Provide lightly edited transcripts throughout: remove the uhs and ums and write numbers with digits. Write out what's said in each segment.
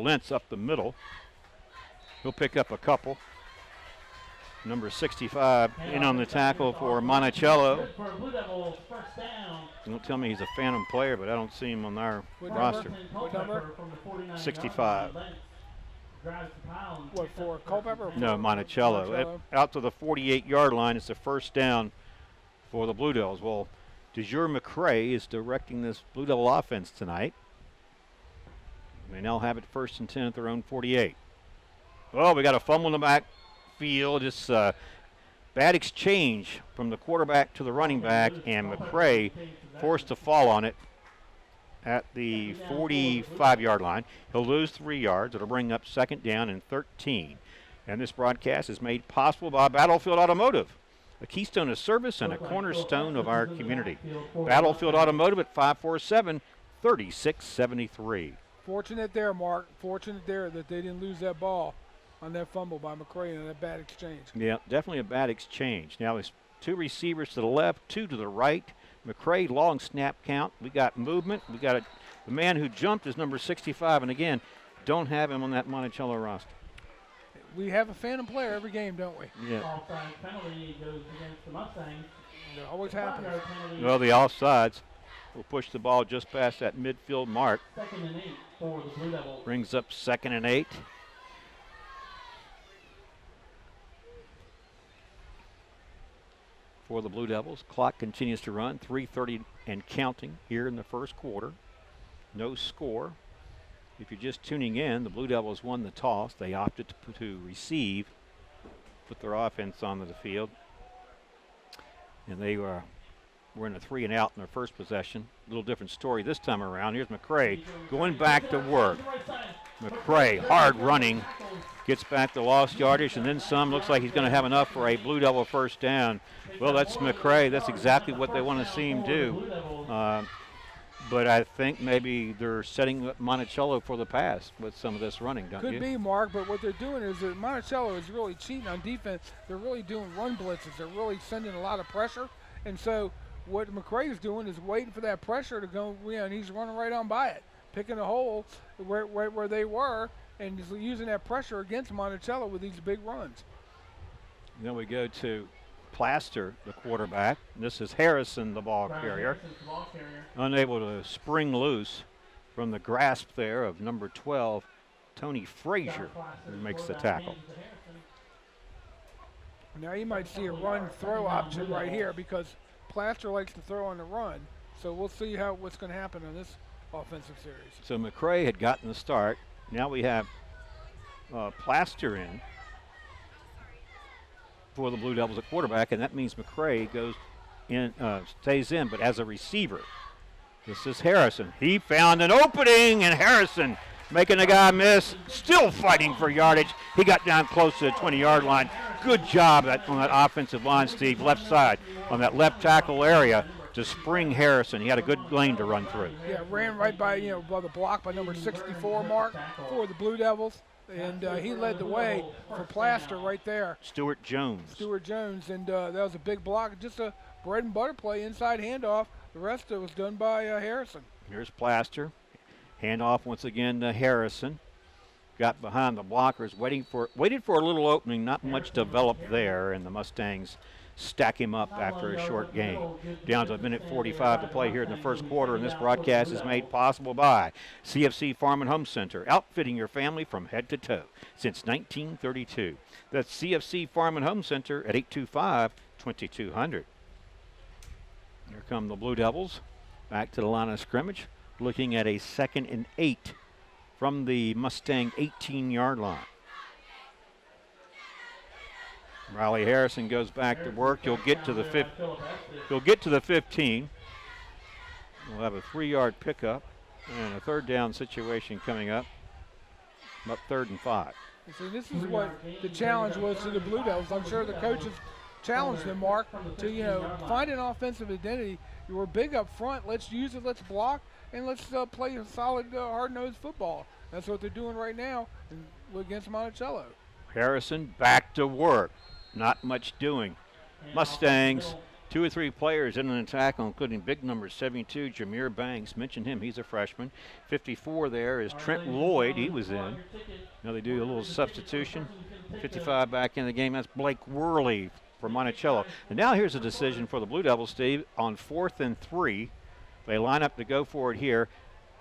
Lentz up the middle. He'll pick up a couple. Number 65 in on the tackle for Monticello. Don't tell me he's a phantom player, but I don't see him on our roster. What number? 65. What, for Culpeper? No, Monticello. Out to the 48-yard line. It's a first down for the Blue Devils. Well, DeJure McCray is directing this Blue Devil offense tonight. They now have it first and 10 at their own 48. Oh, we got a fumble in the backfield. It's bad exchange from the quarterback to the running back, and McCray forced to fall on it at the 45-yard line. He'll lose 3 yards. It'll bring up second down and 13. And this broadcast is made possible by Battlefield Automotive, a keystone of service and a cornerstone of our community. Battlefield Automotive at 547-3673. Fortunate there, Mark. Fortunate there that they didn't lose that ball on that fumble by McCray and that bad exchange. Yeah, definitely a bad exchange. Now there's 2 receivers to the left, 2 to the right. McCray, long snap count. We got movement. We got the man who jumped is number 65, and again, don't have him on that Monticello roster. We have a phantom player every game, don't we? Yeah. Offside penalty goes against the Mustangs. It always happens. Well, the offsides will push the ball just past that midfield mark. 2nd and 8 for the Blue Devils. Brings up 2nd and 8. For the Blue Devils. Clock continues to run. 3:30 and counting here in the first quarter. No score. If you're just tuning in, the Blue Devils won the toss. They opted to receive, put their offense onto the field. And they were in a 3 and out in their first possession. A little different story this time around. Here's McCray going back to work. McCray, hard running, gets back the lost yardage and then some. Looks like he's going to have enough for a Blue Devil first down. Well, that's McCray. That's exactly what they want to see him do. But I think maybe they're setting up Monticello for the pass with some of this running, don't you? Could be, Mark, but what they're doing is that Monticello is really cheating on defense. They're really doing run blitzes. They're really sending a lot of pressure. And so what McCray is doing is waiting for that pressure to go, and he's running right on by it, picking a hole where they were, and he's using that pressure against Monticello with these big runs. Then we go to Plaster, the quarterback. This is Harrison, the ball carrier. Unable to spring loose from the grasp there of number 12, Tony Frazier, who makes the tackle. Now you might see a run-throw option right here because Plaster likes to throw on the run. So we'll see what's going to happen on this offensive series. So McCray had gotten the start. Now we have Plaster in for the Blue Devils at quarterback, and that means McCray goes in, stays in, but as a receiver. This is Harrison. He found an opening, and Harrison making a guy miss, still fighting for yardage. He got down close to the 20-yard line. Good job on that offensive line, Steve, left side, on that left tackle area to spring Harrison. He had a good lane to run through. Yeah, ran right by the block by number 64, Mark, for the Blue Devils. And he led the way for Plaster right there. Stuart Jones. And that was a big block. Just a bread and butter play, inside handoff. The rest of it was done by Harrison. Here's Plaster. Handoff once again to Harrison. Got behind the blockers, waited for a little opening. Not much developed there, and the Mustangs stack him up after a short game. Down to a minute 45 to play here in the first quarter, and this broadcast is made possible by CFC Farm and Home Center, outfitting your family from head to toe since 1932. That's CFC Farm and Home Center at 825-2200. Here come the Blue Devils back to the line of scrimmage, looking at a 2nd and 8 from the Mustang 18-yard line. Riley Harrison goes back to work. He'll get to the 15. We'll have a 3-yard pickup and a third down situation coming up. About 3rd and 5. See, this is what the challenge was to the Blue Devils. I'm sure the coaches challenged them, Mark, to find an offensive identity. You were big up front. Let's use it. Let's block, and let's play a solid, hard-nosed football. That's what they're doing right now against Monticello. Harrison back to work. Not much doing. Mustangs 2 or 3 players in an tackle, including big number 72, Jameer Banks. Mentioned him. He's a freshman. 54 there is Trent Lloyd. He was in. Now they do a little substitution. 55 back in the game. That's Blake Worley for Monticello. And now here's a decision for the Blue Devils, Steve. On 4th and 3, they line up to go for it here.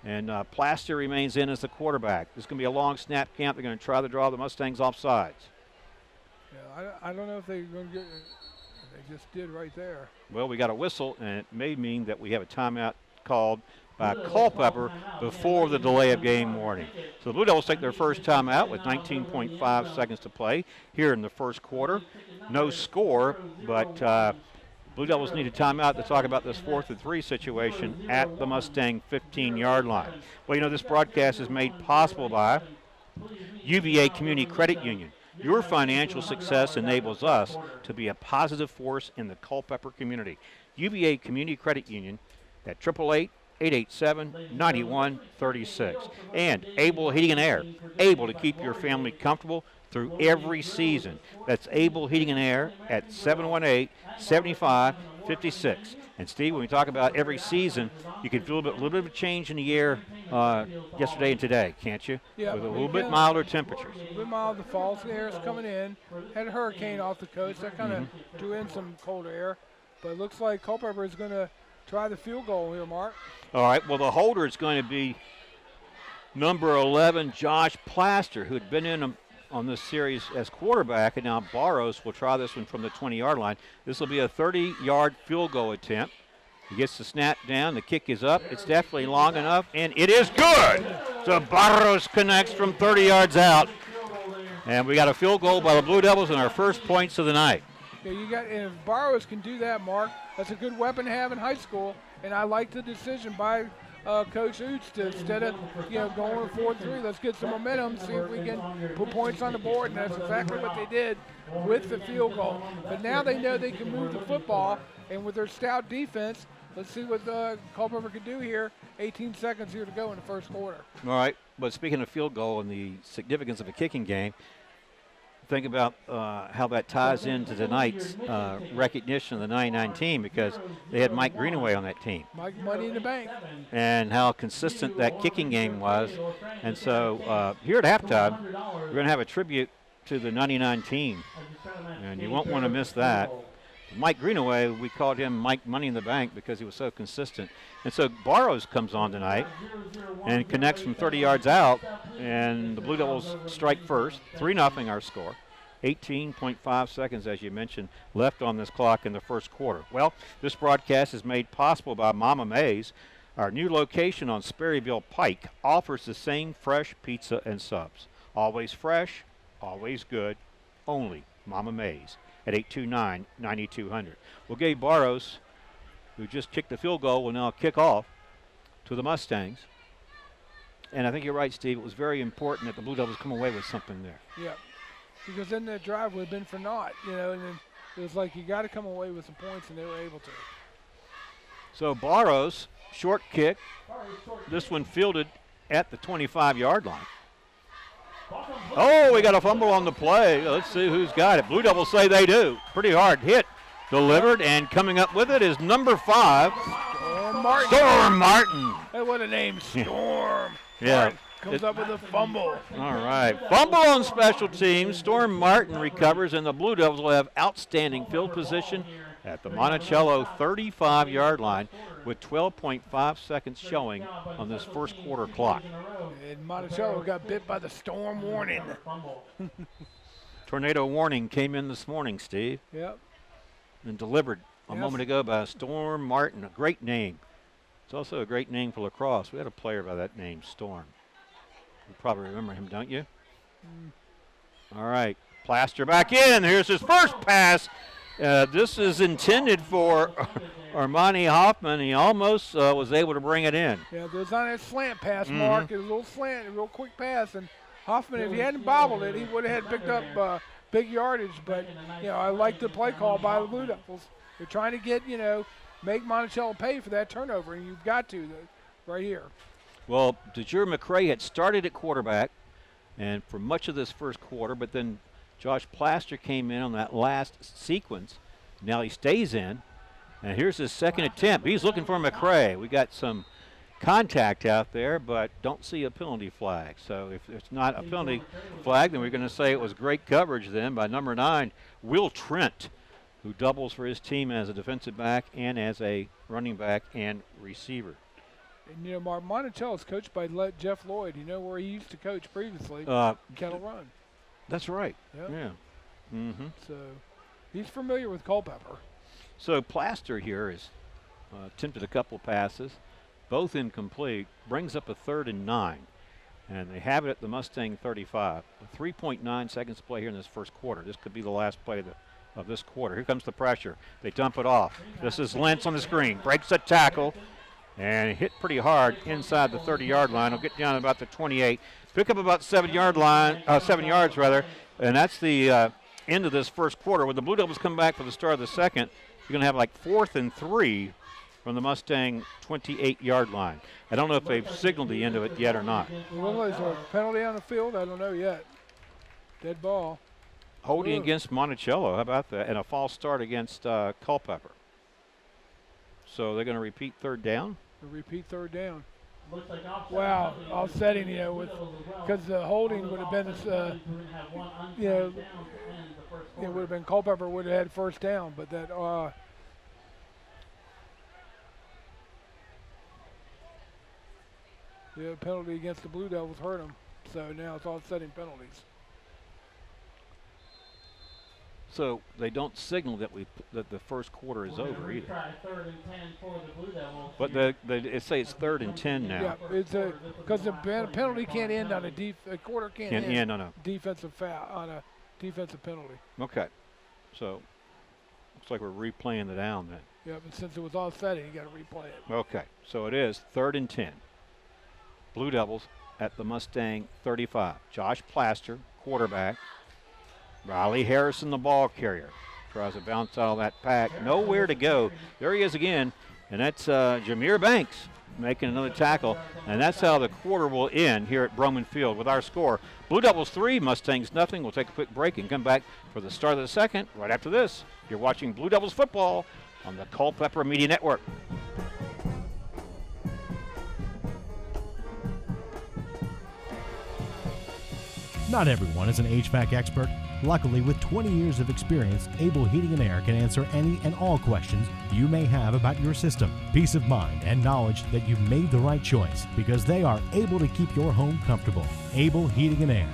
And Plaster remains in as the quarterback. This is going to be a long snap count. They're going to try to draw the Mustangs off sides. Yeah, I don't know if they're going to get. They just did right there. Well, we got a whistle, and it may mean that we have a timeout called by Culpeper before the delay of game warning. So the Blue Devils take their first timeout with 19.5 seconds to play here in the first quarter. No score, but Blue Devils need a timeout to talk about this 4th and 3 situation at the Mustang 15-yard line. Well, you know, this broadcast is made possible by UVA Community Credit Union. Your financial success enables us to be a positive force in the Culpeper community. UVA Community Credit Union at 888-887-9136. And Able Heating and Air, able to keep your family comfortable through every season. That's Able Heating and Air at 718-7556. And Steve, when we talk about every season, you can feel a little bit of a change in the air yesterday and today, can't you? Yeah. With a little bit milder temperatures. A little bit milder. The false air is coming in. Had a hurricane off the coast. That kind of drew in some cold air. But it looks like Culpeper is going to try the field goal here, Mark. All right. Well, the holder is going to be number 11, Josh Plaster, who had been in on this series as quarterback, and now Barros will try this one from the 20-yard line. This will be a 30-yard field goal attempt. He gets the snap down. The kick is up. It's definitely long enough, and it is good. So Barros connects from 30 yards out. And we got a field goal by the Blue Devils and our first points of the night. Yeah, and if Barros can do that, Mark, that's a good weapon to have in high school. And I like the decision by Coach Oots to, instead of going 4-3, let's get some momentum, see if we can put points on the board, and that's exactly what they did with the field goal. But now they know they can move the football, and with their stout defense, let's see what Culpeper can do here. 18 seconds here to go in the first quarter. All right, but speaking of field goal and the significance of a kicking game, think about how that ties into tonight's recognition of the 99 team, because they had Mike Greenaway on that team. Mike Money in the Bank. And how consistent that kicking game was. And so here at halftime, we're going to have a tribute to the 99 team. And you won't want to miss that. Mike Greenaway, we called him Mike Money in the Bank because he was so consistent. And so Barros comes on tonight and connects from 30 yards out, and the Blue Devils strike first. 3-0 our score. 18.5 seconds, as you mentioned, left on this clock in the first quarter. Well, this broadcast is made possible by Mama Mae's. Our new location on Sperryville Pike offers the same fresh pizza and subs. Always fresh, always good, only Mama Mae's at 829-9200. Well, Gabe Barros, who just kicked the field goal, will now kick off to the Mustangs. And I think you're right, Steve. It was very important that the Blue Devils come away with something there. Yeah, because then that drive would have been for naught, and then it was like you got to come away with some points, and they were able to. So Barros, short kick. This one fielded at the 25-yard line. Oh, we got a fumble on the play. Let's see who's got it. Blue Devils say they do. Pretty hard hit. Delivered, and coming up with it is number 5. Storm Martin. Storm Martin. Hey, what a name, Storm. Yeah. Martin comes up with a fumble. All right. Fumble on special teams. Storm Martin recovers, and the Blue Devils will have outstanding field position at the Monticello 35-yard line with 12.5 seconds showing on this first quarter clock. And Monticello got bit by the storm warning. Tornado warning came in this morning, Steve. Yep. And delivered a moment ago by Storm Martin. A great name. It's also a great name for lacrosse. We had a player by that name, Storm. You probably remember him, don't you? All right. Plaster back in. Here's his first pass. This is intended for Armani Hoffman. He almost was able to bring it in. Yeah, there's on that slant pass, Mark. It was a little slant, a real quick pass. And Hoffman, if he hadn't bobbled it, he would have had picked up big yardage. But, I like the play call by the Blue Devils. They're trying to get, make Monticello pay for that turnover, and you've got to right here. Well, DeJure McCray had started at quarterback and for much of this first quarter, but then Josh Plaster came in on that last sequence. Now he stays in, And here's his second attempt. He's looking for McCray. We got some contact out there, but don't see a penalty flag. So if it's not a penalty flag, then we're going to say it was great coverage then by number 9, Will Trent, who doubles for his team as a defensive back and as a running back and receiver. And, you know, Monticello is coached by Jeff Lloyd. You know where he used to coach previously? Kettle Run. That's right. Yep. Yeah. Mm-hmm. So he's familiar with Culpeper. So Plaster here has attempted a couple passes, both incomplete, brings up a 3rd and 9. And they have it at the Mustang 35. 3.9 seconds to play here in this first quarter. This could be the last play of this quarter. Here comes the pressure. They dump it off. This is Lentz on the screen. Breaks the tackle and hit pretty hard inside the 30-yard line. He'll get down about the 28. Pick up about 7 yards, and that's the end of this first quarter. When the Blue Devils come back for the start of the second, you're going to have like 4th and 3 from the Mustang 28-yard line. I don't know if they've signaled the end of it yet or not. Well, is there a penalty on the field? I don't know yet. Dead ball. Holding against Monticello. How about that? And a false start against Culpeper. So they're going to repeat 3rd down? Repeat 3rd down. Looks like Wow, offsetting, you know, because the holding would have been, you know, it would have been Culpeper would have had 1st down, but that the penalty against the Blue Devils hurt them. So now it's offsetting penalties. So they don't signal that the first quarter is over either. Try 3rd and 10 for the Blue Devils. But they say it's 3rd and 10 now. Yeah, it's because the penalty can't end on a quarter can't end on a defensive foul on a defensive penalty. Okay, so looks like we're replaying the down then. Yeah, but since it was offsetting, you got to replay it. Okay, so it is 3rd and 10. Blue Devils at the Mustang 35. Josh Plaster, quarterback. Riley Harrison, the ball carrier. Tries to bounce out of that pack. Nowhere to go. There he is again, and that's Jameer Banks making another tackle, and that's how the quarter will end here at Broman Field with our score. Blue Devils 3, Mustangs nothing. We'll take a quick break and come back for the start of the second right after this. You're watching Blue Devils football on the Culpeper Media Network. Not everyone is an HVAC expert. Luckily, with 20 years of experience, Able Heating and Air can answer any and all questions you may have about your system. Peace of mind and knowledge that you've made the right choice because they are able to keep your home comfortable. Able Heating and Air.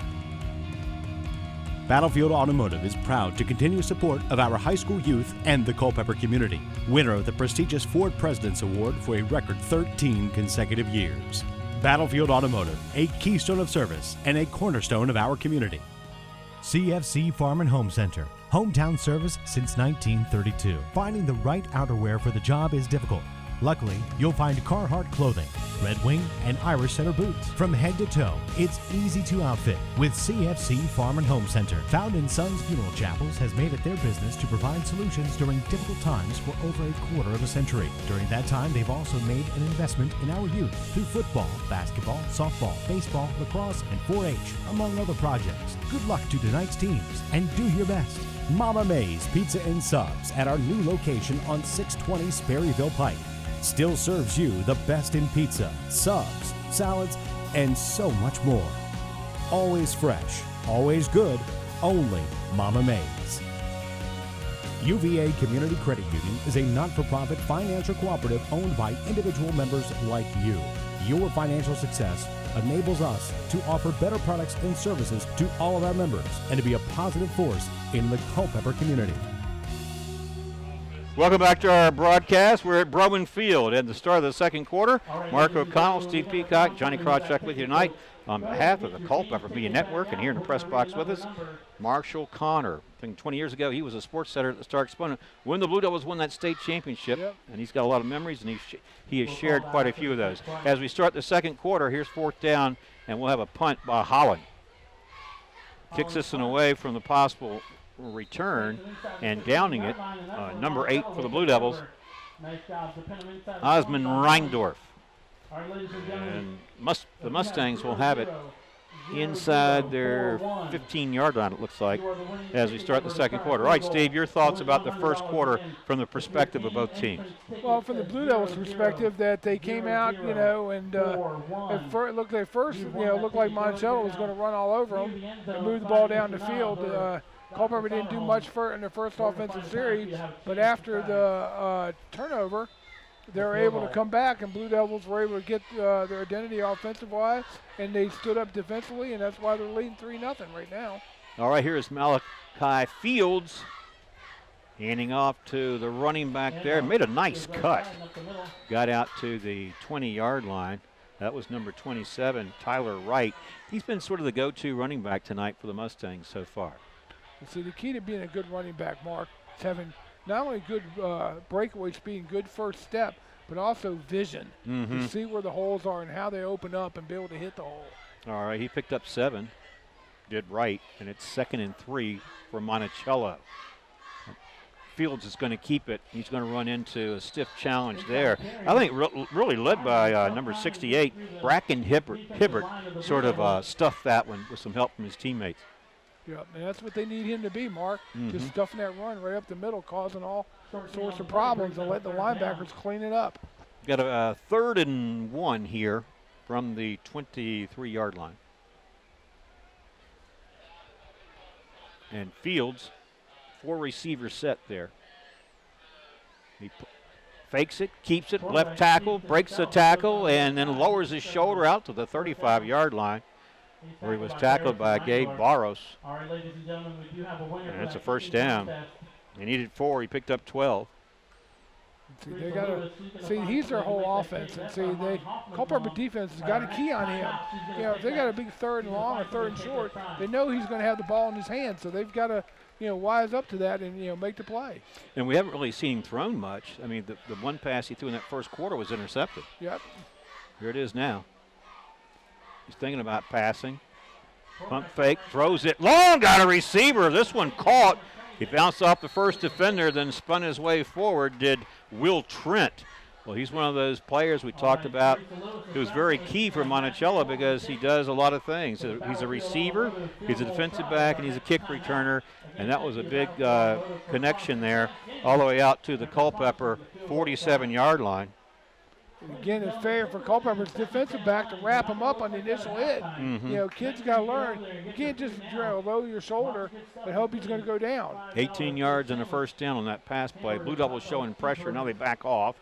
Battlefield Automotive is proud to continue support of our high school youth and the Culpeper community. Winner of the prestigious Ford President's Award for a record 13 consecutive years. Battlefield Automotive, a keystone of service and a cornerstone of our community. CFC Farm and Home Center, hometown service since 1932. Finding the right outerwear for the job is difficult. Luckily, you'll find Carhartt clothing, Red Wing, and Irish Setter boots. From head to toe, it's easy to outfit with CFC Farm and Home Center. Found in Sons Funeral Chapels has made it their business to provide solutions during difficult times for over a quarter of a century. During that time, they've also made an investment in our youth through football, basketball, softball, baseball, lacrosse, and 4-H, among other projects. Good luck to tonight's teams, and do your best. Mama May's Pizza and Subs at our new location on 620 Sperryville Pike still serves you the best in pizza, subs, salads, and so much more. Always fresh, always good, only Mama May's. UVA Community Credit Union is a not-for-profit financial cooperative owned by individual members like you. Your financial success enables us to offer better products and services to all of our members and to be a positive force in the Culpeper community. Welcome back to our broadcast. We're at Broman Field at the start of the second quarter. Mark O'Connell, Steve Peacock, Johnny Krawczyk with you tonight on behalf of the Culpeper Media Network. And here in the press box with us, Marshall Connor. I think 20 years ago he was a sports center at the Star Exponent when the Blue Devils won that state championship. Yep. And he's got a lot of memories, and he has shared quite a few of those. As we start the second quarter, here's 4th down, and we'll have a punt by Holland. Kicks this one away from the possible return and downing it. Number 8 for the Blue Devils, Osmond Reindorf. And the Mustangs will have it inside their 15-yard line, it looks like, as we start the second quarter. All right, Steve, your thoughts about the first quarter from the perspective of both teams? Well, from the Blue Devils' perspective, that they came out, and it looked like first, looked like Monticello was going to run all over them and move the ball down the field. Culpeper didn't do much in the first offensive series, but after the turnover, they were able to come back, and Blue Devils were able to get their identity offensive-wise, and they stood up defensively, and that's why they're leading 3-0 right now. All right, here is Malachi Fields handing off to the running back there. Made a nice cut. Got out to the 20-yard line. That was number 27, Tyler Wright. He's been sort of the go-to running back tonight for the Mustangs so far. See, the key to being a good running back, Mark, is having not only good breakaway speed and good first step, but also vision to see where the holes are and how they open up and be able to hit the hole. All right, he picked up 7, did right, and it's 2nd and 3 for Monticello. Fields is going to keep it. He's going to run into a stiff challenge there. I think really led by number 68, Bracken Hibbert, sort of stuffed that one with some help from his teammates. Yeah, and that's what they need him to be, Mark. Just stuffing that run right up the middle, causing all sorts of problems, and let the linebackers clean it up. Got a 3rd and 1 here from the 23-yard line. And Fields, 4 receiver set there. He fakes it, keeps it, left tackle, breaks the tackle, and then lowers his shoulder out to the 35-yard line, where he was tackled by Gabe Barros. All right, ladies and gentlemen, we do have a winner. And it's a first down. He needed 4. He picked up 12. See, he's their whole offense. And see, Culpeper defense has got a key on him. If they got a big 3rd and long or 3rd and short, they know he's going to have the ball in his hand. So they've got to, wise up to that and, make the play. And we haven't really seen him thrown much. I mean, the one pass he threw in that first quarter was intercepted. Yep. Here it is now. He's thinking about passing. Pump fake, throws it long, got a receiver. This one caught. He bounced off the first defender, then spun his way forward, did Will Trent. Well, he's one of those players we talked about who's very key for Monticello because he does a lot of things. He's a receiver, he's a defensive back, and he's a kick returner, and that was a big connection there all the way out to the Culpeper 47-yard line. Again, it's fair for Culpeper's defensive back to wrap him up on the initial hit. Kids got to learn. You can't just lower your shoulder and hope he's going to go down. 18 yards and a first down on that pass play. Blue Devils showing pressure. Now they back off.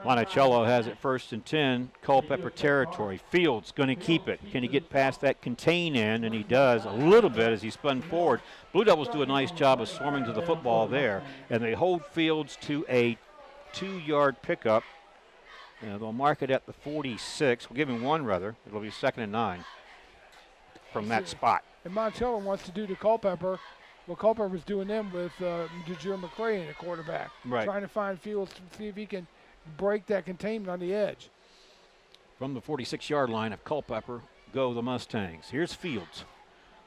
Monticello has it 1st and 10, Culpeper territory. Fields going to keep it. Can he get past that contain end? And he does a little bit as he spun forward. Blue Devils do a nice job of swarming to the football there, and they hold Fields to a 2-yard pickup. They'll mark it at the 46. We'll give him 1 rather. It'll be 2nd and 9 from that spot. And Monticello wants to do to Culpeper what Culpeper was doing them with DeJure McCray in the quarterback. Right. Trying to find Fields to see if he can break that containment on the edge. From the 46-yard line of Culpeper go the Mustangs. Here's Fields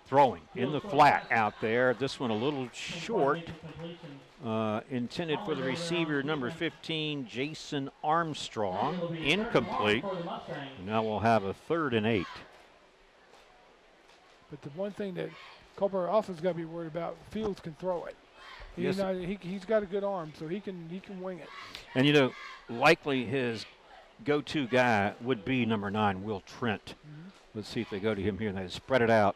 throwing in the flat out there. This one a little short. Intended for the receiver, number 15, Jason Armstrong. Incomplete. Now we'll have a 3rd and 8. But the one thing that Culpeper also has got to be worried about, Fields can throw it. He's got a good arm, so he can wing it. And likely his go-to guy would be number 9, Will Trent. Let's see if they go to him here. And they spread it out.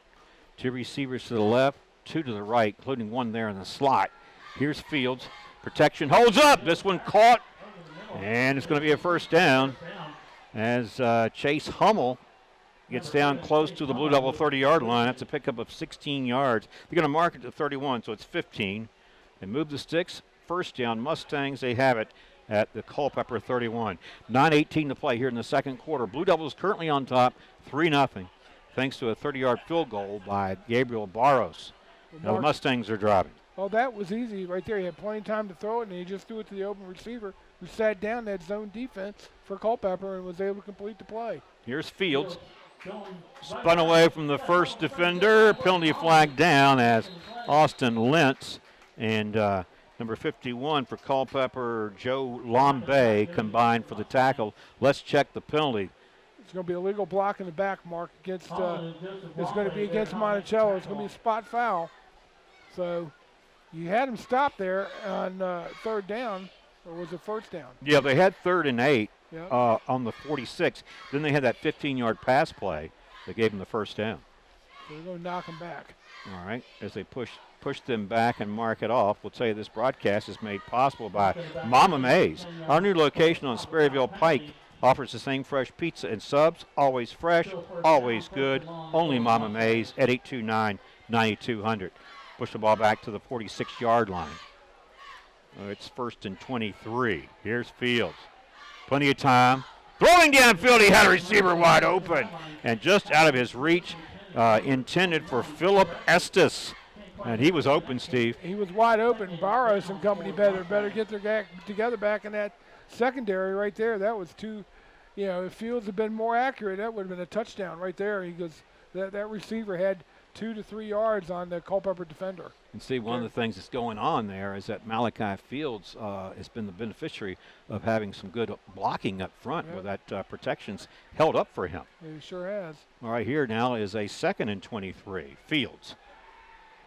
2 receivers to the left, 2 to the right, including 1 there in the slot. Here's Fields. Protection holds up. This one caught. And it's going to be a first down as Chase Hummel gets down close to the Blue Devil 30-yard line. That's a pickup of 16 yards. They're going to mark it to 31, so it's 15. They move the sticks. First down, Mustangs. They have it at the Culpeper 31. 9:18 to play here in the second quarter. Blue Devils currently on top, 3-0, thanks to a 30-yard field goal by Gabriel Barros. Now the Mustangs are driving. Well, that was easy right there. He had plenty of time to throw it, and he just threw it to the open receiver who sat down that zone defense for Culpeper and was able to complete the play. Here's Fields. Spun away from the first defender. Penalty flag down as Austin Lentz and number 51 for Culpeper, Joe Lambe, combined for the tackle. Let's check the penalty. It's going to be a legal block in the back, Mark, against, it's going to be against Monticello. It's going to be a spot foul. So you had him stop there on third down, or was it first down? Yeah, they had 3rd and 8 Yep. on the 46. Then they had that 15-yard pass play that gave them the first down. So they're going to knock him back. All right, as they push them back and mark it off. We'll tell you this broadcast is made possible by Mama Mays. Our new location on Sperryville Pike offers the same fresh pizza and subs, always fresh, always good. Only Mama Mays at 829-9200. Push the ball back to the 46-yard line. It's 1st and 23. Here's Fields. Plenty of time. Throwing downfield, he had a receiver wide open. And just out of his reach, intended for Philip Estes. And he was open, Steve. He was wide open. Barrows and company better get their together back in that secondary right there. That was too, if Fields had been more accurate, that would have been a touchdown right there. Because that receiver had 2 to 3 yards on the Culpeper defender. And Steve, one of the things that's going on there is that Malachi Fields has been the beneficiary of having some good blocking up front, where that protection's held up for him. He sure has. All right, here now is a 2nd and 23. Fields.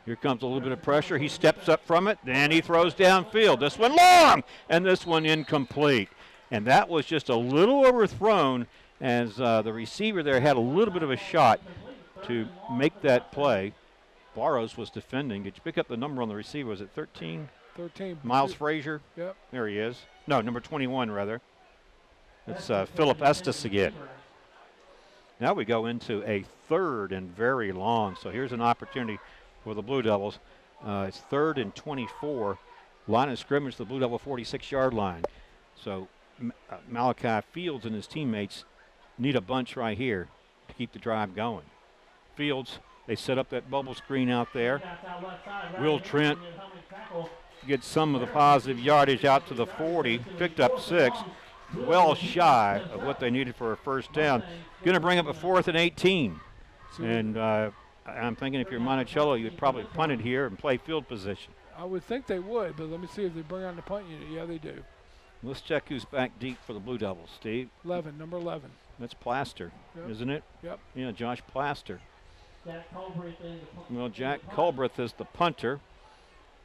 Here comes a little bit of pressure. He steps up from it, then he throws downfield. This one long, and this one incomplete. And that was just a little overthrown, as the receiver there had a little bit of a shot to make that play. Barrows was defending. Did you pick up the number on the receiver? Was it 13? 13. Miles Frazier? Yep. There he is. No, number 21, rather. It's Philip Estes again. Now we go into a 3rd and very long. So here's an opportunity for the Blue Devils. It's 3rd and 24. Line of scrimmage, the Blue Devil 46-yard line. So Malachi Fields and his teammates need a bunch right here to keep the drive going. Fields, they set up that bubble screen out there. Will Trent gets some of the positive yardage out to the 40, picked up 6, well shy of what they needed for a first down. Going to bring up a 4th and 18. And I'm thinking if you're Monticello, you'd probably punt it here and play field position. I would think they would, but let me see if they bring on the punt unit. Yeah, they do. Let's check who's back deep for the Blue Devils, Steve. 11, number 11. That's Plaster, isn't it? Yep. Yeah, Josh Plaster. Jack Culbreth is the punter. Well, Jack Culbreth is the punter.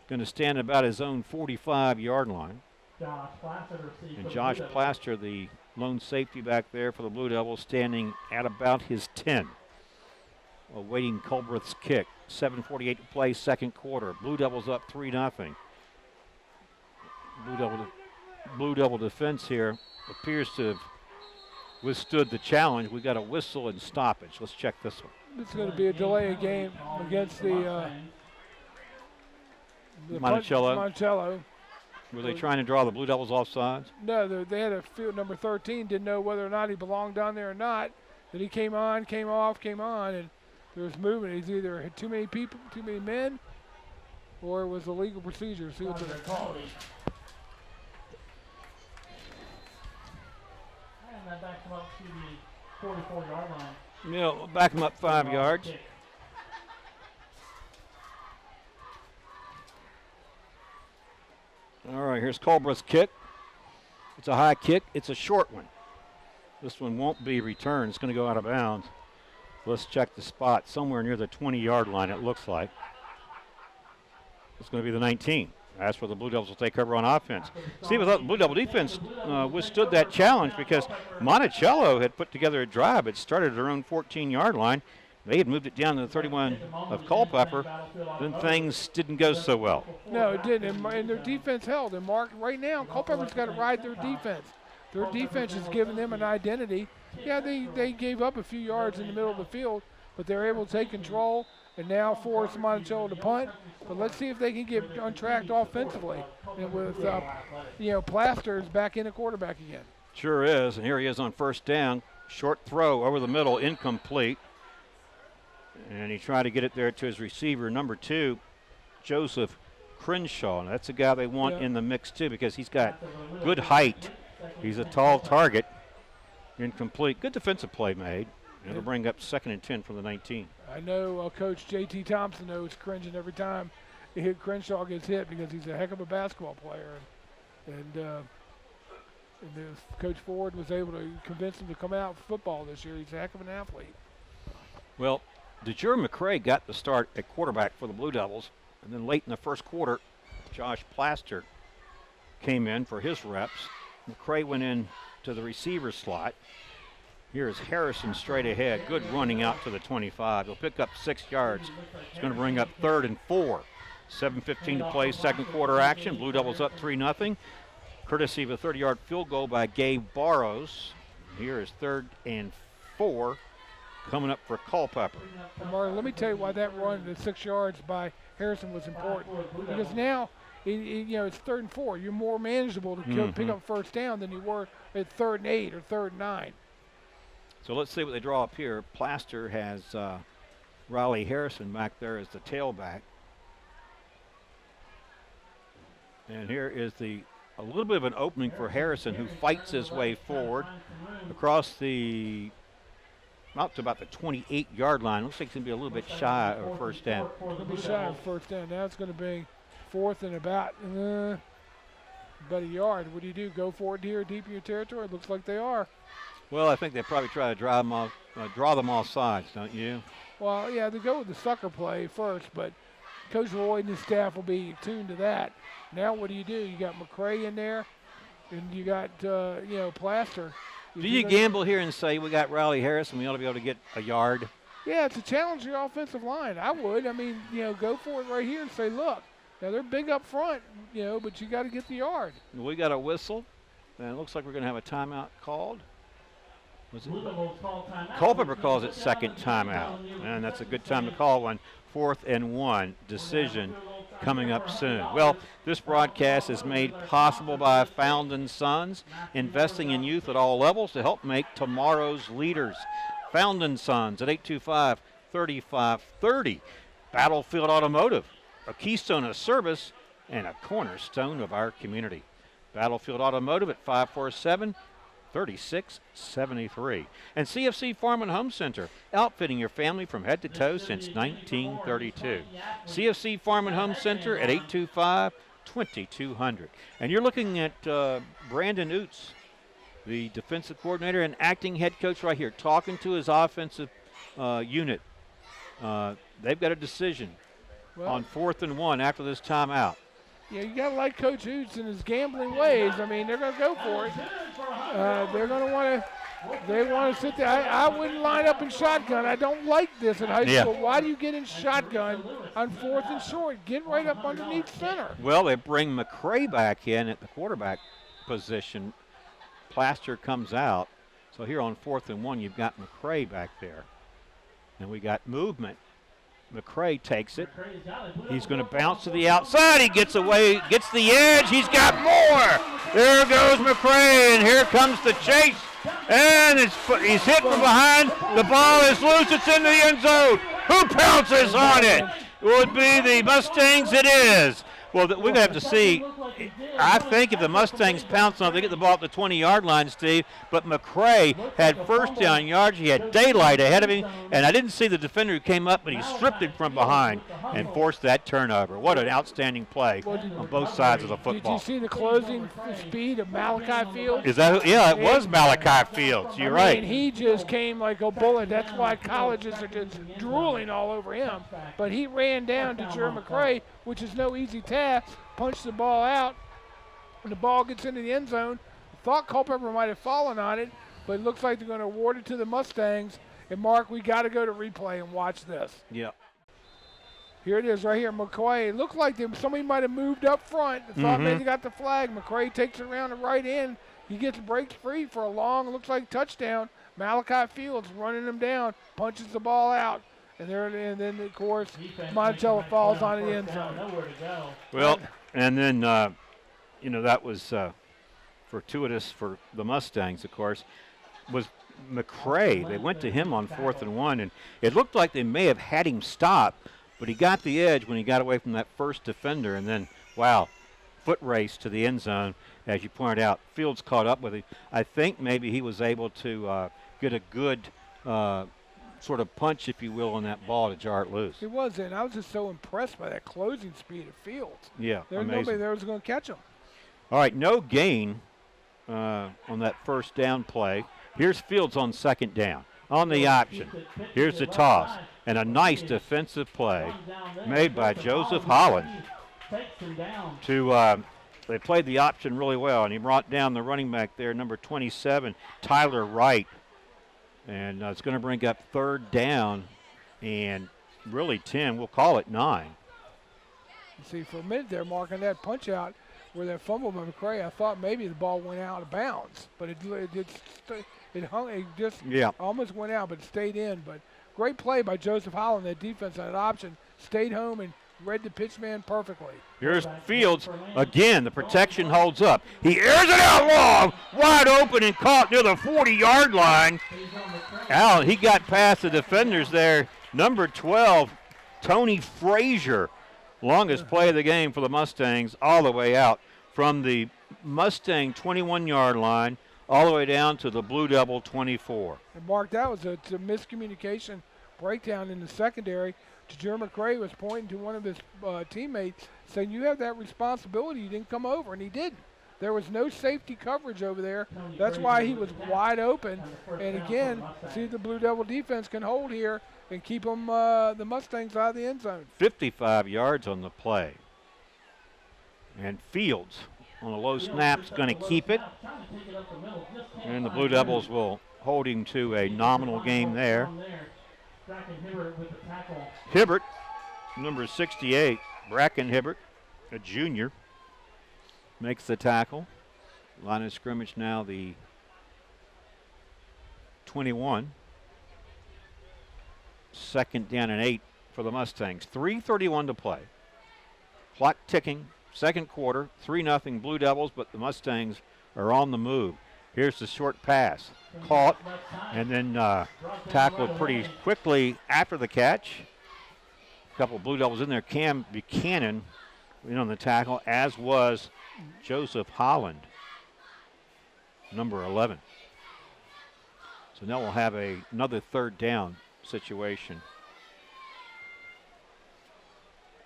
Going to stand about his own 45-yard line. Josh Plaster receives And for Josh the Blue Devils. Plaster, the lone safety back there for the Blue Devils, standing at about his 10. Awaiting Culbreth's kick. 7:48 to play, second quarter. Blue Devils up 3-0. Blue Devil defense here appears to have withstood the challenge. We got a whistle and stoppage. Let's check this one. It's going to be a delay of game against the Monticello. Monticello. Were they trying to draw the Blue Devils offsides? No, they had a field number 13, didn't know whether or not he belonged down there or not. Then he came on, came off, came on, and there was movement. He's either had too many people, too many men, or it was a legal procedure. See what they're called. And that backs him up to the 44-yard line. Yeah, we'll back him up 5 yards. Kick. All right, here's Culbreth's kick. It's a high kick. It's a short one. This one won't be returned. It's going to go out of bounds. Let's check the spot. Somewhere near the 20-yard line, it looks like. It's going to be the 19. That's where the Blue Devils will take over on offense. See, the Blue Devil defense withstood that challenge because Monticello had put together a drive. It started at their own 14-yard line. They had moved it down to the 31 of Culpeper. Then things didn't go so well. No, it didn't. And their defense held. And Mark, right now, Culpeper's got to ride their defense. Their defense has given them an identity. Yeah, they gave up a few yards in the middle of the field, but they're able to take control and now force Monticello to punt. But let's see if they can get untracked offensively. And with, Plaster is back in the quarterback again. Sure is. And here he is on first down. Short throw over the middle, incomplete. And he tried to get it there to his receiver, number 2, Joseph Crenshaw. And that's a guy they want in the mix, too, because he's got good height. He's a tall target. Incomplete. Good defensive play made. It'll bring up 2nd and 10 from the 19. I know Coach J.T. Thompson knows cringing every time Crenshaw gets hit because he's a heck of a basketball player. And And Coach Ford was able to convince him to come out for football this year. He's a heck of an athlete. Well, DeJure McCray got the start at quarterback for the Blue Devils, and then late in the first quarter, Josh Plaster came in for his reps. McCray went in to the receiver slot. Here's Harrison straight ahead. Good running out to the 25. He'll pick up 6 yards. It's going to bring up 3rd and 4. 7:15 to play, second quarter action. Blue Devils up 3-0. Courtesy of a 30-yard field goal by Gabe Barrows. Here is 3rd and 4 coming up for Culpeper. Mark, let me tell you why that run to 6 yards by Harrison was important. Because now, it's 3rd and 4. You're more manageable to pick up first down than you were at 3rd and 8 or 3rd and 9. So let's see what they draw up here. Plaster has Riley Harrison back there as the tailback. And here is a little bit of an opening for Harrison, who fights his way forward across out to about the 28-yard line. Looks like he's going to be a little bit shy of first down. Going to be shy of first down. Now it's going to be 4th and about a yard. What do? Go for it here deep in your territory? It looks like they are. Well, I think they probably try to draw them off sides, don't you? Well, yeah, they go with the sucker play first, but Coach Lloyd and his staff will be tuned to that. Now what do? You got McCray in there, and you got Plaster. Do you gamble here and say we got Riley Harrison, we ought to be able to get a yard? Yeah, it's a challenge to your offensive line. I would. I mean, go for it right here and say, look, now they're big up front, but you got to get the yard. We got a whistle, and it looks like we're going to have a timeout called. Was it? Culpeper calls it second timeout, and that's a good time to call one. 4th and 1 decision coming up soon. Well, this broadcast is made possible by Found & Sons, investing in youth at all levels to help make tomorrow's leaders. Found & Sons at 825-3530. Battlefield Automotive, a keystone of service and a cornerstone of our community. Battlefield Automotive at 547-3673. And CFC Farm and Home Center, outfitting your family from head to toe since 1932. CFC Farm and Home Center at 825-2200. And you're looking at Brandon Oots, the defensive coordinator and acting head coach right here, talking to his offensive unit. They've got a decision on 4th and 1 after this timeout. Yeah, you got to like Coach Oots and his gambling ways. I mean, they're going to go for it. They're going to want to sit there. I wouldn't line up in shotgun. I don't like this in high school. Why do you get in shotgun on 4th and short? Get right up underneath center. Well, they bring McCray back in at the quarterback position. Plaster comes out. So here on 4th and 1, you've got McCray back there. And we got movement. McCray takes it. He's going to bounce to the outside. He gets away, gets the edge. He's got more. There goes McCray, and here comes the chase. And he's hit from behind. The ball is loose. It's in the end zone. Who pounces on it? It would be the Mustangs. It is. Well, we're going to have to see. I think if the Mustangs pounce on it, they get the ball at the 20-yard line, Steve. But McCray had first down yards. He had daylight ahead of him. And I didn't see the defender who came up, but he stripped him from behind and forced that turnover. What an outstanding play on both sides of the football. Did you see the closing speed of Malachi Fields? Is that? Yeah, it was Malachi Fields. You're right. He just came like a bullet. That's why colleges are just drooling all over him. But he ran down to DeJure McCray, which is no easy task, punched the ball out. When the ball gets into the end zone, thought Culpeper might have fallen on it, but it looks like they're going to award it to the Mustangs. And, Mark, we got to go to replay and watch this. Yeah. Here it is right here. McCray. It looked like somebody might have moved up front. Thought maybe they got the flag. McCray takes it around the right end. He gets breaks free for a long, looks like touchdown. Malachi Fields running him down, punches the ball out. And then, of course, Monticello falls on the end zone. Well, and then, that was fortuitous for the Mustangs, of course, was McCray. They went to him on 4th and 1, and it looked like they may have had him stop, but he got the edge when he got away from that first defender, and then, wow, foot race to the end zone, as you pointed out. Fields caught up with him. I think maybe he was able to get a good sort of punch, if you will, on that ball to jar it loose. It was, and I was just so impressed by that closing speed of Fields. Yeah, There's amazing. nobody there was going to catch him. All right, no gain on that first down play. Here's Fields on second down. On the option. Here's the toss. And a nice defensive play made by Joseph Holland. They played the option really well, and he brought down the running back there, number 27, Tyler Wright. And it's going to bring up third down, and really 10. We'll call it 9. See, for a minute there, Mark, on that punch out where that fumble by McCray, I thought maybe the ball went out of bounds, but it just almost went out, but it stayed in. But great play by Joseph Holland. That defense on that option stayed home and read the pitch man perfectly. Here's Fields again. The protection holds up. He airs it out long, wide open and caught near the 40-yard line. Al, he got past the defenders there. Number 12, Tony Frazier. Longest play of the game for the Mustangs, all the way out from the Mustang 21-yard line all the way down to the Blue Devil 24. And Mark, that was a miscommunication breakdown in the secondary. Jerry McCray was pointing to one of his teammates saying, you have that responsibility, you didn't come over, and he didn't. There was no safety coverage over there. That's why he was wide open. And again, see if the Blue Devil defense can hold here and keep them, the Mustangs out of the end zone. 55 yards on the play. And Fields on a low snap is going to keep it. And the Blue Devils will hold him to a nominal game there. Hibbert, number 68, Bracken Hibbert, a junior, makes the tackle. Line of scrimmage now the 21. Second down and 8 for the Mustangs. 3:31 to play. Clock ticking. Second quarter. 3-0 Blue Devils, but the Mustangs are on the move. Here's the short pass. Caught and then tackled pretty quickly after the catch. A couple of Blue Devils in there. Cam Buchanan in on the tackle, as was Joseph Holland, number 11. So now we'll have another third down situation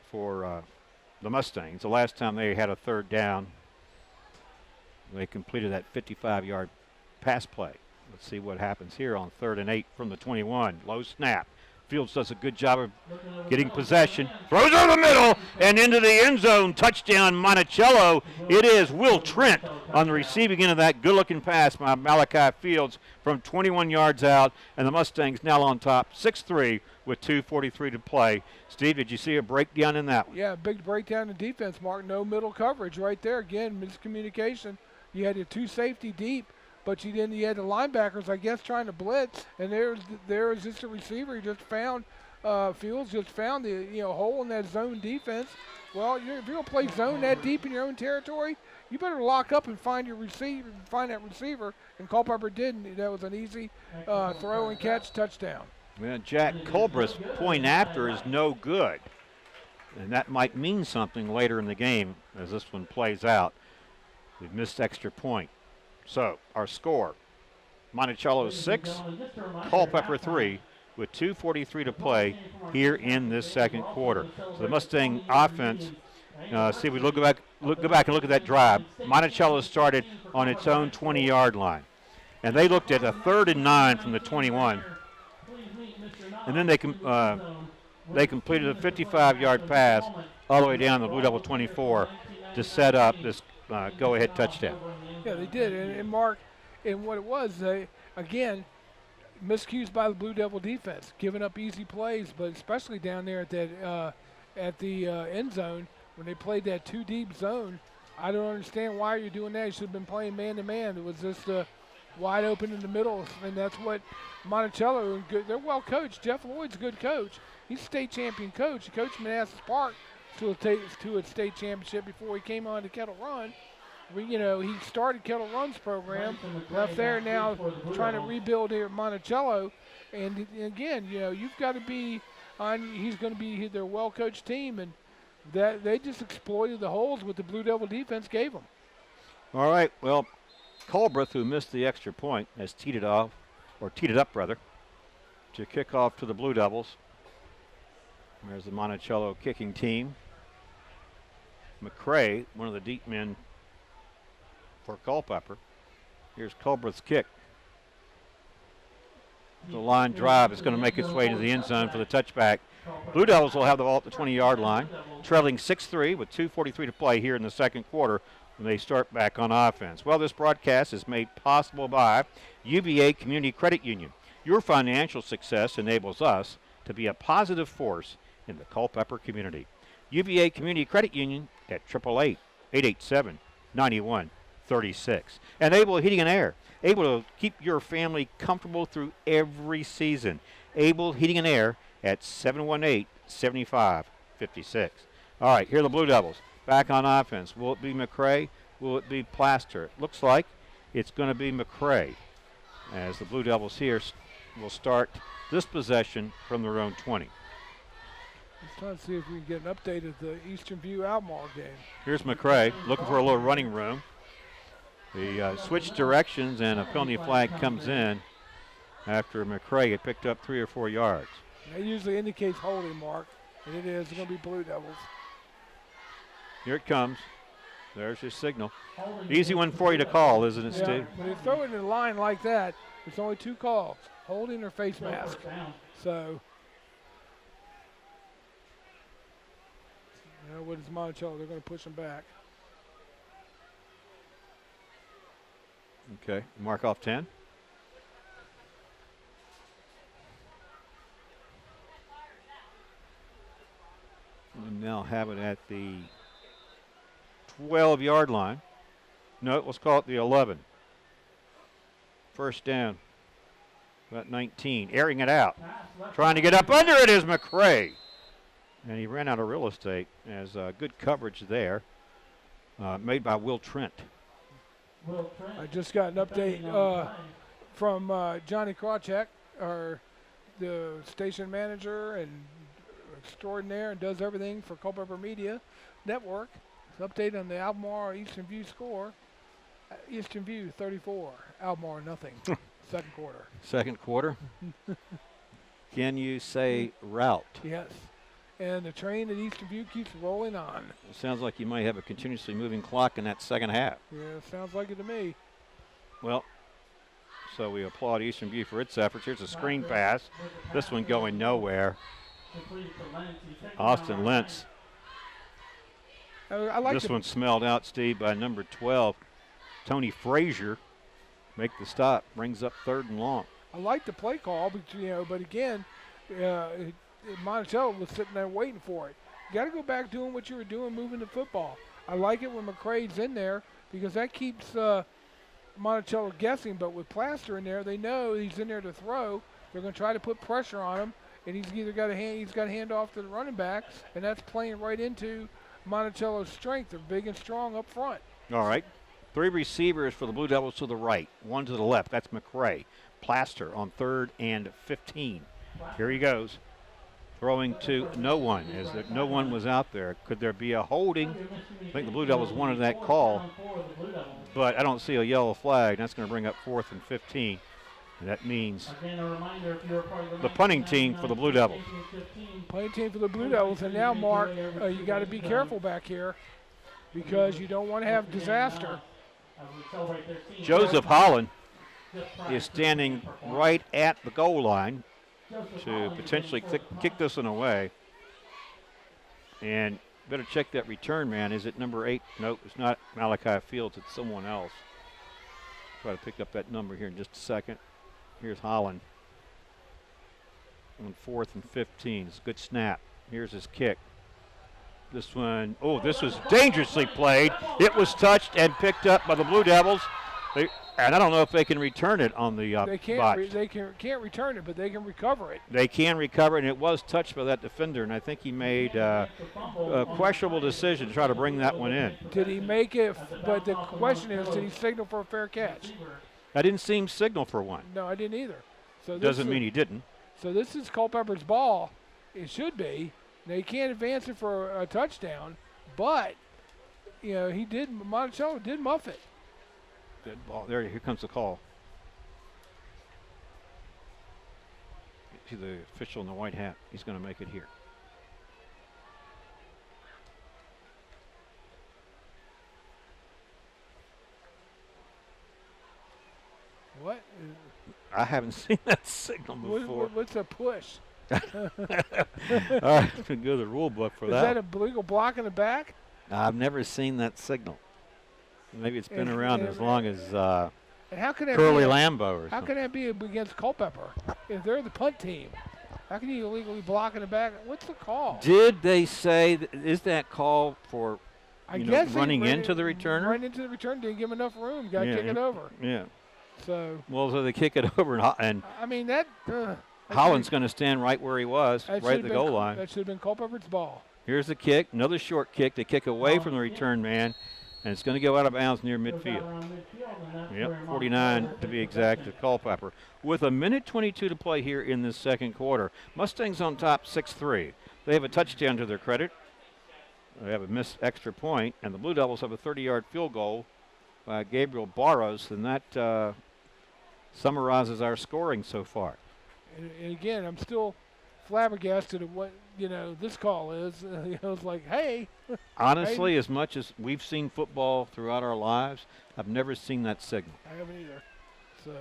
for the Mustangs. The last time they had a third down, they completed that 55-yard pass play. Let's see what happens here on 3rd and 8 from the 21. Low snap. Fields does a good job of getting possession. Throws over the middle and into the end zone. Touchdown, Monticello. It is Will Trent on the receiving end of that good-looking pass by Malachi Fields from 21 yards out. And the Mustangs now on top, 6-3 with 2:43 to play. Steve, did you see a breakdown in that one? Yeah, big breakdown in defense, Mark. No middle coverage right there. Again, miscommunication. You had your two safety deep, but you had the linebackers, I guess, trying to blitz, and there's just a receiver. He just found Fields just found the hole in that zone defense. Well, if you're gonna play zone that deep in your own territory, you better lock up and find that receiver. And Culpeper didn't. That was an easy throw and catch touchdown. Well, Jack Culbreth's point after is no good, and that might mean something later in the game as this one plays out. We've missed extra point. So our score, Monticello 6, Culpeper 3, with 2:43 to play here in this second quarter. So the Mustang offense, see if we go back and look at that drive. Monticello started on its own 20-yard line. And they looked at a 3rd and 9 from the 21. And then they completed a 55-yard pass all the way down the Blue Devil 24 to set up this go-ahead touchdown. Yeah, they did. And Mark, and what it was, again, miscues by the Blue Devil defense, giving up easy plays, but especially down there at the end zone when they played that too deep zone. I don't understand why you're doing that. You should have been playing man-to-man. It was just wide open in the middle, and that's what Monticello, they're well coached. Jeff Lloyd's a good coach. He's a state champion coach. He coached Manassas Park to a state championship before he came on to Kettle Run. He started Kettle Run's program, left there now trying to rebuild here at Monticello. And again, you've got to be on. He's going to be their well-coached team, and that they just exploited the holes what the Blue Devil defense gave them. All right, well, Culbreth, who missed the extra point, has teed it up to kick off to the Blue Devils. There's the Monticello kicking team. McCray, one of the deep men for Culpeper, Here's Culberth's kick. The line drive is going to make its way to the end zone for the touchback. Blue Devils will have the ball at the 20-yard line, trailing 6-3 with 2:43 to play here in the second quarter when they start back on offense. Well, this broadcast is made possible by UVA Community Credit Union. Your financial success enables us to be a positive force in the Culpeper community. UVA Community Credit Union at 888-887-9136. And Able Heating and Air, able to keep your family comfortable through every season. Able Heating and Air at 718-7556. All right, here are the Blue Devils back on offense. Will it be McCray? Will it be Plaster? It looks like it's going to be McCray, as the Blue Devils here will start this possession from their own 20. Let's try to see if we can get an update of the Eastern View Albemarle game. Here's McCray looking for a little running room. The switch directions and a penalty flag comes in after McCray had picked up 3 or 4 yards. That usually indicates holding, Mark, and it is. It's going to be Blue Devils. Here it comes. There's your signal. Easy one for you to call, isn't it, Steve? When you throw it in a line like that, there's only 2 calls, holding or face mask. So, what is Monticello? They're going to push them back. Okay, mark off 10. We now have it at the 12-yard line. No, let's call it the 11. First down. About 19. Airing it out. Trying to get up under it is McCray. And he ran out of real estate as good coverage there. Made by Will Trent. I just got an update from Johnny Krawcheck, the station manager and extraordinaire, and does everything for Culpeper Media Network. Update on the Albemarle Eastern View score. Eastern View 34, Albemarle nothing. Second quarter. Second quarter. Can you say route? Yes. And the train at Eastern View keeps rolling on. It sounds like you might have a continuously moving clock in that second half. Yeah, sounds like it to me. Well, so we applaud Eastern View for its efforts. Here's a screen pass. This one going nowhere. Austin Lentz. I like this one smelled out, Steve, by number 12. Tony Frazier make the stop, brings up 3rd and long. I like the play call, but again, Monticello was sitting there waiting for it. You got to go back doing what you were doing, moving the football. I like it when McCrae's in there because that keeps Monticello guessing. But with Plaster in there, they know he's in there to throw. They're going to try to put pressure on him, and he's got to hand off to the running back, and that's playing right into Monticello's strength. They're big and strong up front. All right. 3 receivers for the Blue Devils to the right, 1 to the left. That's McCray. Plaster on 3rd and 15. Here he goes. Throwing to no one, as no one was out there. Could there be a holding? I think the Blue Devils wanted that call, but I don't see a yellow flag. That's going to bring up 4th and 15. And that means the punting team for the Blue Devils. Punting team for the Blue Devils. And now, Mark, you got to be careful back here because you don't want to have disaster. Joseph Holland is standing right at the goal line to potentially kick this one away. And better check that return man. Is it number 8? Nope, it's not Malachi Fields. It's someone else. Try to pick up that number here in just a second. Here's Holland on 4th and 15. It's a good snap. Here's his kick. This one, this was dangerously played. It was touched and picked up by the Blue Devils. And I don't know if they can return it on the they can't return it, but they can recover it. They can recover it, and it was touched by that defender, and I think he made a questionable decision to try to bring that one in. Did he make it? But the question is, did he signal for a fair catch? I didn't see him signal for one. No, I didn't either. So doesn't mean he didn't. So this is Culpeper's ball. It should be. They can't advance it for a touchdown, but Monticello did muff it. Good ball. Here comes the call. See the official in the white hat. He's going to make it here. What? I haven't seen that signal before. What's a push? All right, we can go to the rule book for Is that a legal block in the back? I've never seen that signal. Maybe it's been And- around and- as long as And how can that Curly be? Lambeau or How something. can that be against Culpeper? If they're the punt team, how can you illegally block in the back? What's the call? Did they say, is that call for, I you know, guess running they into the returner? Run into the return, didn't give him enough room. Got to Yeah, kick it yeah. over. Yeah. So Well, so they kick it over, and I mean that. Holland's going to stand right where he was, that right at should've the been goal line. That should have been Culpeper's ball. Here's the kick, another short kick. They kick away from the return man, and it's going to go out of bounds near midfield. Yep, 49 to be exact to Culpeper. With 1:22 to play here in this second quarter. Mustangs on top 6-3. They have a touchdown to their credit. They have a missed extra point, and the Blue Devils have a 30-yard field goal by Gabriel Barros, and that summarizes our scoring so far. And again, I'm still flabbergasted at what this call is. It's like, hey, Honestly, as much as we've seen football throughout our lives, I've never seen that signal. I haven't either. So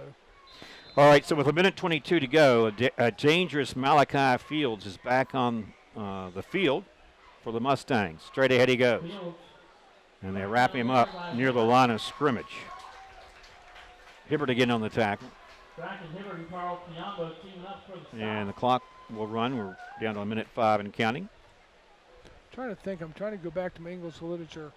All right, so with 1:22 to go, a dangerous Malachi Fields is back on the field for the Mustangs. Straight ahead he goes. And they wrap him up near the line of scrimmage. Hibbert again on the tackle. And the clock will run. We're down to 1:05 and counting. trying to think. I'm trying to go back to my English literature.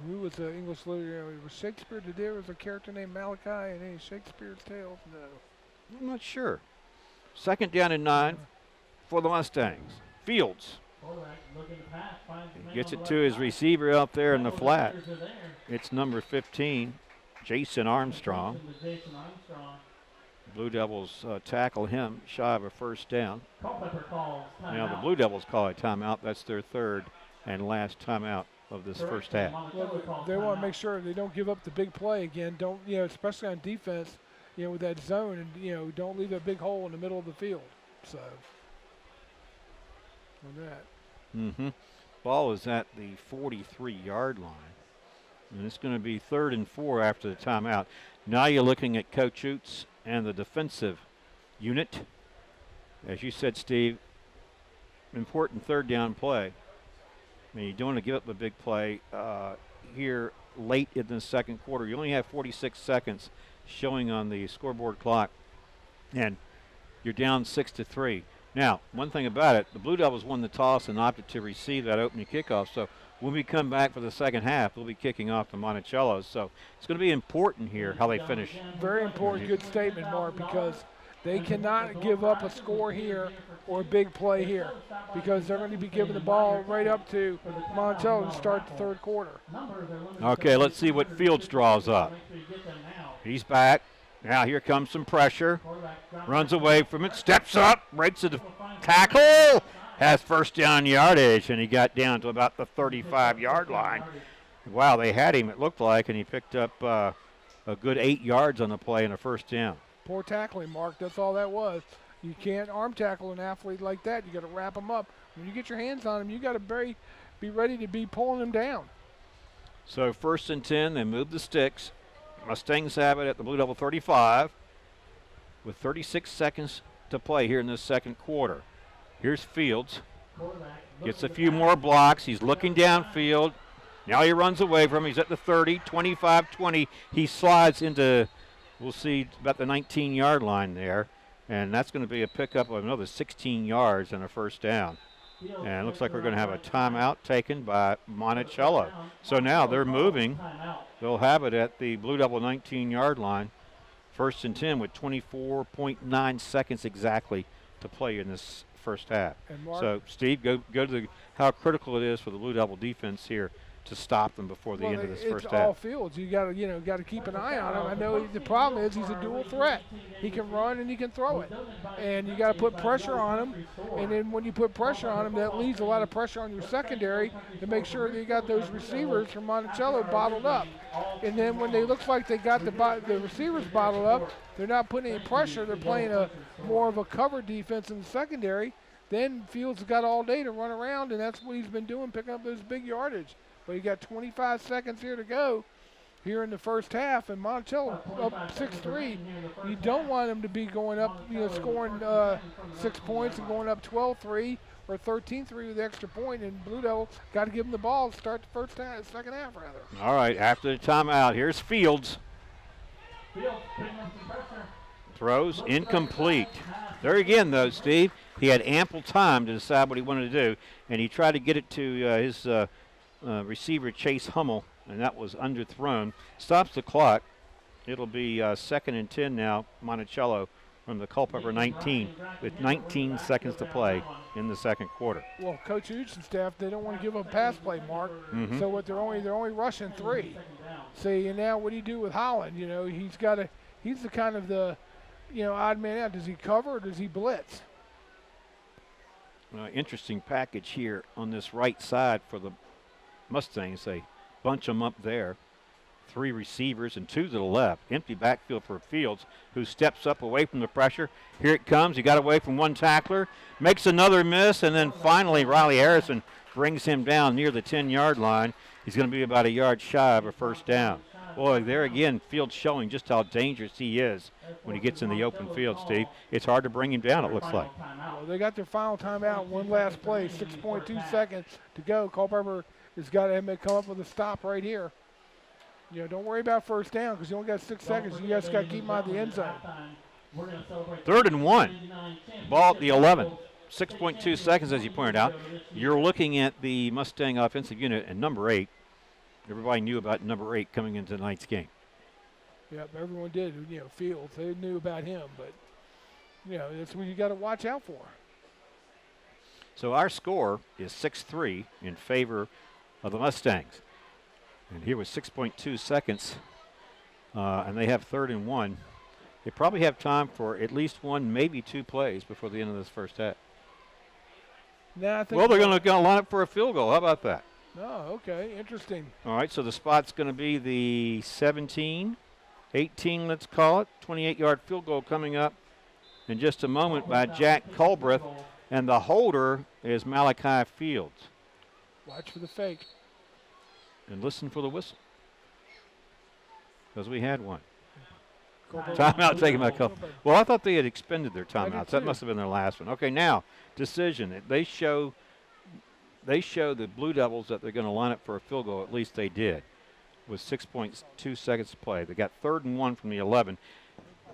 Who was the English literature? Was Shakespeare? Did there was a character named Malachi in any Shakespeare's tales? No. I'm not sure. Second down and 9 for the Mustangs. Fields gets it to his receiver out there in the flat. It's number 15, Jason Armstrong. Blue Devils tackle him shy of a first down. Now the Blue Devils call a timeout. That's their third and last timeout of this first half. Well, they want to make sure they don't give up the big play again. Don't especially on defense, with that zone, and don't leave a big hole in the middle of the field. So on that. Ball is at the 43-yard line, and it's going to be 3rd and 4 after the timeout. Now you're looking at Coach Oots and the defensive unit. As you said, Steve, important third down play. I mean, you don't want to give up a big play here late in the second quarter. You only have 46 seconds showing on the scoreboard clock, and you're down 6-3. Now, one thing about it, the Blue Devils won the toss and opted to receive that opening kickoff. So when we come back for the second half, we'll be kicking off the Monticello. So it's going to be important here how they finish. Very important, good statement, Mark, because they cannot give up a score here or a big play here, because they're going to be giving the ball right up to Monticello to start the third quarter. Okay, let's see what Fields draws up. He's back. Now here comes some pressure. Runs away from it, steps up, breaks the tackle, has first down yardage, and he got down to about the 35-yard line. Wow, they had him, it looked like, and he picked up a good 8 yards on the play and a first down. Poor tackling, Mark. That's all that was. You can't arm tackle an athlete like that. You got to wrap him up. When you get your hands on him, you got to be ready to be pulling him down. So 1st and 10, they move the sticks. Mustangs have it at the Blue Devil 35 with 36 seconds to play here in this second quarter. Here's Fields. Gets a few more blocks. He's looking downfield. Now he runs away from him. He's at the 30, 25, 20. He slides into, we'll see, about the 19-yard line there. And that's going to be a pickup of another 16 yards and a first down. And it looks like we're going to have a timeout taken by Monticello. So now they're moving. They'll have it at the Blue Devil 19-yard line. 1st and 10 with 24.9 seconds exactly to play in this first half. So, Steve, go to how critical it is for the Blue Devil defense here to stop them before the end of this first half. It's all Fields. You got to keep an eye on him. I know the problem is he's a dual threat. He can run and he can throw it, and you got to put pressure on him. And then when you put pressure on him, that leaves a lot of pressure on your secondary to make sure that you got those receivers from Monticello bottled up. And then when they look like they got the receivers bottled up, they're not putting any pressure. They're playing more of a cover defense in the secondary. Then Fields got all day to run around, and that's what he's been doing, picking up those big yardage. But you got 25 seconds here to go, here in the first half, and Monticello up 6-3. You don't want them to be going up, scoring 6 points and going up 12-3 or 13-3 with the extra point. And Blue Devils got to give them the ball to start the second half, rather. All right, after the timeout, here's Fields. Throws incomplete. There again, though, Steve, he had ample time to decide what he wanted to do, and he tried to get it to his receiver, Chase Hummel, and that was underthrown. Stops the clock. It'll be 2nd and 10 now, Monticello from the Culpeper 19 with 19 seconds to play in the second quarter. Well, Coach Houston's staff, they don't want to give up pass play, Mark. So what they're only rushing 3. See, and now what do you do with Holland? He's the kind of the odd man out. Does he cover or does he blitz? Interesting package here on this right side for the Mustangs. They bunch them up there. 3 receivers and 2 to the left. Empty backfield for Fields, who steps up away from the pressure. Here it comes. He got away from one tackler, makes another miss, and then finally Riley Harrison brings him down near the 10-yard line. He's going to be about a yard shy of a first down. Boy, there again, Fields showing just how dangerous he is when he gets in the open field, Steve. It's hard to bring him down, it looks like. Well, they got their final timeout, one last play, 6.2 seconds to go. Culpeper has got to come up with a stop right here. Don't worry about first down because you only got 6 seconds. You just got to keep them out of the end zone. 3rd and 1. Ball at the 11. 6.2 seconds, as you pointed out. You're looking at the Mustang offensive unit and number 8. Everybody knew about number 8 coming into tonight's game. Yep, everyone did. Fields, they knew about him, but that's what you got to watch out for. So our score is 6-3 in favor of the Mustangs. And here was 6.2 seconds, and they have 3rd and 1. They probably have time for at least 1, maybe 2 plays before the end of this first half. Nah, well, they're going to line up for a field goal. How about that? Oh, okay. Interesting. All right, so the spot's going to be the 17, 18, let's call it. 28-yard field goal coming up in just a moment by Jack Culbreth, and the holder is Malachi Fields. Watch for the fake. And listen for the whistle, because we had one. Timeout taken by Culpeper. Well, I thought they had expended their timeouts. That must have been their last one. Okay, now, decision. They show the Blue Devils that they're going to line up for a field goal. At least they did, with 6.2 seconds to play. They got 3rd and 1 from the 11.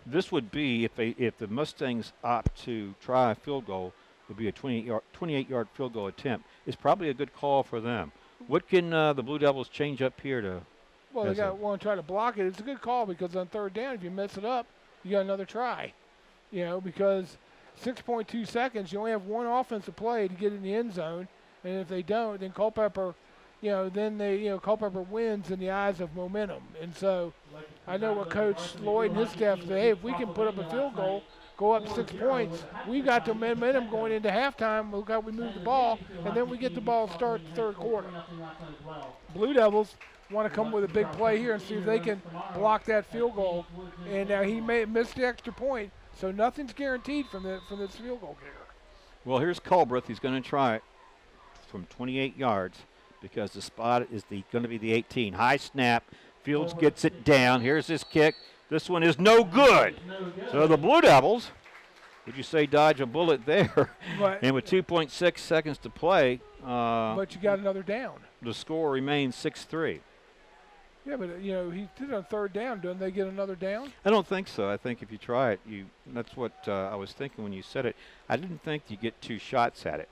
This would be, if the Mustangs opt to try a field goal, would be a 28-yard field goal attempt. It's probably a good call for them. What can the Blue Devils change up here to? Well, they want to try to block it. It's a good call because on 3rd down, if you mess it up, you got another try. Because 6.2 seconds, you only have one offensive play to get in the end zone, and if they don't, then Culpeper, Culpeper wins in the eyes of momentum. And so, I know what Coach Lloyd and his staff say. Hey, if we can put up a field goal, go up 6 points, we got the momentum going into halftime. We move the ball, and then we get the ball start the 3rd quarter. Blue Devils want to come with a big play here and see if they can block that field goal. And he missed the extra point, so nothing's guaranteed from this field goal kicker. Well, here's Culbreth. He's going to try it from 28 yards because the spot is going to be the 18. High snap. Fields gets it down. Here's his kick. This one is no good. So the Blue Devils, would you say, dodge a bullet there? But and with 2.6 seconds to play. But you got another down. The score remains 6-3. Yeah, but, he did it on 3rd down. Don't they get another down? I don't think so. I think if you try it, that's what I was thinking when you said it. I didn't think you get 2 shots at it.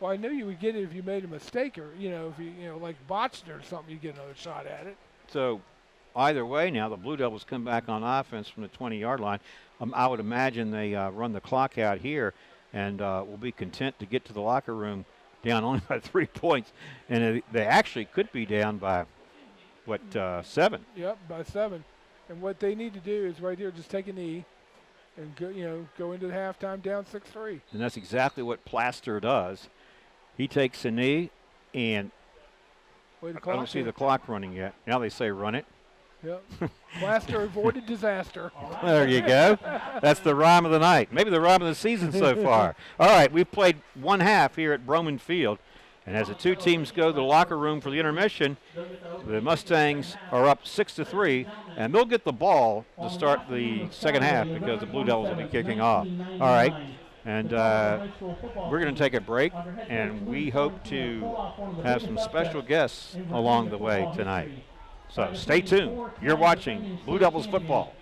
Well, I knew you would get it if you made a mistake or, if you like botched it or something, you get another shot at it. So either way now, the Blue Devils come back on offense from the 20-yard line. I would imagine they run the clock out here and will be content to get to the locker room down only by 3 points. And they actually could be down by, 7? Yep, by 7. And what they need to do is right here, just take a knee and go into the halftime down 6-3. And that's exactly what Plaster does. He takes a knee, and I don't see the clock running yet. Now they say run it. Yep. Plaster avoided disaster. There you go. That's the rhyme of the night. Maybe the rhyme of the season so far. All right, we've played one half here at Broman Field, And as the two teams go to the locker room for the intermission, the Mustangs are up 6-3, and they'll get the ball to start the second half because the Blue Devils will be kicking off. All right, and we're going to take a break, and we hope to have some special guests along the way tonight. So stay tuned. You're watching Blue Devils football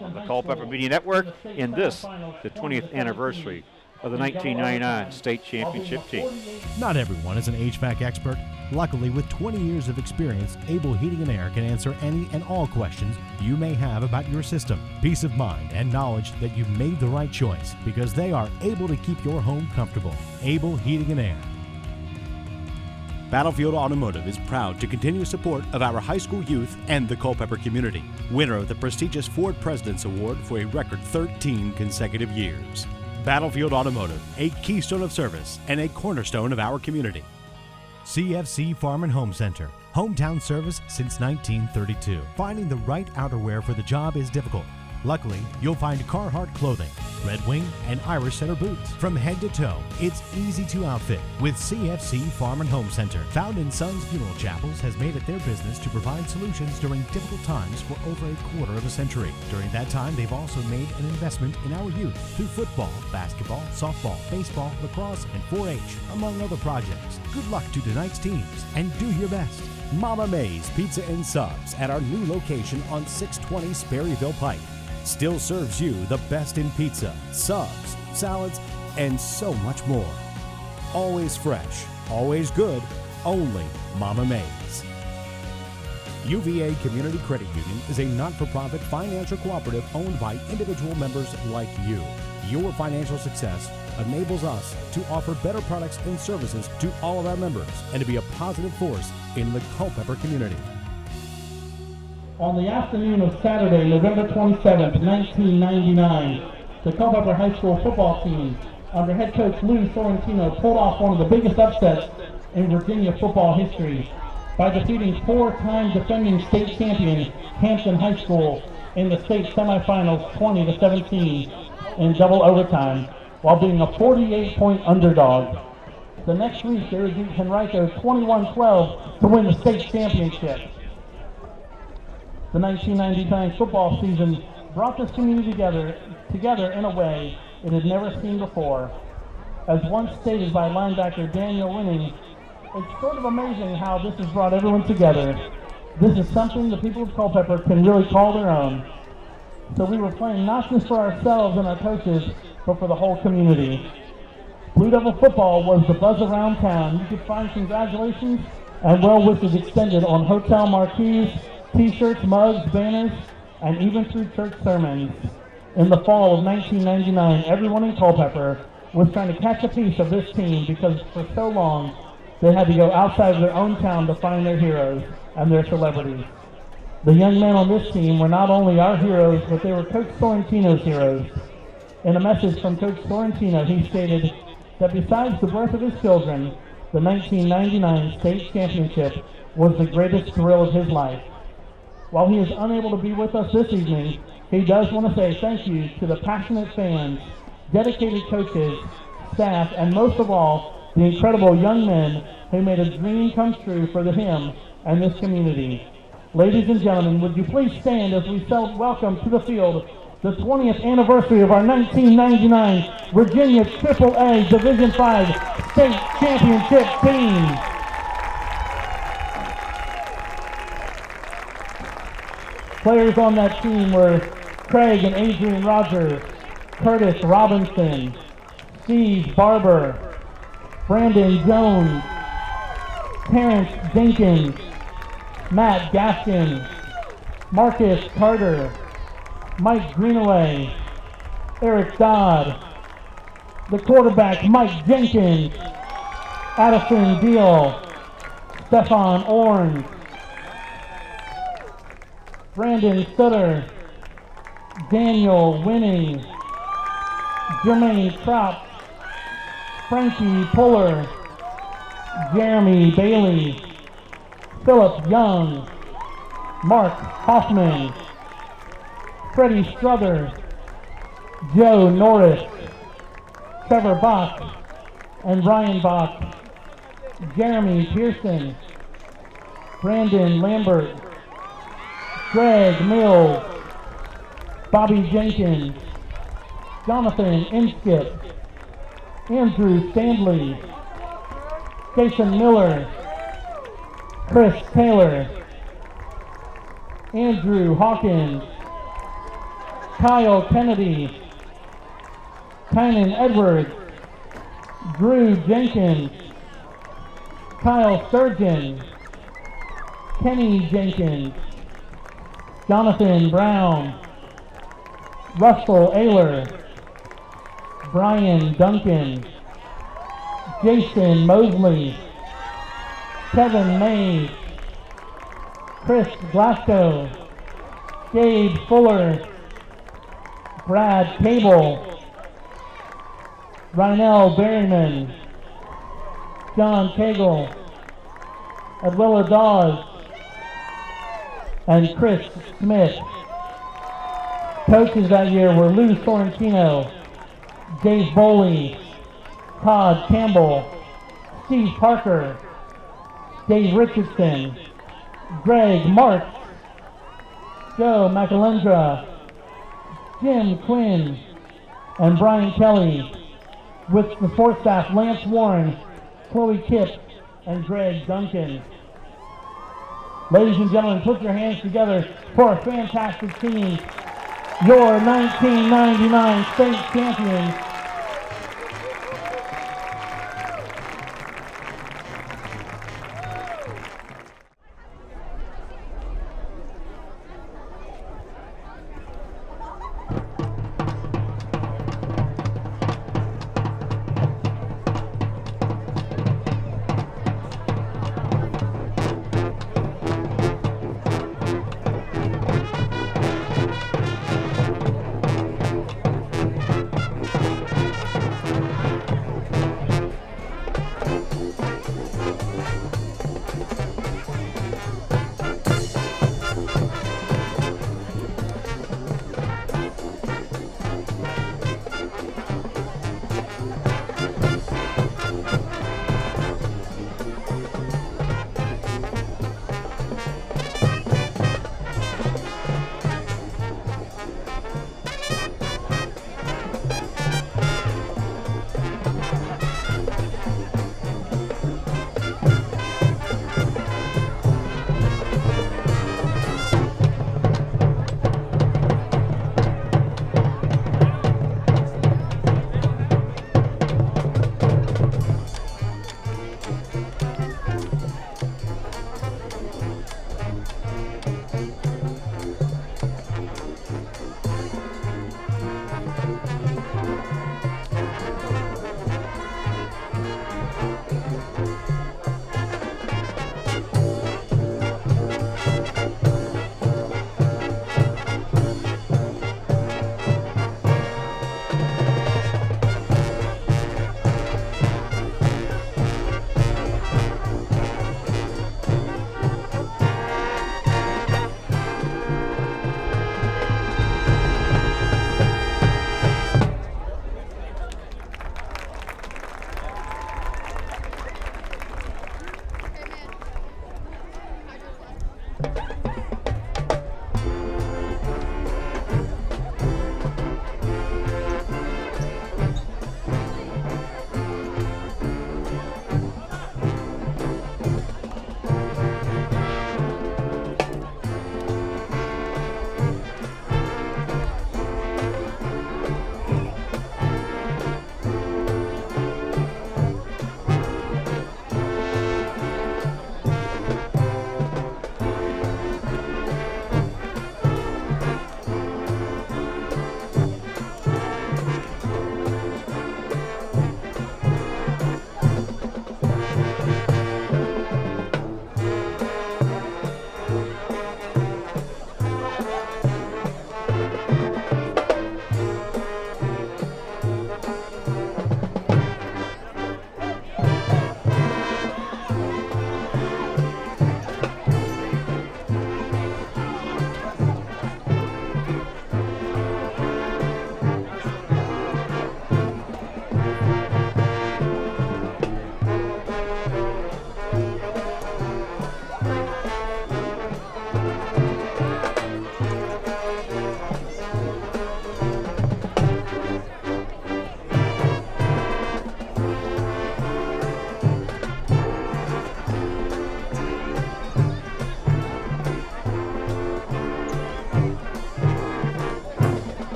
on the Culpeper Media Network in this, the 20th anniversary of the 1999 state championship team. Not everyone is an HVAC expert. Luckily, with 20 years of experience, Able Heating and Air can answer any and all questions you may have about your system. Peace of mind and knowledge that you've made the right choice because they are able to keep your home comfortable. Able Heating and Air. Battlefield Automotive is proud to continue support of our high school youth and the Culpeper community. Winner of the prestigious Ford President's Award for a record 13 consecutive years. Battlefield Automotive, a keystone of service and a cornerstone of our community. CFC Farm and Home Center, hometown service since 1932. Finding the right outerwear for the job is difficult. Luckily, you'll find Carhartt clothing, Red Wing, and Irish Setter boots. From head to toe, it's easy to outfit with CFC Farm and Home Center. Found in Sons Funeral Chapels has made it their business to provide solutions during difficult times for over a quarter of a century. During that time, they've also made an investment in our youth through football, basketball, softball, baseball, lacrosse, and 4-H, among other projects. Good luck to tonight's teams, and do your best. Mama May's Pizza and Subs at our new location on 620 Sperryville Pike still serves you the best in pizza, subs, salads, and so much more. Always fresh, always good, only Mama May's. UVA Community Credit Union is a not-for-profit financial cooperative owned by individual members like you. Your financial success enables us to offer better products and services to all of our members and to be a positive force in the Culpeper community. On the afternoon of Saturday, November 27th, 1999, the Culpeper High School football team, under head coach Lou Sorrentino, pulled off one of the biggest upsets in Virginia football history by defeating four-time defending state champion Hampton High School in the state semifinals 20-17 in double overtime, while being a 48-point underdog. The next week, they would beat Henrico 21-12 to win the state championship. The 1999 football season brought this community together in a way it had never seen before. As once stated by linebacker Daniel Winning, it's sort of amazing how this has brought everyone together. This is something the people of Culpeper can really call their own. So we were playing not just for ourselves and our coaches, but for the whole community. Blue Devil football was the buzz around town. You could find congratulations and well wishes extended on hotel marquees, T-shirts, mugs, banners, and even through church sermons. In the fall of 1999, everyone in Culpeper was trying to catch a piece of this team because for so long they had to go outside of their own town to find their heroes and their celebrities. The young men on this team were not only our heroes, but they were Coach Sorrentino's heroes. In a message from Coach Sorrentino, he stated that besides the birth of his children, the 1999 state championship was the greatest thrill of his life. While he is unable to be with us this evening, he does want to say thank you to the passionate fans, dedicated coaches, staff, and most of all, the incredible young men who made a dream come true for him and this community. Ladies and gentlemen, would you please stand as we welcome to the field the 20th anniversary of our 1999 Virginia AAA Division V State Championship team. Players on that team were Craig and Adrian Rogers, Curtis Robinson, Steve Barber, Brandon Jones, Terrence Jenkins, Matt Gaskin, Marcus Carter, Mike Greenaway, Eric Dodd, the quarterback Mike Jenkins, Addison Deal, Stefan Orange, Brandon Sutter, Daniel Winning, Jermaine Trout, Frankie Puller, Jeremy Bailey, Philip Young, Mark Hoffman, Freddie Struther, Joe Norris, Trevor Bach, and Ryan Bach. Jeremy Pearson, Brandon Lambert, Greg Mills, Bobby Jenkins, Jonathan Inskip, Andrew Stanley, Jason Miller, Chris Taylor, Andrew Hawkins, Kyle Kennedy, Tynan Edwards, Drew Jenkins, Kyle Sturgeon, Kenny Jenkins, Jonathan Brown, Russell Ayler, Brian Duncan, Jason Mosley, Kevin Mays, Chris Glasgow, Gabe Fuller, Brad Cable, Rynell Berryman, John Cagle, Edwilla Dawes, and Chris Smith. Coaches that year were Lou Sorrentino, Dave Boley, Todd Campbell, Steve Parker, Dave Richardson, Greg Marks, Joe McAlendra, Jim Quinn, and Brian Kelly, with the support staff Lance Warren, Chloe Kipp, and Greg Duncan. Ladies and gentlemen, put your hands together for a fantastic team, your 1999 state champions.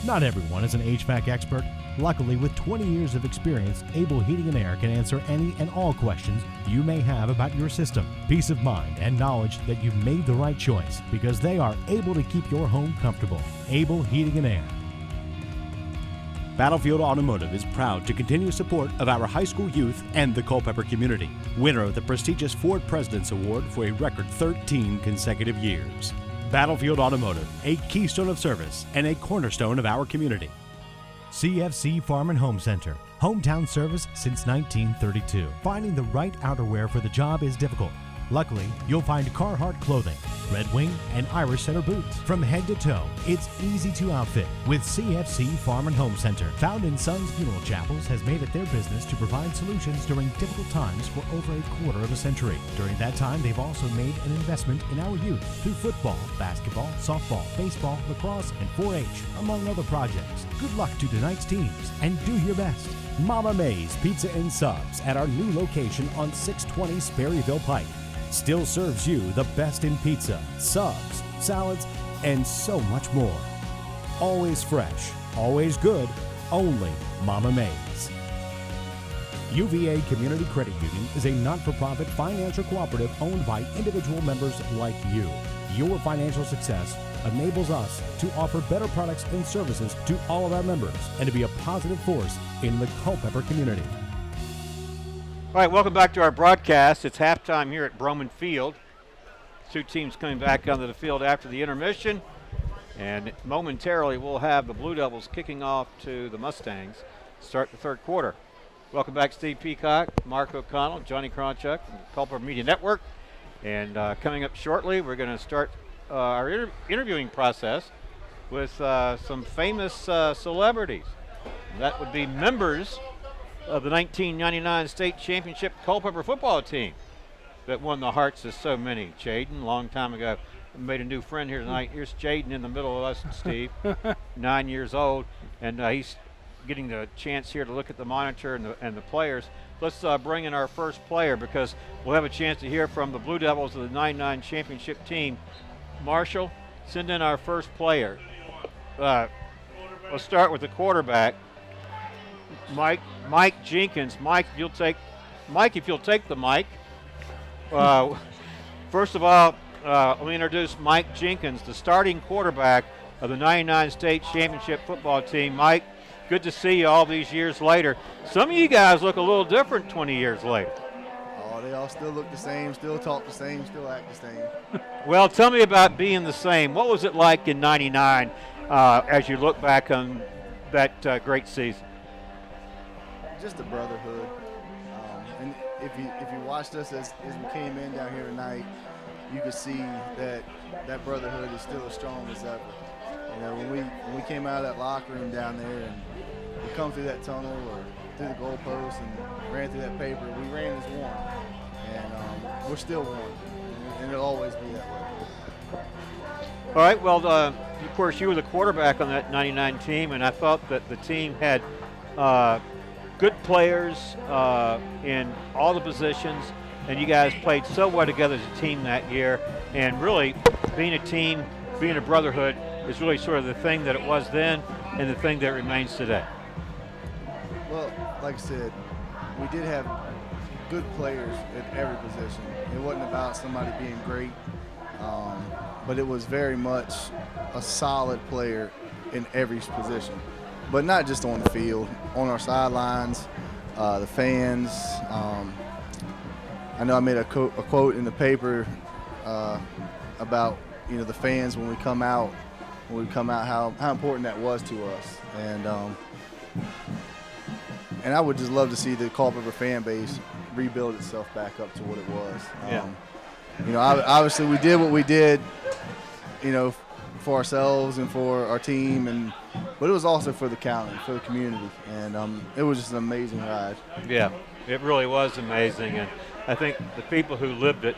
Not everyone is an HVAC expert. Luckily, with 20 years of experience, Able Heating and Air can answer any and all questions you may have about your system. Peace of mind and knowledge that you've made the right choice because they are able to keep your home comfortable. Able Heating and Air. Battlefield Automotive is proud to continue support of our high school youth and the Culpeper community. Winner of the prestigious Ford President's Award for a record 13 consecutive years. Battlefield Automotive, a keystone of service and a cornerstone of our community. CFC Farm and Home Center, hometown service since 1932. Finding the right outerwear for the job is difficult. Luckily, you'll find Carhartt clothing, Red Wing, and Irish Setter boots. From head to toe, it's easy to outfit with CFC Farm and Home Center. Found in Sons Funeral Chapels has made it their business to provide solutions during difficult times for over a quarter of a century. During that time, they've also made an investment in our youth through football, basketball, softball, baseball, lacrosse, and 4-H, among other projects. Good luck to tonight's teams, and do your best. Mama May's Pizza and Subs at our new location on 620 Sperryville Pike still serves you the best in pizza, subs, salads, and so much more. Always fresh, always good, only Mama May's. UVA Community Credit Union is a not-for-profit financial cooperative owned by individual members like you. Your financial success enables us to offer better products and services to all of our members and to be a positive force in the Culpeper community. All right, welcome back to our broadcast. It's halftime here at Broman Field. Two teams coming back onto the field after the intermission. And momentarily we'll have the Blue Devils kicking off to the Mustangs to start the third quarter. Welcome back, Steve Peacock, Mark O'Connell, Johnny Kronchuk from the Culpeper Media Network. And coming up shortly, we're going to start our interviewing process with some famous celebrities. And that would be members of the 1999 state championship Culpeper football team that won the hearts of so many. Jaden, long time ago, made a new friend here tonight. Here's Jaden in the middle of us, Steve, 9 years old, and he's getting the chance here to look at the monitor and the players. Let's bring in our first player because we'll have a chance to hear from the Blue Devils of the 99 championship team. Marshall, send in our first player. Let's start with the quarterback. Mike Jenkins. Mike, if you'll take the mic. First of all, let me introduce Mike Jenkins, the starting quarterback of the 99 state championship football team. Mike, good to see you all these years later. Some of you guys look a little different 20 years later. Oh, they all still look the same, still talk the same, still act the same. Well, tell me about being the same. What was it like in 99 as you look back on that great season? Just a brotherhood. And if you watched us as we came in down here tonight, you could see that brotherhood is still as strong as ever. You know, when we came out of that locker room down there and we come through that tunnel or through the goalpost and ran through that paper, we ran as one. And we're still one. And it'll always be that way. All right, well, of course, you were the quarterback on that 99 team, and I thought that the team had good players in all the positions, and you guys played so well together as a team that year. And really, being a team, being a brotherhood is really sort of the thing that it was then and the thing that remains today. Well, like I said, we did have good players at every position. It wasn't about somebody being great, but it was very much a solid player in every position. But not just on the field, on our sidelines, the fans. I know I made a quote in the paper about the fans when we come out, how important that was to us, and I would just love to see the Culpeper fan base rebuild itself back up to what it was. Obviously we did what we did, for ourselves and for our team, but it was also for the county, for the community, and it was just an amazing ride. Yeah, it really was amazing, and I think the people who lived it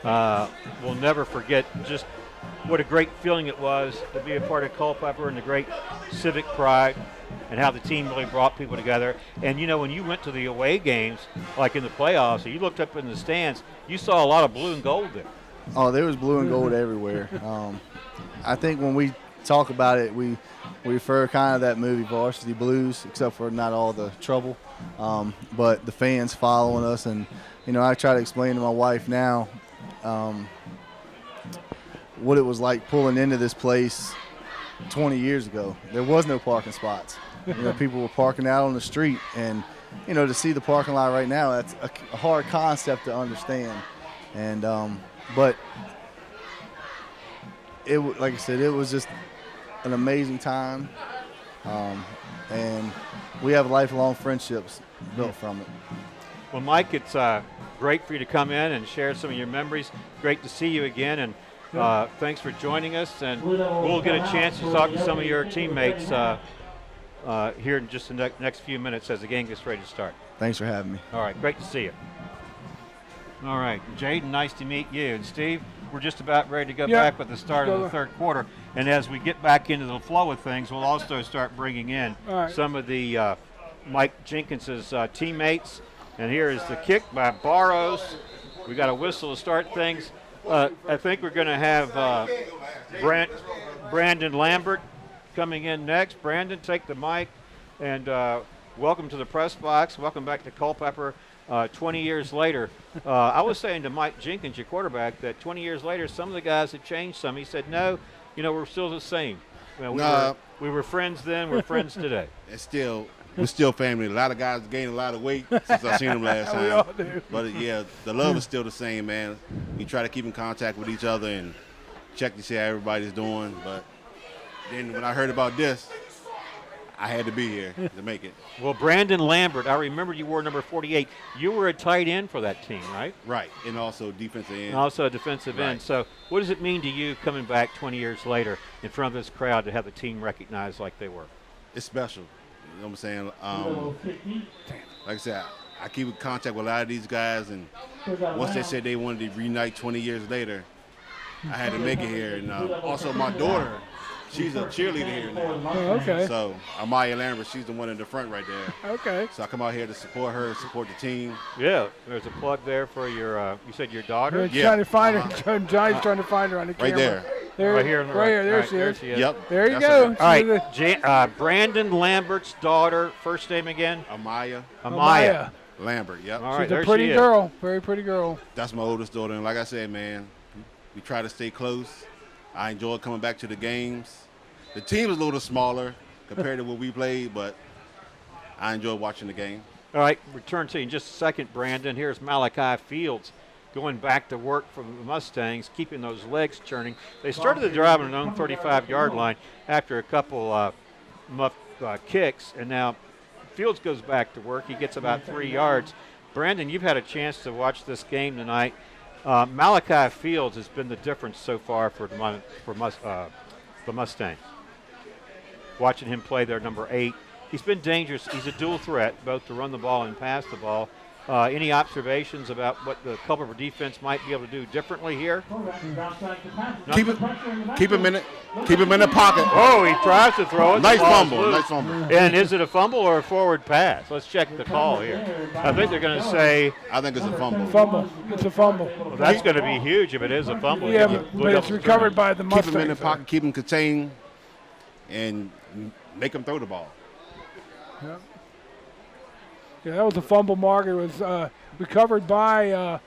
will never forget just what a great feeling it was to be a part of Culpeper and the great civic pride and how the team really brought people together. And, when you went to the away games, like in the playoffs, and you looked up in the stands, you saw a lot of blue and gold there. Oh, there was blue and gold everywhere. I think when we talk about it, we refer kind of that movie Varsity Blues, except for not all the trouble, but the fans following us. And I try to explain to my wife now what it was like pulling into this place 20 years ago. There was no parking spots. People were parking out on the street, and to see the parking lot right now, that's a hard concept to understand. And but like I said, it was just an amazing time, and we have lifelong friendships built from it. Well, Mike, it's great for you to come in and share some of your memories. Great to see you again, and thanks for joining us. And we'll get a chance to talk to some of your teammates here in just the next few minutes as the game gets ready to start. Thanks for having me. All right, great to see you. All right, Jaden, nice to meet you. And Steve, we're just about ready to go back with the start of the third quarter. And as we get back into the flow of things, we'll also start bringing in some of the Mike Jenkins's teammates. And here is the kick by Barrows. We got a whistle to start things. I think we're going to have Brandon Lambert coming in next. Brandon, take the mic, and welcome to the press box. Welcome back to Culpeper 20 years later. I was saying to Mike Jenkins, your quarterback, that 20 years later, some of the guys have changed some. He said, no, we're still the same. We were friends then, we're friends today. We're still family. A lot of guys gained a lot of weight since I seen them last time. We all do. But yeah, the love is still the same, man. We try to keep in contact with each other and check to see how everybody's doing. But then when I heard about this, I had to be here to make it. Well, Brandon Lambert, I remember you wore number 48. You were a tight end for that team, right? Right, and also defensive end. And also a defensive end. So what does it mean to you coming back 20 years later in front of this crowd to have the team recognized like they were? It's special. You know what I'm saying? Like I said, I keep in contact with a lot of these guys, and once they said they wanted to reunite 20 years later, I had to make it here. And also my daughter, she's a cheerleader here now. Oh, okay. So Amaya Lambert, she's the one in the front right there. Okay. So I come out here to support her, support the team. Yeah, there's a plug there for your, you said your daughter? Yeah. Trying to find her. Johnny's trying to find her on the camera. Right there. Right here. There Right, she is. Yep. There you That's go. her. All right, Brandon Lambert's daughter, first name again? Amaya Lambert, yep. All right, She's there a pretty she is. girl. Very pretty girl. That's my oldest daughter, and like I said, man, we try to stay close. I enjoy coming back to the games. The team is a little smaller compared to what we played, but I enjoy watching the game. All right, return to you in just a second, Brandon. Here's Malachi Fields going back to work for the Mustangs, keeping those legs churning. They started the drive on an own 35-yard line after a couple muff kicks, and now Fields goes back to work. He gets about 3 yards. Brandon, you've had a chance to watch this game tonight. Malachi Fields has been the difference so far for the Mustangs. Watching him play there, number 8. He's been dangerous. He's a dual threat, both to run the ball and pass the ball. Any observations about what the Culpeper defense might be able to do differently here? Keep him in the pocket. Oh, he tries to throw it. Nice The ball's fumble. loose. Nice fumble. And is it a fumble or a forward pass? Let's check the call here. I think they're going to say I think it's a fumble. Fumble. It's a fumble. well, that's going to be huge if it is a fumble. Yeah, Blue but it's Devils recovered by the Keep Mustangs. him in the pocket, keep him contained, and make him throw the ball. Yeah, that was a fumble, Mark. It was recovered by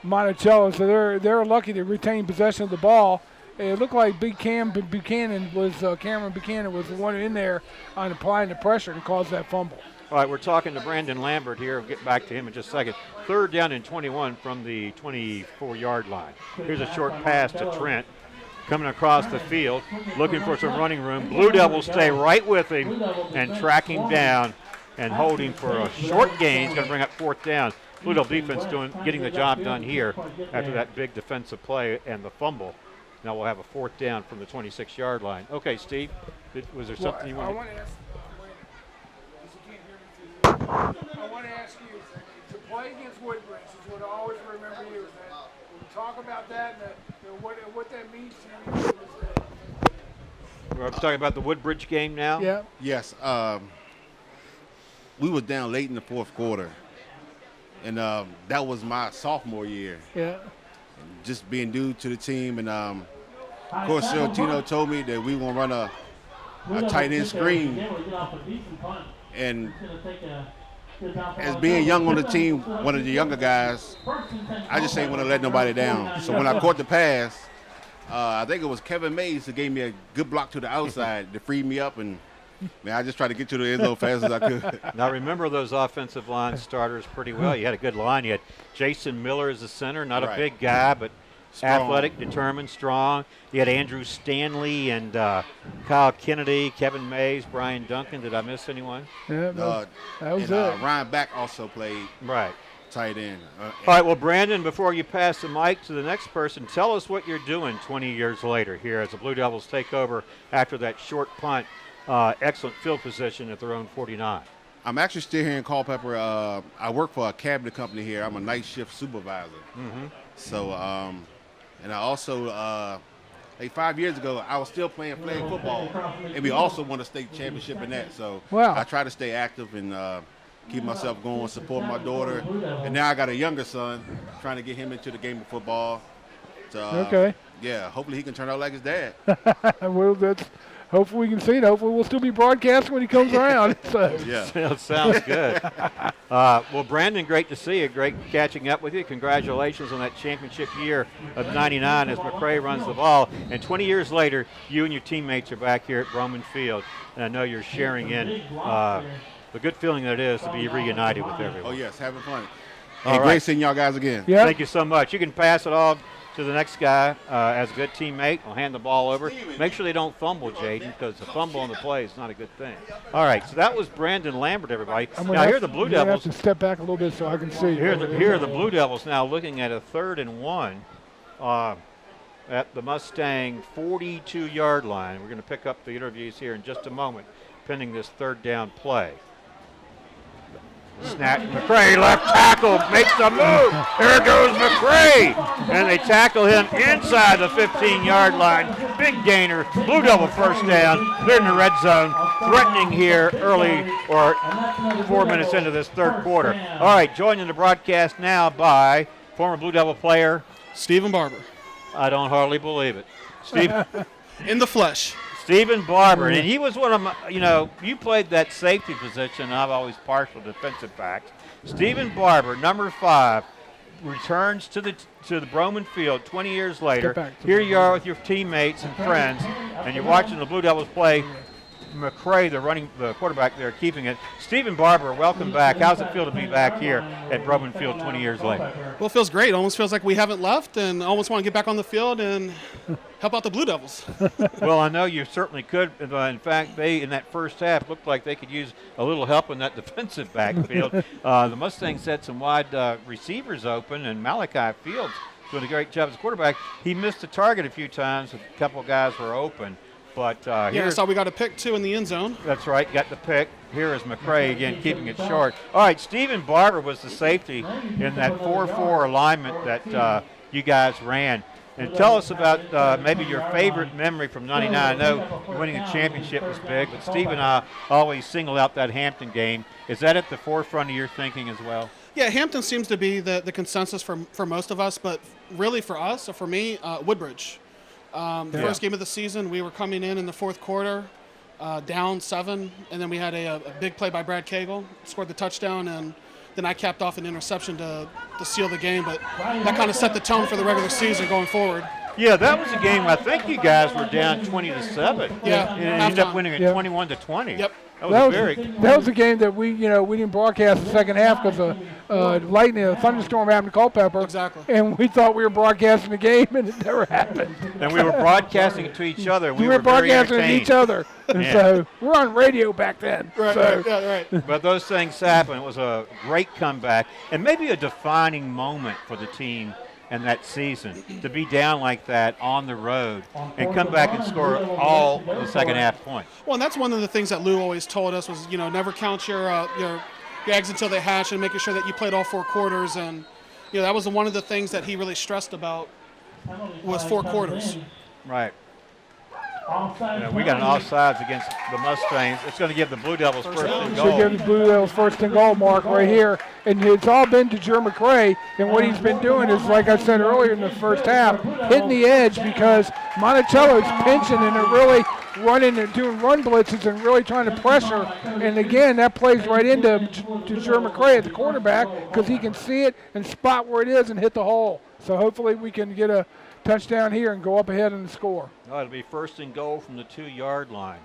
Monticello, so they're lucky to retain possession of the ball. It looked like Cameron Buchanan was the one in there on applying the pressure to cause that fumble. All right, we're talking to Brandon Lambert here. We'll get back to him in just a second. 3rd down and 21 from the 24-yard line. Here's a short pass to Trent. Coming across the field, looking for some running room. Blue Devils stay right with him and track him down and hold him for a short gain. He's going to bring up 4th down. Blue Devil defense getting the job done here after that big defensive play and the fumble. Now we'll have a 4th down from the 26-yard line. Okay, Steve, was there something you wanted? I want to ask you to play against Woodbridge is what I always remember you. When we talk about that and what that means to you. We're talking about the Woodbridge game now? Yeah. Yes. We was down late in the 4th quarter, and that was my sophomore year. Yeah. Just being new to the team and Coach Sorrentino told me that we going to run a tight end screen. And as being young on the team, one of the younger guys, I just ain't want to let nobody down. So when I caught the pass, I think it was Kevin Mays who gave me a good block to the outside to free me up, and man, I just tried to get to the end zone fast as I could. Now remember those offensive line starters pretty well. You had a good line. You had Jason Miller as the center, not a big guy, but strong, athletic, determined, strong. You had Andrew Stanley and Kyle Kennedy, Kevin Mays, Brian Duncan. Did I miss anyone? Yeah, that was it. Ryan Back also played tight end. All right, well, Brandon, before you pass the mic to the next person, tell us what you're doing 20 years later here as the Blue Devils take over after that short punt. Excellent field position at their own 49. I'm actually still here in Culpeper. I work for a cabinet company here. I'm a night shift supervisor. Mm-hmm. So, and I also, like 5 years ago, I was still playing flag football, and we also won a state championship in that. So I try to stay active and keep myself going, support my daughter. And now I got a younger son, trying to get him into the game of football. So, yeah, hopefully he can turn out like his dad. Well, hopefully we can see it. Hopefully we'll still be broadcasting when he comes around. So. Yeah, sounds good. Well, Brandon, great to see you. Great catching up with you. Congratulations on that championship year of '99 as McCray runs the ball. And 20 years later, you and your teammates are back here at Broman Field. And I know you're sharing in the good feeling that it is to be reunited with everyone. Oh, yes, having fun. Hey, great seeing y'all guys again. Yeah. Thank you so much. You can pass it off to the next guy as a good teammate. I'll hand the ball over. Make sure they don't fumble, Jaden, because a fumble on the play is not a good thing. All right, so that was Brandon Lambert, everybody. Now here are the Blue Devils. Have to step back a little bit so I can see. Here are the Blue Devils now looking at a 3rd and 1 at the Mustang 42-yard line. We're going to pick up the interviews here in just a moment, pending this 3rd down play. Snap, McCray, left tackle, makes a move. Here goes McCray. And they tackle him inside the 15-yard line. Big gainer, Blue Devil first down. They're in the red zone, threatening here early or 4 minutes into this 3rd quarter. All right, joining the broadcast now by former Blue Devil player Stephen Barber. I don't hardly believe it. Steve. In the flesh. Stephen Barber, and he was one of my, you played that safety position. I've always partial defensive backs. Stephen Barber, number 5, returns to the Broman Field 20 years later. Here you are with your teammates and friends, and you're watching the Blue Devils play. McCray, the quarterback there, keeping it. Stephen Barber, welcome back. How's it feel to be back here at Broman Field 20 years later? Well, it feels great. It almost feels like we haven't left, and I almost want to get back on the field and help out the Blue Devils. Well, I know you certainly could. In fact, they, in that first half, looked like they could use a little help in that defensive backfield. The Mustangs had some wide receivers open, and Malachi Fields doing a great job as a quarterback. He missed the target a few times. A couple of guys were open. But I saw we got a pick, too, in the end zone. That's right, got the pick. Here is McCray again, keeping it short. All right, Stephen Barber was the safety in that 4-4 alignment that you guys ran. And tell us about maybe your favorite memory from '99. I know winning a championship was big, but Steve and I always single out that Hampton game. Is that at the forefront of your thinking as well? Yeah, Hampton seems to be the consensus for most of us, but really for us, or for me, Woodbridge. The first game of the season, we were coming in the 4th quarter, down 7, and then we had a big play by Brad Cagle, scored the touchdown, and then I capped off an interception to seal the game. But that kind of set the tone for the regular season going forward. Yeah, that was a game. I think you guys were down 20-7. Yeah, and ended up winning it 21-20. Yep. That was a game that we didn't broadcast the second half because lightning, a thunderstorm happened to Culpeper. Exactly. And we thought we were broadcasting the game, and it never happened. And we were broadcasting it to each other. We were broadcasting it to each other. And so we're on radio back then. Right. But those things happen. It was a great comeback and maybe a defining moment for the team in that season to be down like that on the road and come back and score all the second half points. Well, and that's one of the things that Lou always told us was, never count your eggs until they hatch, and making sure that you played all 4 quarters. And, that was one of the things that he really stressed about was 4 quarters. Right. We got an offsides against the Mustangs. It's going to give the Blue Devils first and Should goal. give the Blue Devils first and goal, Mark, right here. And it's all been to Jer McCray. And what he's been doing is, like I said earlier in the first half, hitting the edge because Monticello's pinching and they're really running and doing run blitzes and really trying to pressure. And again, that plays right into Jer McCray at the quarterback because he can see it and spot where it is and hit the hole. So hopefully we can get a touchdown here and go up ahead in the score. Oh, it'll be first and goal from the 2-yard line.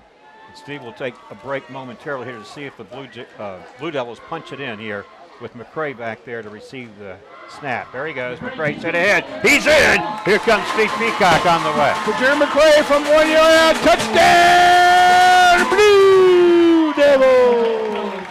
And Steve will take a break momentarily here to see if the Blue Devils punch it in here with McCray back there to receive the snap. There he goes. McCray set ahead. He's in. Here comes Steve Peacock on the way. To Jerry McCray from 1 yard out. Touchdown, Blue Devils.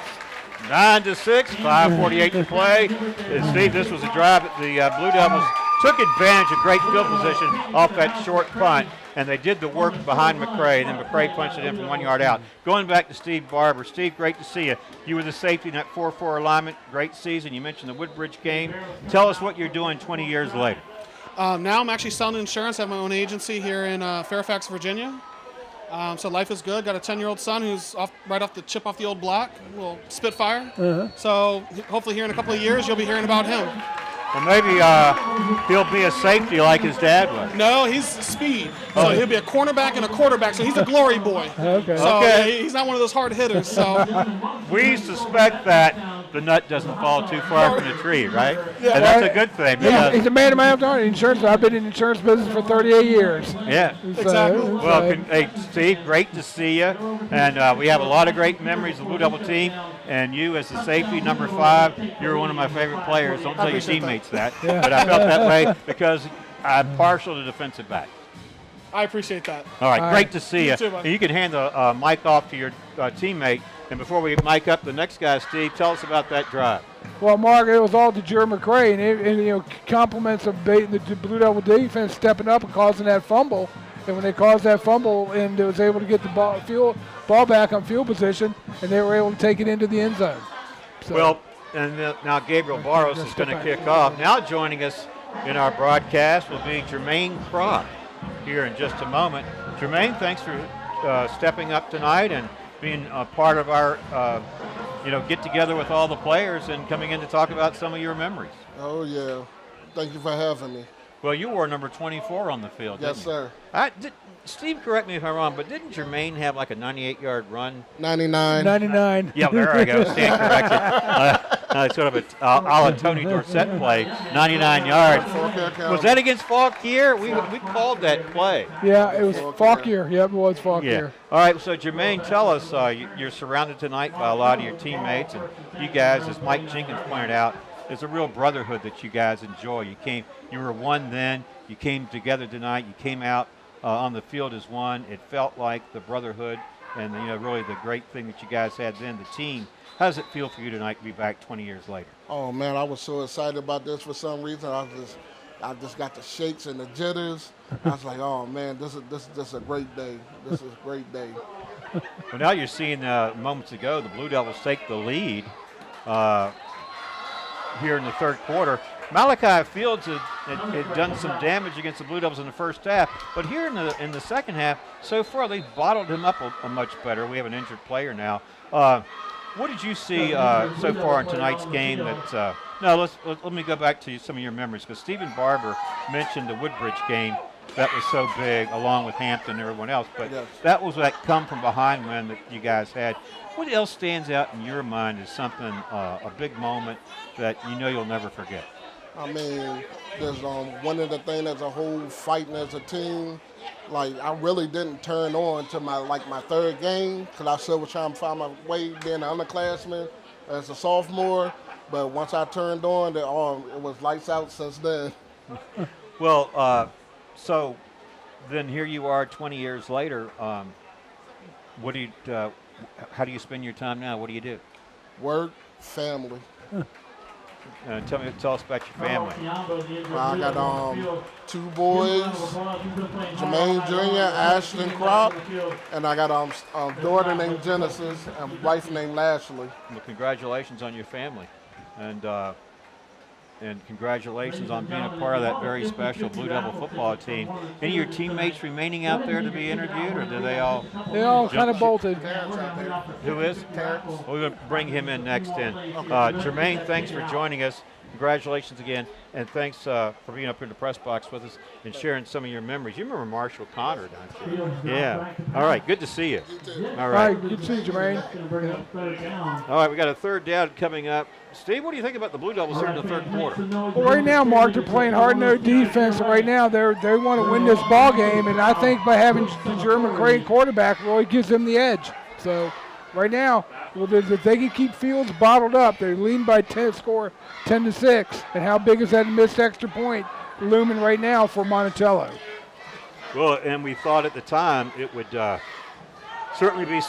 9-6, 5:48 to play. And Steve, this was a drive that the Blue Devils took advantage of great field position off that short punt, and they did the work behind McCray, and then McCray punched it in from 1 yard out. Going back to Steve Barber. Steve, great to see you. You were the safety in that 4-4 alignment. Great season. You mentioned the Woodbridge game. Tell us what you're doing 20 years later. Now I'm actually selling insurance. I have my own agency here in Fairfax, Virginia. So life is good. Got a 10-year-old son who's right off the chip off the old block, a little Spitfire. So hopefully here in a couple of years you'll be hearing about him. Well, maybe he'll be a safety like his dad was. No, he's speed. So he'll be a cornerback and a quarterback. So he's a glory boy. Okay. So he's not one of those hard hitters. So we suspect that the nut doesn't fall too far from the tree, right? Yeah. And that's a good thing. He's a man of my own insurance. I've been in the insurance business for 38 years. Yeah. Exactly. Well, hey, Steve, great to see you. And we have a lot of great memories of the Blue Devil team. And you, as the safety, number 5, you're one of my favorite players. Don't tell your teammates that. But I felt that way because I'm partial to defensive back. I appreciate that. All right, great to see you. You too, bud. And you can hand the mic off to your teammate. And before we mic up the next guy, Steve, tell us about that drive. Well, Mark, it was all to Jer McCray, and compliments of the Blue Devil defense stepping up and causing that fumble. And when they caused that fumble, and they was able to get the ball back on field position, and they were able to take it into the end zone. So, Well, and now Gabriel Barros is going to kick off. Now joining us in our broadcast will be Jermaine Crock here in just a moment. Jermaine, thanks for stepping up tonight and being a part of our get together with all the players and coming in to talk about some of your memories. Oh, yeah. Thank you for having me. Well, you wore number 24 on the field, Yes, didn't you? sir. Steve, correct me if I'm wrong, but didn't Jermaine have like a 98-yard run? 99. 99. Yeah, there I go. Stand corrected. Sort of a la Tony Dorsett play, 99 yards. Was that against Fauquier? We called that play. Yeah, it was Fauquier. Yep, it was Fauquier. All right, so Jermaine, tell us, you're surrounded tonight by a lot of your teammates, and you guys, as Mike Jenkins pointed out, there's a real brotherhood that you guys enjoy. You were one then. You came together tonight. You came out on the field as one. It felt like the brotherhood and really the great thing that you guys had then, the team. How does it feel for you tonight to be back 20 years later? Oh, man, I was so excited about this for some reason. I just got the shakes and the jitters. I was like, oh, man, this is a great day. This is a great day. Well, now you're seeing moments ago the Blue Devils take the lead here in the third quarter. Malachi Fields had done some damage against the Blue Devils in the first half, but here in the second half, so far they've bottled him up a much better. We have an injured player now. What did you see so far in tonight's game? Let me go back to some of your memories, because Stephen Barber mentioned the Woodbridge game that was so big, along with Hampton and everyone else. But that was that come from behind win that you guys had. What else stands out in your mind as something, a big moment that you'll never forget? I mean, there's one of the things as a whole fighting as a team. Like, I really didn't turn on to my third game because I still was trying to find my way being an underclassman as a sophomore. But once I turned on, it was lights out since then. Well, so then here you are 20 years later. How do you spend your time now? What do you do? Work, family. Tell us about your family. I got 2 boys, Jermaine Jr., Ashton Crop, and I got a daughter named Genesis and a wife named Lashley. Well, congratulations on your family. And and congratulations on being a part of that very special Blue Devil football team. Any of your teammates remaining out there to be interviewed, or do they all? They all kind of bolted. Who is? Terrence. We're going to bring him in next. Jermaine, thanks for joining us. Congratulations again, and thanks for being up here in the press box with us and sharing some of your memories. You remember Marshall Connor, don't you? Yeah. All right, good to see you. All right. Good to see you, Jermaine. All right, we got a third down coming up. Steve, what do you think about the Blue Devils here in the third quarter? Well, right now, Mark, they're playing hard-nosed defense. Right now, they want to win this ball game, and I think by having Jerry McCray quarterback really gives them the edge. So right now, if they can keep Fields bottled up, they lean by 10, score 10-6. And how big is that missed extra point looming right now for Monticello? Well, and we thought at the time it would certainly be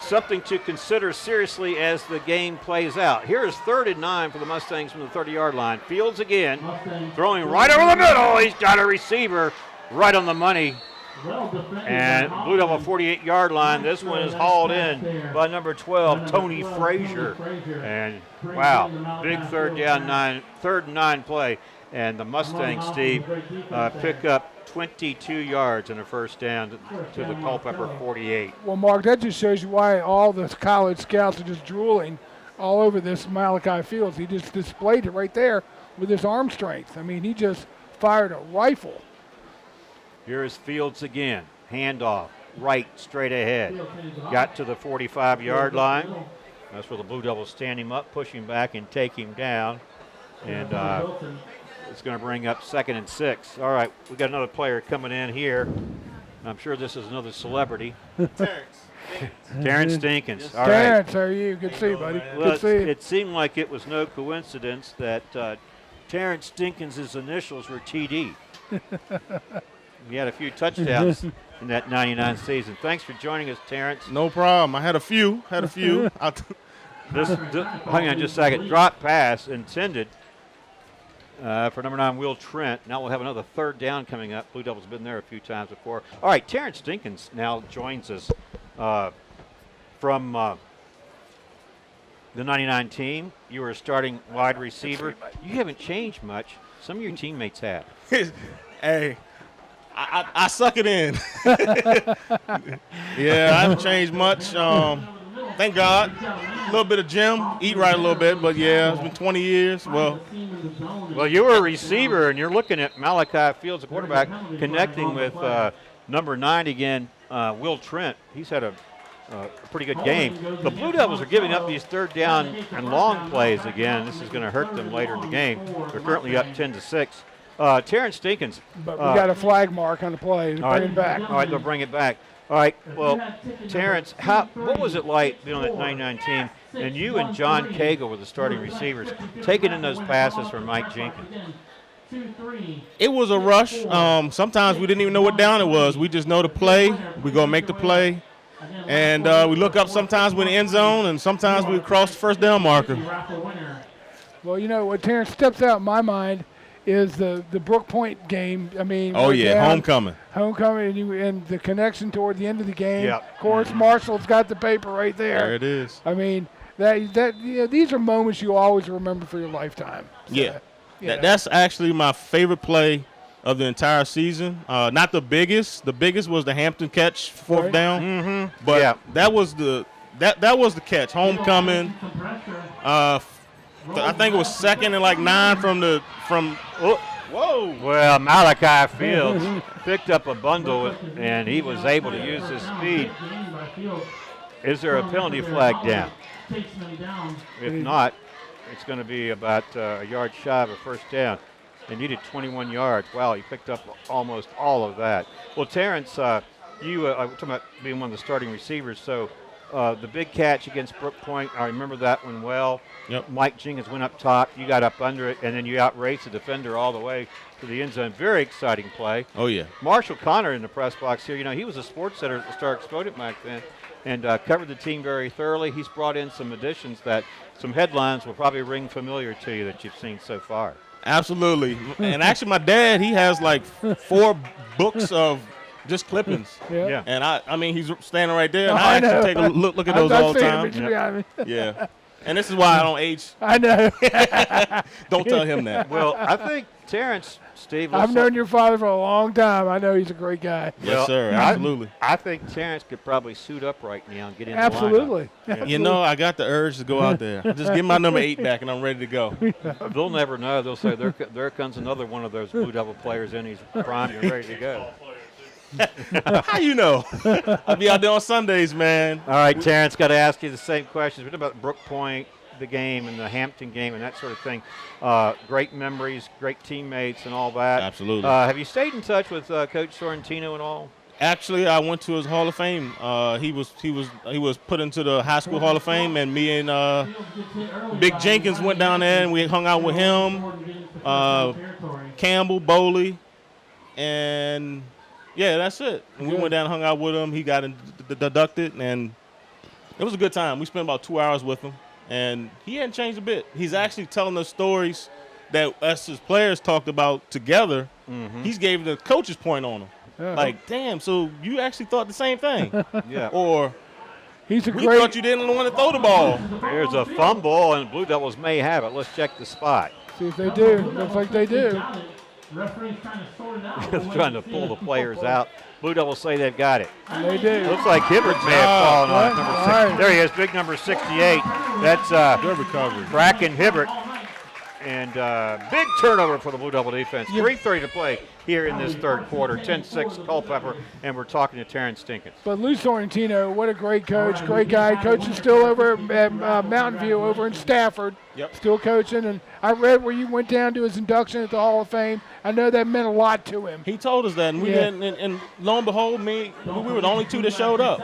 something to consider seriously as the game plays out. Here is 3rd and 9 for the Mustangs from the 30-yard line. Fields again, throwing right over the middle. He's got a receiver right on the money. And Blue Devil 48-yard line. This one is hauled in by number 12, Tony Frazier. And wow, big third and 9 play. And the Mustangs, Steve, pick up 22 yards and a first down to the Culpeper 48. Well, Mark, that just shows you why all the college scouts are just drooling all over this Malachi Fields. He just displayed it right there with his arm strength. I mean, he just fired a rifle. Here is Fields again. Handoff, right, straight ahead. Got to the 45-yard line. That's where the Blue Devils stand him up, push him back, and take him down. And it's going to bring up 2nd and 6. All right, we got another player coming in here. I'm sure this is another celebrity. Terrence Dinkins. All Terrence, right. how are you? Good to see you, buddy. Well, Good to see you. it seemed like it was no coincidence that Terrence Dinkins' initials were TD. He had a few touchdowns in that 99 season. Thanks for joining us, Terrence. No problem. I had a few. Hang on just a second. Drop pass intended for number 9, Will Trent. Now we'll have another third down coming up. Blue Devils have been there a few times before. All right, Terrence Dinkins now joins us from the 99 team. You were a starting wide receiver. You haven't changed much. Some of your teammates have. Hey, I suck it in. Yeah, I haven't changed much. Thank God. A little bit of gym, eat right a little bit, but yeah, it's been 20 years. Well, you were a receiver, and you're looking at Malachi Fields, a quarterback, connecting with number 9 again, Will Trent. He's had a pretty good game. The Blue Devils are giving up these third down and long plays again. This is going to hurt them later in the game. They're currently up 10-6. Terrence Dinkins. But we got a flag mark on the play to bring it back. All right, they'll bring it back. All right, well, Terrence, what was it like being on that 99 team, and you and John Cagle were the starting receivers, taking in those passes from Mike Jenkins? It was a rush. Sometimes we didn't even know what down it was. We just know the play. We go make the play. And we look up sometimes we're in the end zone, and sometimes we cross the first down marker. Well, you know, what Terrence steps out in my mind is the Brook Point game. I mean, homecoming, and the connection toward the end of the game. Yep. Of course, Marshall's got the paper right there. There it is. I mean, these are moments you always remember for your lifetime. So, that's actually my favorite play of the entire season. Not the biggest. The biggest was the Hampton catch, fourth down. Mm-hmm. But that was the catch. Homecoming. I think it was 2nd and like 9 from. Whoa! Well, Malachi Fields picked up a bundle, and he was able to use his speed. Is there a penalty flag down? If not, it's going to be about a yard shy of a first down. They needed 21 yards. Wow, he picked up almost all of that. Well, Terrence, you were talking about being one of the starting receivers, so the big catch against Brook Point, I remember that one well. Yep. Mike Jenkins went up top, you got up under it, and then you outraced the defender all the way to the end zone. Very exciting play. Oh, yeah. Marshall Connor in the press box here. You know, he was a sports center at the Star Exploded back then and covered the team very thoroughly. He's brought in some additions that some headlines will probably ring familiar to you that you've seen so far. Absolutely. And actually, my dad, he has like 4 books of just clippings. Yeah. And I mean, he's standing right there, and I I actually know. take a look at those all the time. Yeah. Yeah. And this is why I don't age. I know. Don't tell him that. Well, I think Terrence, Steve. I've known your father for a long time. I know he's a great guy. Yes, sir. Absolutely. I think Terrence could probably suit up right now and get in Absolutely. the lineup. You know, I got the urge to go out there. Just give my number 8 back, and I'm ready to go. They'll never know. They'll say, there comes another one of those Blue Devil players in. He's primed and ready to go. How you know? I'll be out there on Sundays, man. All right, Terrence, got to ask you the same questions. What about Brook Point, the game, and the Hampton game, and that sort of thing? Great memories, great teammates, and all that. Absolutely. Have you stayed in touch with Coach Sorrentino and all? Actually, I went to his Hall of Fame. He was put into the high school Hall of Fame, and me and Big Jenkins went down there and we hung out with him, Campbell, Bowley, and yeah, that's it. And we went down and hung out with him. He got deducted, and it was a good time. We spent about 2 hours with him, and he hadn't changed a bit. He's actually telling us stories that us as players talked about together. Mm-hmm. He's gave the coach's point on them. Like, damn, so you actually thought the same thing. Yeah. Or we thought you didn't want to throw the ball. There's a fumble, and Blue Devils may have it. Let's check the spot. See if they do. Looks like they do. Trying to pull the players out. Blue Devils say they've got it. They do. Looks like Hibbert may have fallen on number 6. Right. There he is, big number 68. That's good recovery. Bracken Hibbert. And big turnover for the Blue Devil defense. 3:30 to play here in this third quarter. 10-6 Culpeper, and we're talking to Terrence Stinkins. But Lou Sorrentino, what a great coach, great guy. Coaching still over at Mountain View over in Stafford. Yep. Still coaching. And I read where you went down to his induction at the Hall of Fame. I know that meant a lot to him. He told us that, and we didn't. And lo and behold, we were the only 2 that showed up,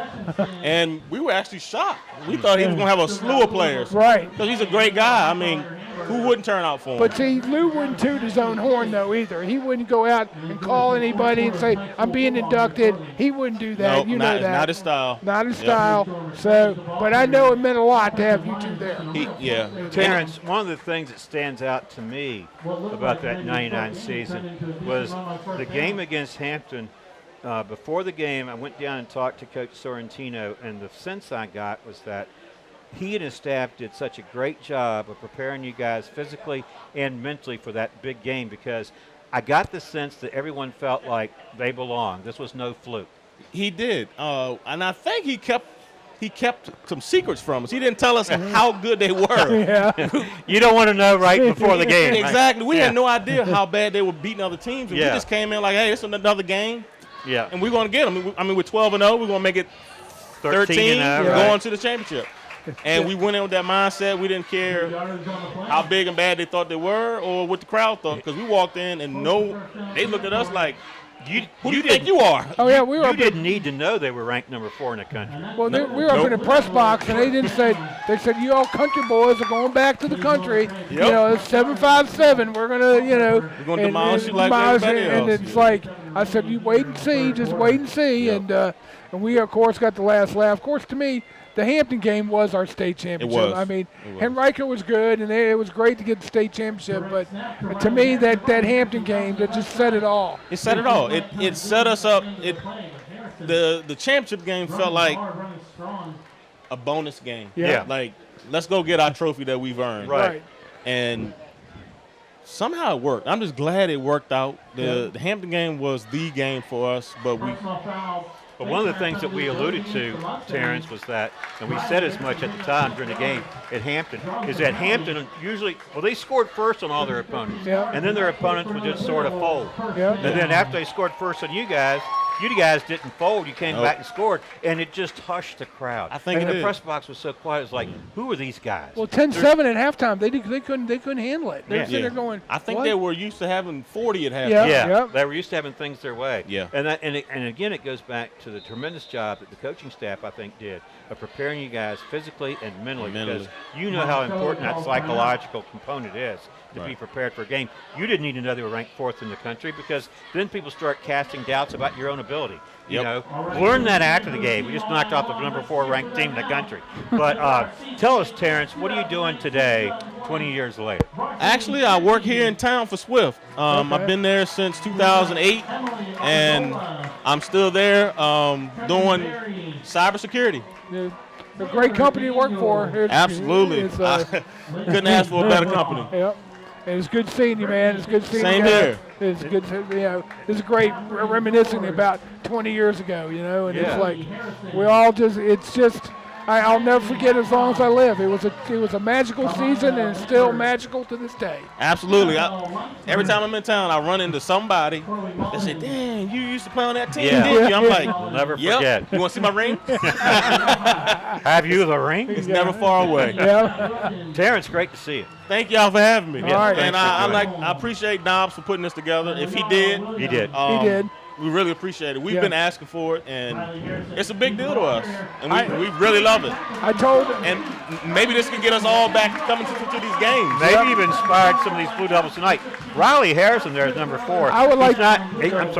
and we were actually shocked. We thought he was going to have a slew of players, right? Because he's a great guy. I mean, who wouldn't turn out for him? But see, Lou wouldn't toot his own horn though either. He wouldn't go out and call anybody and say, "I'm being inducted." He wouldn't do that. Nope, you know that. Not his style. Not his style. So, but I know it meant a lot to have you 2 there. Terrence, one of the things that stands out to me about that 99 season was the game against Hampton. Before the game, I went down and talked to Coach Sorrentino, and the sense I got was that he and his staff did such a great job of preparing you guys physically and mentally for that big game, because I got the sense that everyone felt like they belonged. This was no fluke. He did, and I think he kept some secrets from us. He didn't tell us how good they were. You don't want to know right before the game. Exactly. Right? We had no idea how bad they were beating other teams. And we just came in like, hey, it's another game. Yeah. And we're going to get them. I mean, we're 12-0. We're going to make it 13 going to the championship. And we went in with that mindset. We didn't care how big and bad they thought they were or what the crowd thought, because we walked in and they looked at us like, who do you think you are? Oh, yeah, we were. You didn't need to know they were ranked number 4 in the country. Well, we were up in the press box, and they said, you all country boys are going back to the country. Yep. You know, it's 757. We're going to, we're going to demolish you like everybody else. And it's like, I said, you wait and see, just wait and see. Yep. And we, of course, got the last laugh. Of course, to me, the Hampton game was our state championship. It was. I mean, Henrico was good, and it was great to get the state championship. But to me, that Hampton game, that just said it all. It said it all. It set us up. The championship game felt like a bonus game. Yeah. Like, let's go get our trophy that we've earned. Right. And somehow it worked. I'm just glad it worked out. The Hampton game was the game for us, but But one of the things that we alluded to, Terrence, was that, and we said as much at the time during the game at Hampton, is that Hampton usually, they scored first on all their opponents. Yeah. And then their opponents would just sort of fold. Yeah. And then after they scored first on you guys didn't fold. You came back and scored, and it just hushed the crowd. I think the press box was so quiet. It was like, who are these guys? Well, 10-7 at halftime, they couldn't handle it. They're sitting there going, I think what? they were used to having 40 at halftime. Yeah. They were used to having things their way. Yeah. And again, it goes back to the tremendous job that the coaching staff, I think, did of preparing you guys physically and mentally. Because you know how important that psychological component is to be prepared for a game. You didn't need to know they were ranked 4th in the country, because then people start casting doubts about your own ability. You know, learn that after the game. We just knocked off the number 4 ranked team in the country. But tell us, Terrence, what are you doing today, 20 years later? Actually, I work here in town for Swift. I've been there since 2008, and I'm still there doing cybersecurity. They're a great company to work for. Absolutely. Couldn't ask for a better company. Yep. And it's good seeing you, man. It's good seeing Same you. here. It's good. It's great reminiscing about 20 years ago, and it's like we all I'll never forget as long as I live. It was a magical season, and it's still magical to this day. Absolutely. Every time I'm in town, I run into somebody that say, "Dang, you used to play on that team, didn't you?" I'm like, "We'll never yep. forget." You want to see my ring? Have you the ring? It's never far away. Yeah. Terrence, great to see you. Thank y'all for having me. All right. And I appreciate Dobbs for putting this together. If he did, he did. He did. We really appreciate it. We've been asking for it, and it's a big deal to us, and we really love it. I told him. And maybe this can get us all back coming to these games. Maybe even inspired some of these Blue Devils tonight. Riley Harrison there is number 4.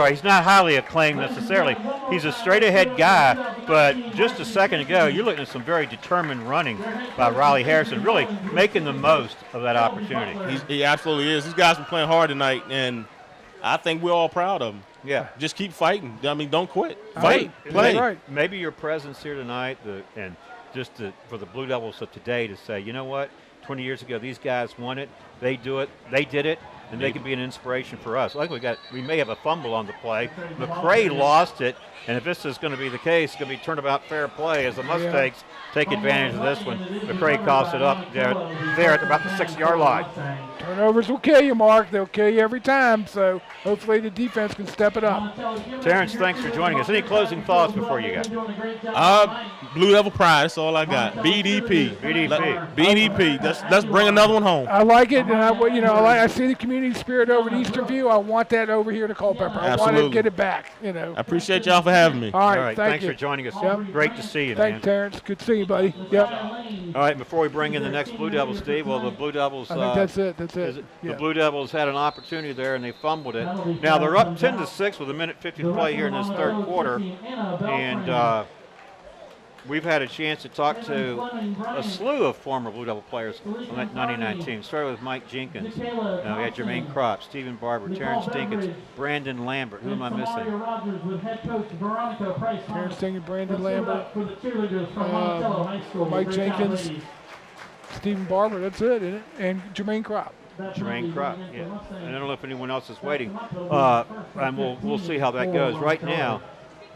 He's not highly acclaimed necessarily. He's a straight-ahead guy, but just a second ago, you're looking at some very determined running by Riley Harrison, really making the most of that opportunity. He absolutely is. These guys been playing hard tonight, and I think we're all proud of them. Yeah. Just keep fighting. I mean, don't quit. Fight. Play. Right. Maybe your presence here tonight for the Blue Devils of today to say, you know what, 20 years ago, these guys won it. They do it. They did it. And they can be an inspiration for us. Like we may have a fumble on the play. McCray lost it, and if this is going to be the case, it's going to be turnabout fair play as the Mustangs take advantage of this one. McCray coughs it up there at about the 6-yard line. Turnovers will kill you, Mark. They'll kill you every time. So hopefully the defense can step it up. Terrence, thanks for joining us. Any closing thoughts before you go? Blue Devil pride. That's all I got. BDP. BDP. Let's bring another one home. I like it, and I see the community spirit over at Eastern View. I want that over here to Culpeper. I want to get it back. I appreciate y'all for having me. All right, thanks for joining us. Yep. Great to see you, Thanks, Terrence. Good to see you, buddy. Yep. All right, before we bring in the next Blue Devils, Steve, the Blue Devils. I think that's it. The Blue Devils had an opportunity there, and they fumbled it. Now they're up 10-6 with 1:50 to play here in this third quarter, and we've had a chance to talk to a slew of former Blue Devil players on that 99 team. Started with Mike Jenkins. We had Jermaine Kropp, Stephen Barber, Terrence Dinkins, Brandon Lambert. Who am I missing? Terrence Dinkins, Brandon Lambert, Mike Jenkins, Stephen Barber. That's it, isn't it? And Jermaine Kropp. Jermaine Kropp, yeah. And I don't know if anyone else is waiting. And we'll see how that goes. Right now,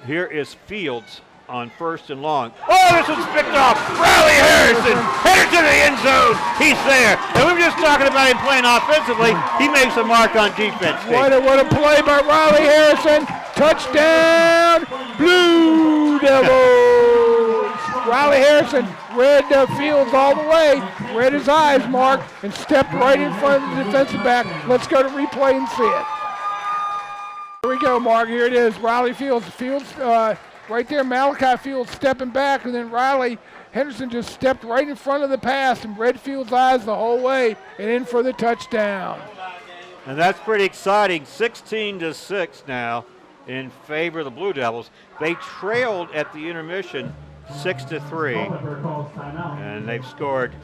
here is Fields on 1st and long. Oh, this one's picked off. Riley Harrison headed to the end zone. He's there. And we were just talking about him playing offensively. He makes a mark on defense. What a play by Riley Harrison. Touchdown, Blue Devils. Riley Harrison read Fields all the way, read his eyes, Mark, and stepped right in front of the defensive back. Let's go to replay and see it. Here we go, Mark. Here it is. Riley Fields. Right there, Malachi Fields stepping back, and then Riley Henderson just stepped right in front of the pass and read Fields' eyes the whole way and in for the touchdown. And that's pretty exciting. 16-6 now in favor of the Blue Devils. They trailed at the intermission 6-3, and they've scored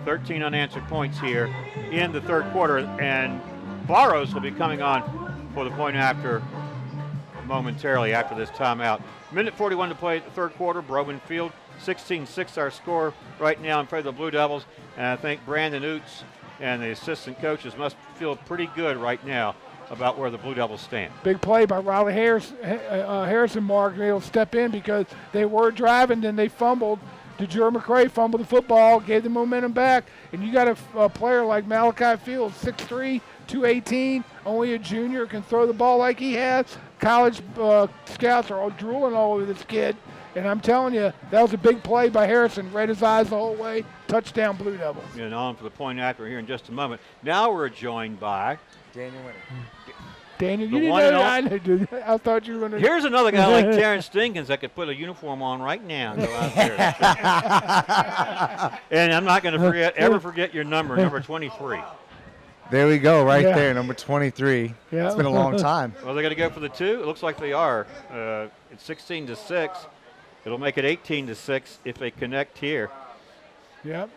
13 unanswered points here in the third quarter, and Barrows will be coming on for the point after momentarily after this timeout. Minute 41 to play the third quarter. Broman Field, 16-6 our score right now in favor of the Blue Devils. And I think Brandon Oots and the assistant coaches must feel pretty good right now about where the Blue Devils stand. Big play by Riley Harrison, Mark. They'll step in because they were driving, then they fumbled. DeJure McCray fumbled the football, gave the momentum back. And you got a player like Malachi Fields, 6'3", 218, only a junior, can throw the ball like he has. College scouts are all drooling all over this kid. And I'm telling you, that was a big play by Harrison. Read his eyes the whole way. Touchdown, Blue Devils. And on for the point after here in just a moment. Now we're joined by Daniel Winter. Daniel, you didn't know. I thought you were going to. Here's another guy like Terrence Dinkins that could put a uniform on right now and go out there. And I'm not going to ever forget your number 23. There we go, there, number 23. Yeah. It's been a long time. Well, they're going to go for the 2. It looks like they are. It's 16-6. It'll make it 18-6 if they connect here. Yep.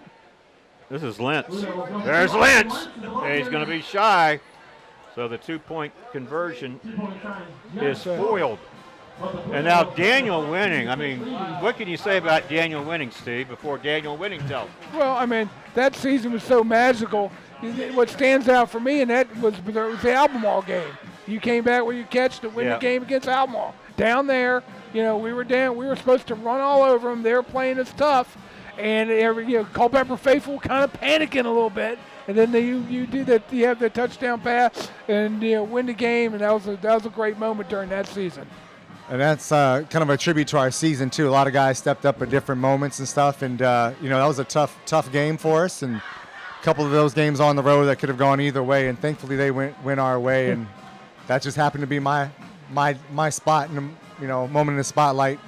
This is Lentz. There's Lentz. And he's going to be shy. So the 2-point conversion is foiled. And now Daniel winning. I mean, what can you say about Daniel winning, Steve, before Daniel winning tells? Well, I mean, that season was so magical. What stands out for me, and that was the Albemarle game. You came back with your catch to win the game against Albemarle. Down there, we were down. We were supposed to run all over them. They were playing us tough. And Culpeper faithful kind of panicking a little bit. And then you do that. You have the touchdown pass and win the game. And that was a great moment during that season. And that's kind of a tribute to our season, too. A lot of guys stepped up at different moments and stuff. And, that was a tough game for us. And a couple of those games on the road that could have gone either way. And thankfully they went our way. And that just happened to be my spot and, moment in the spotlight.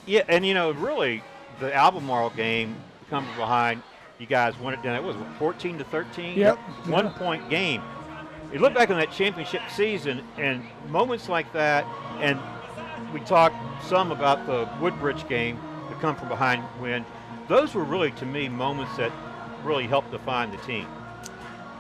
Yeah, and, really, the Albemarle game coming behind, you guys won it down. It was 14-13? Yep. 1 point game. You look back on that championship season and moments like that, and we talked some about the Woodbridge game, the come from behind win. Those were really, to me, moments that really helped define the team.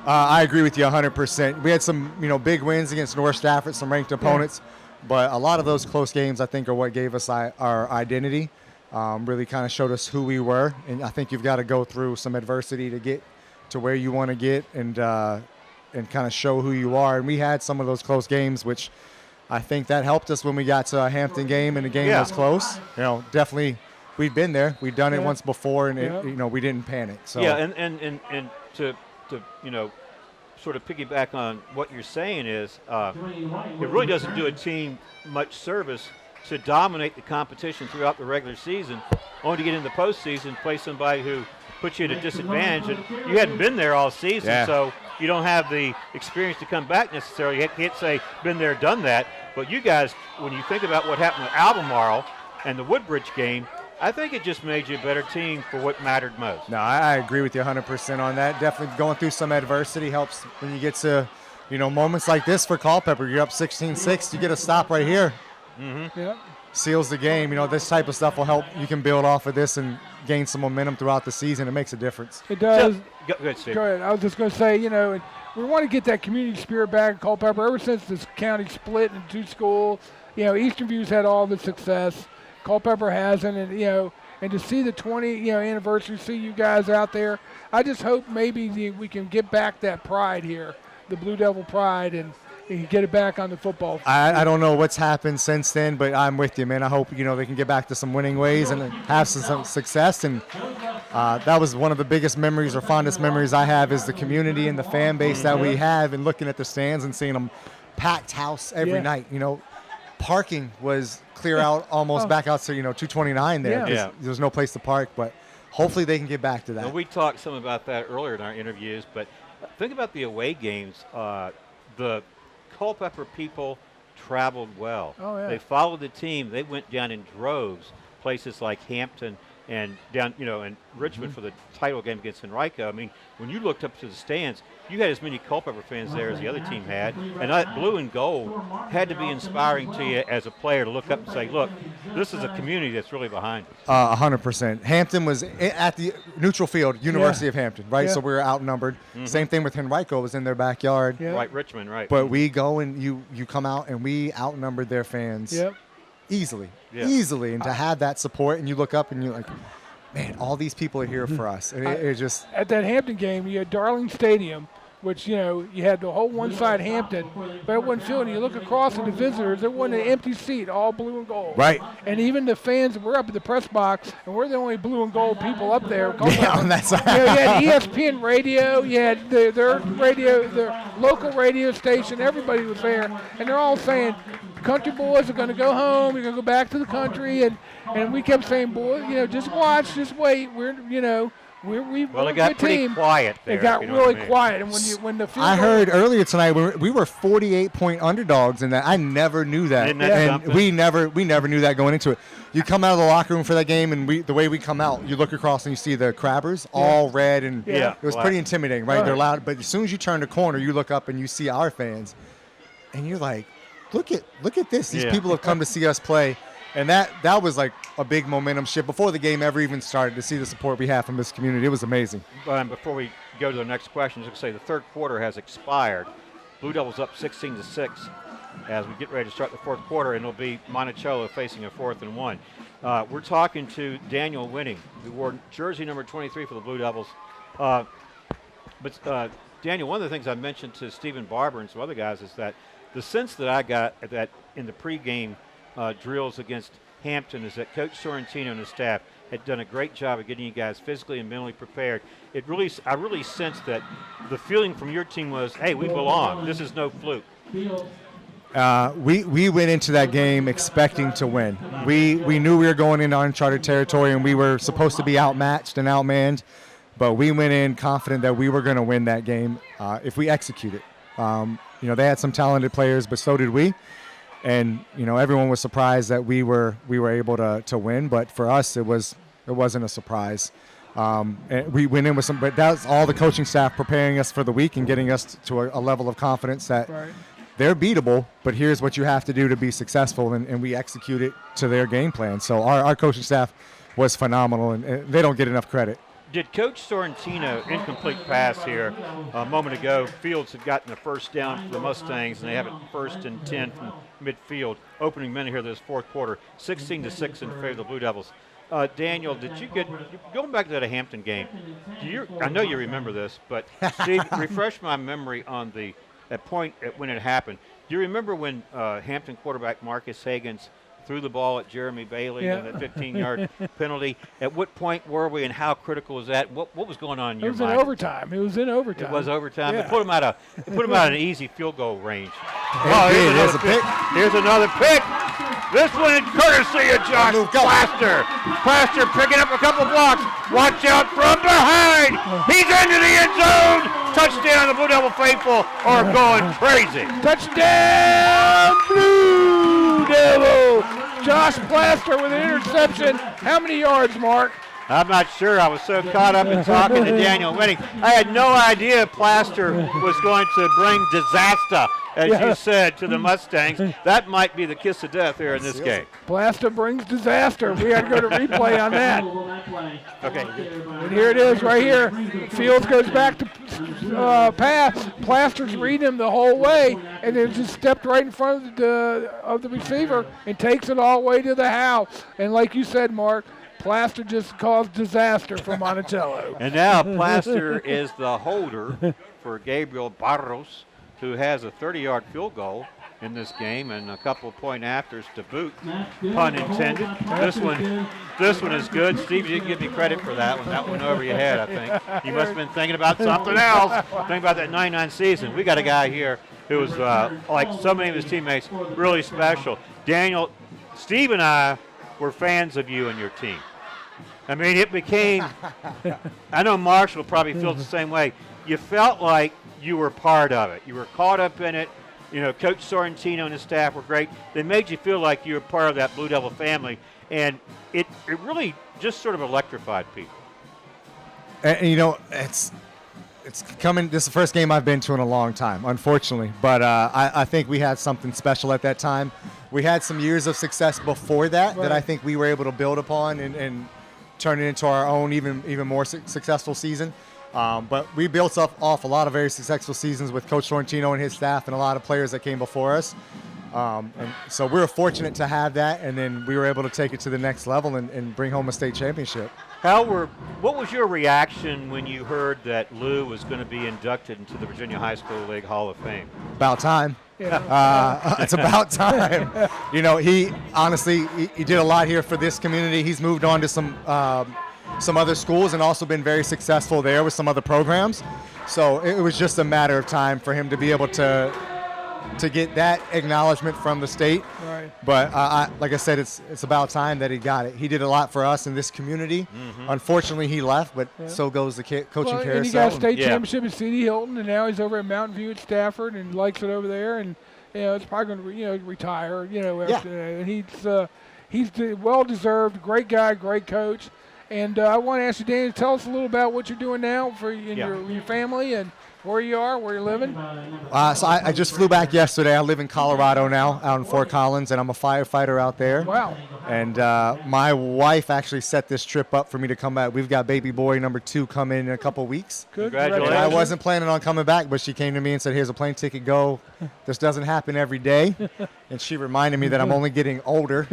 I agree with you 100%. We had some, big wins against North Stafford, some ranked opponents, but a lot of those close games, I think, are what gave us our identity. Really kind of showed us who we were, and I think you've got to go through some adversity to get to where you want to get and kind of show who you are. And we had some of those close games, which I think that helped us when we got to a Hampton game and the game was close. Definitely we'd been there. We'd done it once before, and we didn't panic. So and to sort of piggyback on what you're saying is it really doesn't do a team much service to dominate the competition throughout the regular season, only to get in the postseason, play somebody who puts you at a disadvantage. And you hadn't been there all season, so you don't have the experience to come back necessarily. You can't say, been there, done that. But you guys, when you think about what happened with Albemarle and the Woodbridge game, I think it just made you a better team for what mattered most. No, I agree with you 100% on that. Definitely going through some adversity helps when you get to, moments like this for Culpeper. You're up 16-6, you get a stop right here. Mm-hmm. Yeah. Seals the game. This type of stuff will help. You can build off of this and gain some momentum throughout the season. It makes a difference. It does. Go ahead, Steve. Go ahead. I was just going to say, and we want to get that community spirit back in Culpeper. Ever since this county split into two schools, Eastern View's had all the success. Culpeper hasn't, and to see the 20 anniversary, see you guys out there, I just hope maybe we can get back that pride here, the Blue Devil pride, and get it back on the football field. I don't know what's happened since then, but I'm with you, man. I hope, they can get back to some winning ways and have some success. And that was one of the biggest memories or fondest memories I have is the community and the fan base that we have, and looking at the stands and seeing them packed house every night. Parking was clear out almost back out to, 229 there. Yeah. There's no place to park, but hopefully they can get back to that. Well, we talked some about that earlier in our interviews, but think about the away games. The Culpeper people traveled well. Oh, yeah. They followed the team. They went down in droves, places like Hampton and down, and Richmond for the title game against Henrico. I mean, when you looked up to the stands, you had as many Culpeper fans there as the other team had, and that blue and gold had to be inspiring to you as a player to look up and say, look, this is a community that's really behind us. 100%. Hampton was at the neutral field, University of Hampton, right? So we were outnumbered. Same thing with Henrico, was in their backyard. Right, Richmond, right. But we go and you come out and we outnumbered their fans easily. And to have that support, and you look up and you're like, man, all these people are here for us. And it just at that Hampton game, you had Darling Stadium, which, you had the whole one side Hampton, but it wasn't filled. You look across at the visitors, it wasn't an empty seat, all blue and gold. Right. And even the fans, we're up at the press box, and we're the only blue and gold people up there. Yeah, on that side. You had ESPN radio, you had their radio, their local radio station, everybody was there, and they're all saying, country boys are going to go home, you're going to go back to the country, and we kept saying, boy, just watch, just wait, we're Well, it got pretty quiet there. It got really quiet, and when the field I heard earlier tonight we were 48-point underdogs, and I never knew that. Isn't that something? we never knew that going into it. You come out of the locker room for that game, and the way we come out, you look across and you see the Crabbers all red, and it was pretty intimidating, right? They're loud, but as soon as you turn the corner, you look up and you see our fans, and you're like, look at this. These people have come to see us play. And that was like a big momentum shift before the game ever even started, to see the support we have from this community. It was amazing. Before we go to the next question, just to say the third quarter has expired. Blue Devils up 16-6. as we get ready to start the fourth quarter, and it'll be Monticello facing a 4th and 1. We're talking to Daniel Winning, who wore jersey number 23 for the Blue Devils. But Daniel, one of the things I mentioned to Stephen Barber and some other guys is that the sense that I got that in the pregame drills against Hampton is that Coach Sorrentino and his staff had done a great job of getting you guys physically and mentally prepared. I really sensed that the feeling from your team was, hey, we belong. This is no fluke. We went into that game expecting to win. We knew we were going into uncharted territory, and we were supposed to be outmatched and outmanned, but we went in confident that we were going to win that game if we executed. They had some talented players, but so did we. And everyone was surprised that we were able to win, but for us it wasn't a surprise. And we went in with some, but that's all the coaching staff preparing us for the week and getting us to a level of confidence that they're beatable. But here's what you have to do to be successful, and we execute it to their game plan. So our coaching staff was phenomenal, and they don't get enough credit. Did Coach Sorrentino, incomplete pass here a moment ago, Fields had gotten the first down for the Mustangs, and they have it 1st and 10 from midfield. Opening minute here this fourth quarter, 16-6 in favor of the Blue Devils. Daniel, did you going back to that Hampton game, I know you remember this, but Steve, refresh my memory on that point when it happened. Do you remember when Hampton quarterback Marcus Hagans threw the ball at Jeremy Bailey and that 15-yard penalty? At what point were we, and how critical was that? What was going on in your mind? It was in overtime. It was overtime. It put them out an easy field goal range. Here's another pick. This one courtesy of Josh Plaster. Plaster picking up a couple blocks. Watch out from behind. He's into the end zone. Touchdown. The Blue Devil faithful are going crazy. Touchdown, Blue Devil. Josh Plaster with an interception. How many yards, Mark? I'm not sure. I was so caught up in talking to Daniel Winning. I had no idea Plaster was going to bring disaster, as you said, to the Mustangs. That might be the kiss of death here in this game. Plaster brings disaster. We got to go to replay on that. Okay. And here it is right here. Fields goes back to pass. Plaster's reading him the whole way, and then just stepped right in front of the receiver and takes it all the way to the house. And like you said, Mark, Plaster just caused disaster for Monticello. And now Plaster is the holder for Gabriel Barros, who has a 30-yard field goal in this game and a couple of point afters to boot, pun intended. This one is good. Steve, you didn't give me credit for that one. That went over your head, I think. You must have been thinking about something else. Thinking about that 99 season. We got a guy here who was, like so many of his teammates, really special. Daniel, Steve and I were fans of you and your team. I mean, it became, I know Marshall probably feels the same way. You felt like you were part of it. You were caught up in it. Coach Sorrentino and his staff were great. They made you feel like you were part of that Blue Devil family, and it really just sort of electrified people. And, it's coming. This is the first game I've been to in a long time, unfortunately. But I think we had something special at that time. We had some years of success before that I think we were able to build upon and turn it into our own even more successful season. But we built off a lot of very successful seasons with Coach Sorrentino and his staff and a lot of players that came before us. And so we were fortunate to have that, and then we were able to take it to the next level and bring home a state championship. What was your reaction when you heard that Lou was going to be inducted into the Virginia High School League Hall of Fame? About time. It's about time. He honestly he did a lot here for this community. He's moved on to some other schools and also been very successful there with some other programs. So it was just a matter of time for him to be able to get that acknowledgement from the state. Right. But like I said, it's about time that he got it. He did a lot for us in this community. Mm-hmm. Unfortunately, he left, but so goes the coaching carousel. And he got a state championship at C.D. Hilton, and now he's over at Mountain View at Stafford and likes it over there. And it's probably going to retire. And he's well deserved. Great guy, great coach. And I want to ask you, Danny, tell us a little about what you're doing now for your family and where you are, where you're living? So I just flew back yesterday. I live in Colorado now, out in Fort Collins, and I'm a firefighter out there. Wow. And my wife actually set this trip up for me to come back. We've got baby boy number 2 coming in a couple weeks. Good. Congratulations. And I wasn't planning on coming back, but she came to me and said, here's a plane ticket, go. This doesn't happen every day. And she reminded me that I'm only getting older.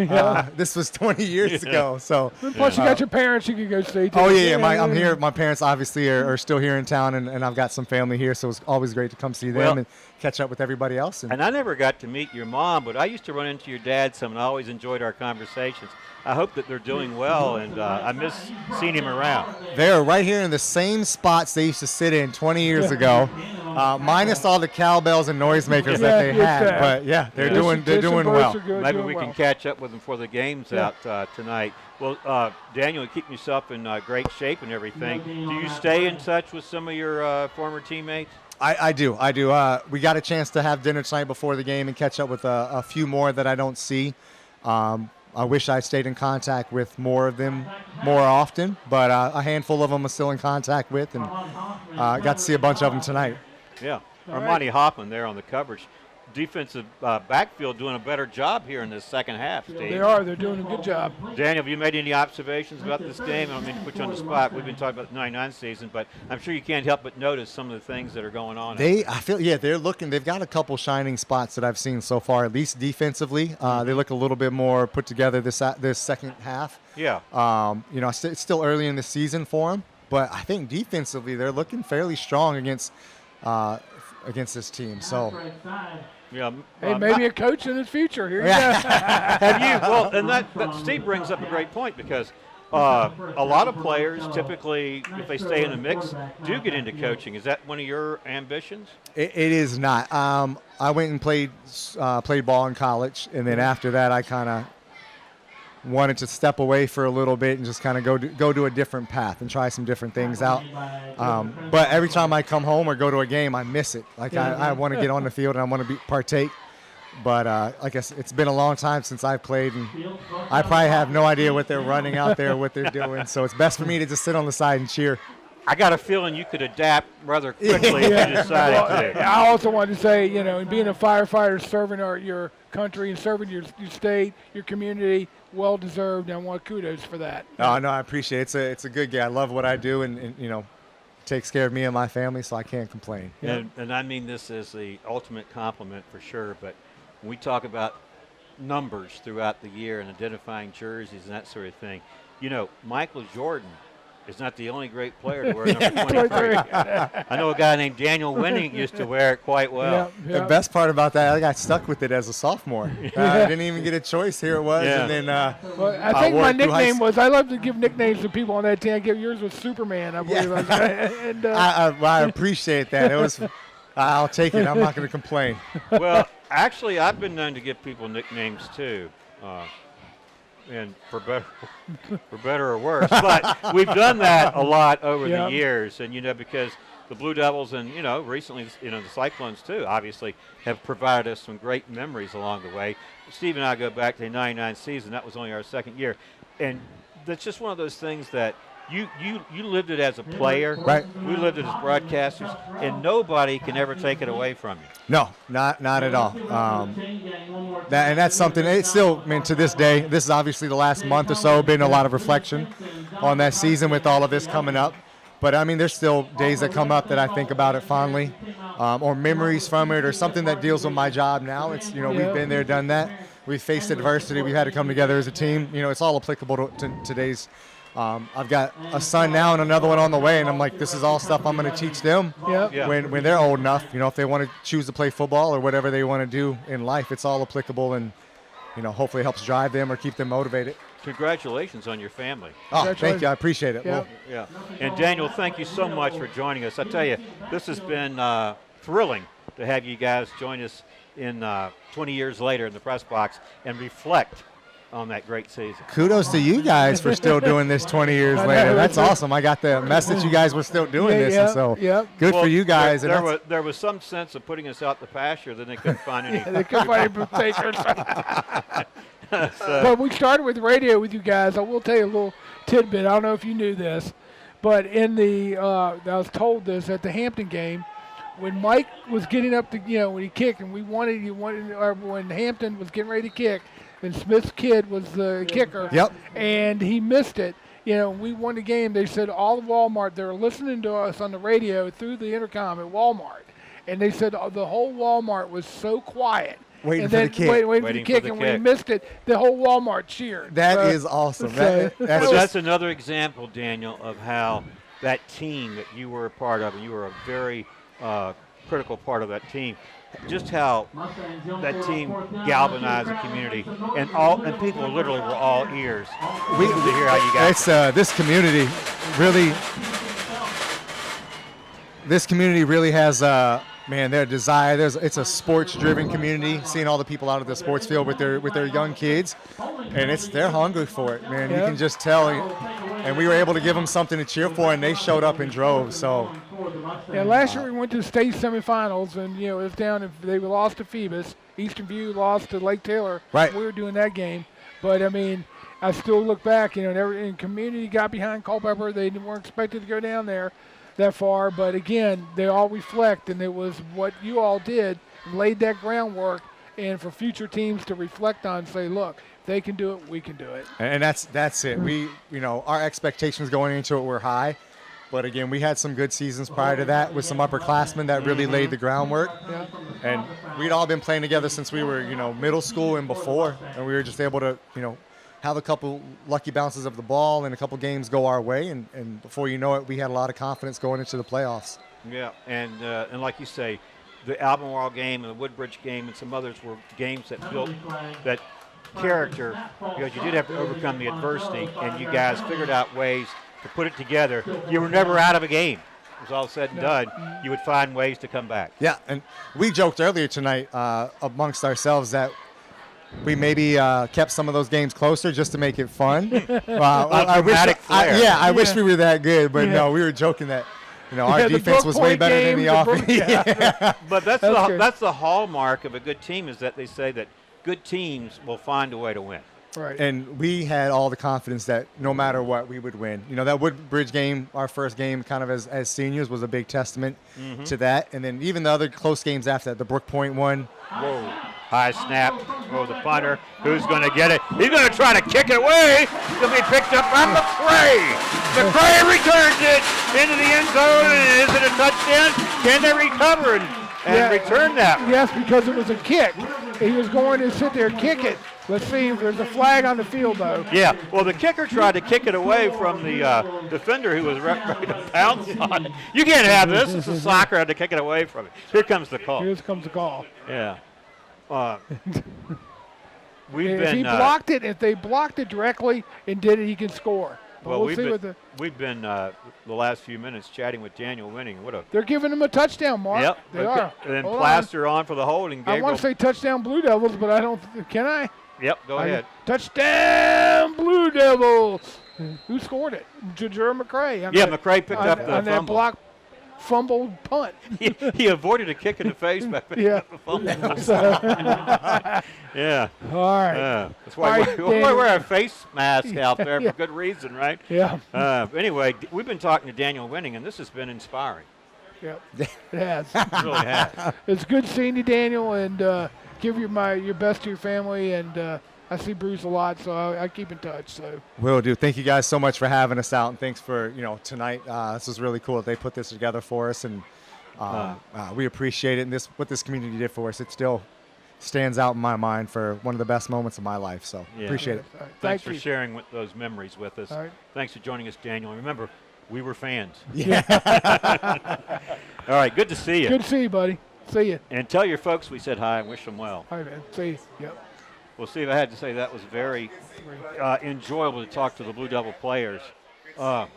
This was 20 years ago. So. Plus, you got your parents you can go stay to. Oh, yeah. I'm here. My parents obviously are still here in town, and I've got some family here, so it's always great to come see them and catch up with everybody else. And I never got to meet your mom, but I used to run into your dad some, and I always enjoyed our conversations. I hope that they're doing well, and I miss seeing him around. They're right here in the same spots they used to sit in 20 years ago, minus all the cowbells and noisemakers that they had. But yeah, they're doing well. Maybe we can catch up with them before the game's out tonight. Well, Daniel, keeping yourself in great shape and everything. Do you stay in touch with some of your former teammates? I do. We got a chance to have dinner tonight before the game and catch up with a few more that I don't see. I wish I stayed in contact with more of them more often, but a handful of them I'm still in contact with, and got to see a bunch of them tonight. Yeah. Armani Hoffman there on the coverage. Defensive backfield doing a better job here in the second half, Steve. They are. They're doing a good job. Daniel, have you made any observations about this game? I don't mean to put you on the spot. We've been talking about the 99 season, but I'm sure you can't help but notice some of the things that are going on. They're looking. They've got a couple shining spots that I've seen so far, at least defensively. They look a little bit more put together this second half. Yeah. It's still early in the season for them, but I think defensively they're looking fairly strong against this team. So. Yeah, hey, maybe a coach in his future. Here you go. Have you? Well, and that Steve brings up a great point, because a lot of players typically, if they stay in the mix, do get into coaching. Is that one of your ambitions? It is not. I went and played ball in college, and then after that, I kind of wanted to step away for a little bit and just kind of go to a different path and try some different things out. But every time I come home or go to a game, I miss it. Like I want to get on the field and I want to partake. But I guess it's been a long time since I've played, and I probably have no idea what they're running out there, what they're doing. So it's best for me to just sit on the side and cheer. I got a feeling you could adapt rather quickly if you decided to. I also wanted to say, being a firefighter, serving your country and serving your state, your community, well deserved, and I want kudos for that. Oh, no, I appreciate it. It's a good gig. I love what I do, and takes care of me and my family, so I can't complain. And I mean this as the ultimate compliment for sure, but when we talk about numbers throughout the year and identifying jerseys and that sort of thing, Michael Jordan is not the only great player to wear number 23. I know a guy named Daniel Winning used to wear it quite well. Yeah. The best part about that, I got stuck with it as a sophomore. I didn't even get a choice. Here it was. Yeah. And then I think my nickname was, I love to give nicknames to people on that team. I give yours was Superman, I believe. And, I appreciate that. I'll take it. I'm not going to complain. Well, actually, I've been known to give people nicknames too. And for better or worse, but we've done that a lot over the years, and because the Blue Devils and recently the Cyclones too obviously have provided us some great memories along the way. Steve and I go back to the 99 season. That was only our second year, and that's just one of those things that you lived it as a player, right? We lived it as broadcasters, and nobody can ever take it away from you. No, not at all. That's something. It's still, to this day, this is obviously the last month or so been a lot of reflection on that season with all of this coming up. But there's still days that come up that I think about it fondly, or memories from it, or something that deals with my job now. It's we've been there, done that. We've faced adversity. We've had to come together as a team. It's all applicable to today's. I've got a son now and another one on the way, and I'm like, this is all stuff I'm going to teach them when they're old enough. If they want to choose to play football or whatever they want to do in life, it's all applicable, and hopefully it helps drive them or keep them motivated. Congratulations on your family. Oh, thank you. I appreciate it. Yeah. And Daniel, thank you so much for joining us. I tell you, this has been thrilling to have you guys join us in 20 years later in the press box and reflect on that great season. Kudos to you guys for still doing this 20 years later. That's awesome. I got the message you guys were still doing this, and so good for you guys. There was some sense of putting us out the pasture, then they couldn't find any. They couldn't find any takers. But we started with radio with you guys. I will tell you a little tidbit. I don't know if you knew this, but I was told this at the Hampton game. when Mike was getting up to, when he kicked, and or when Hampton was getting ready to kick, and Smith's kid was the kicker, and he missed it. We won the game. They said all of Walmart, they were listening to us on the radio through the intercom at Walmart, and they said the whole Walmart was so quiet. Waiting for the kick. Waiting for the kick, and when he missed it, the whole Walmart cheered. That is awesome. That's another example, Daniel, of how that team that you were a part of, and you were a very critical part of that team, just how that team galvanized the community, and people literally were all ears to hear how you guys. This community really has their desire. It's a sports-driven community. Seeing all the people out at the sports field with their young kids, and they're hungry for it, man. You can just tell. And we were able to give them something to cheer for, and they showed up in droves. So. Yeah, last year we went to the state semifinals, and it was down. They lost to Phoebus. Eastern View lost to Lake Taylor. Right. We were doing that game, but I still look back. And community got behind Culpeper. They weren't expected to go down there that far, but again, they all reflect, and it was what you all did, laid that groundwork, and for future teams to reflect on, say, look, if they can do it, we can do it. And that's it. We, our expectations going into it were high, but again, we had some good seasons prior to that with some upperclassmen that really laid the groundwork. Yeah. And we'd all been playing together since we were, middle school and before, and we were just able to, have a couple lucky bounces of the ball and a couple games go our way, and before you know it, we had a lot of confidence going into the playoffs. Yeah, and like you say, the Albemarle game and the Woodbridge game and some others were games that built that character, because you did have to overcome the adversity, and you guys figured out ways to put it together. You were never out of a game. It was all said and done. You would find ways to come back. Yeah, and we joked earlier tonight amongst ourselves that we maybe kept some of those games closer just to make it fun. I wish we were that good, but no, we were joking that our defense was way better than the offense. But that's the hallmark of a good team, is that they say that good teams will find a way to win. Right. And we had all the confidence that no matter what, we would win. That Woodbridge game, our first game kind of as seniors, was a big testament to that. And then even the other close games after that, the Brook Point one. Whoa. High snap. Oh, the punter. Who's going to get it? He's going to try to kick it away. It's going to be picked up by McCray. McCray returns it into the end zone. And is it a touchdown? Can they recover and return that one? Yes, because it was a kick. He was going to sit there and kick it. Let's see if there's a flag on the field, though. Yeah, well, the kicker tried to kick it away from the defender who was ready to pounce on it. You can't have this. This is soccer. I had to kick it away from it. Here comes the call. Here comes the call. Yeah. If they blocked it directly and did it, he can score. But we've been the last few minutes chatting with Daniel Winning. They're giving him a touchdown, Mark. Yep. They are. And then plaster on for the holding. I want to say touchdown Blue Devils, but I don't. Can I? Yep. Go ahead. Touchdown Blue Devils. Who scored it? Jajer McCray. McCray picked up the on that block. Fumbled punt. he avoided a kick in the face by picking up a fumble. Yeah. All right. That's why we wear a face mask out there for good reason, right? Yeah. Anyway, we've been talking to Daniel Winning, and this has been inspiring. Yeah, it has. It really has. It's good seeing you, Daniel, and give your best to your family, and I see Bruce a lot, so I keep in touch. So will do. Thank you guys so much for having us out, and thanks for tonight. This was really cool that they put this together for us, and we appreciate it. And what this community did for us, it still stands out in my mind for one of the best moments of my life. So appreciate it. Right. Thanks for sharing those memories with us. All right. Thanks for joining us, Daniel. And remember, we were fans. Yeah. All right. Good to see you. Good to see you, buddy. See you. And tell your folks we said hi and wish them well. All right, man. See you. Yep. Well, Steve, I had to say that was very enjoyable to talk to the Blue Devil players. I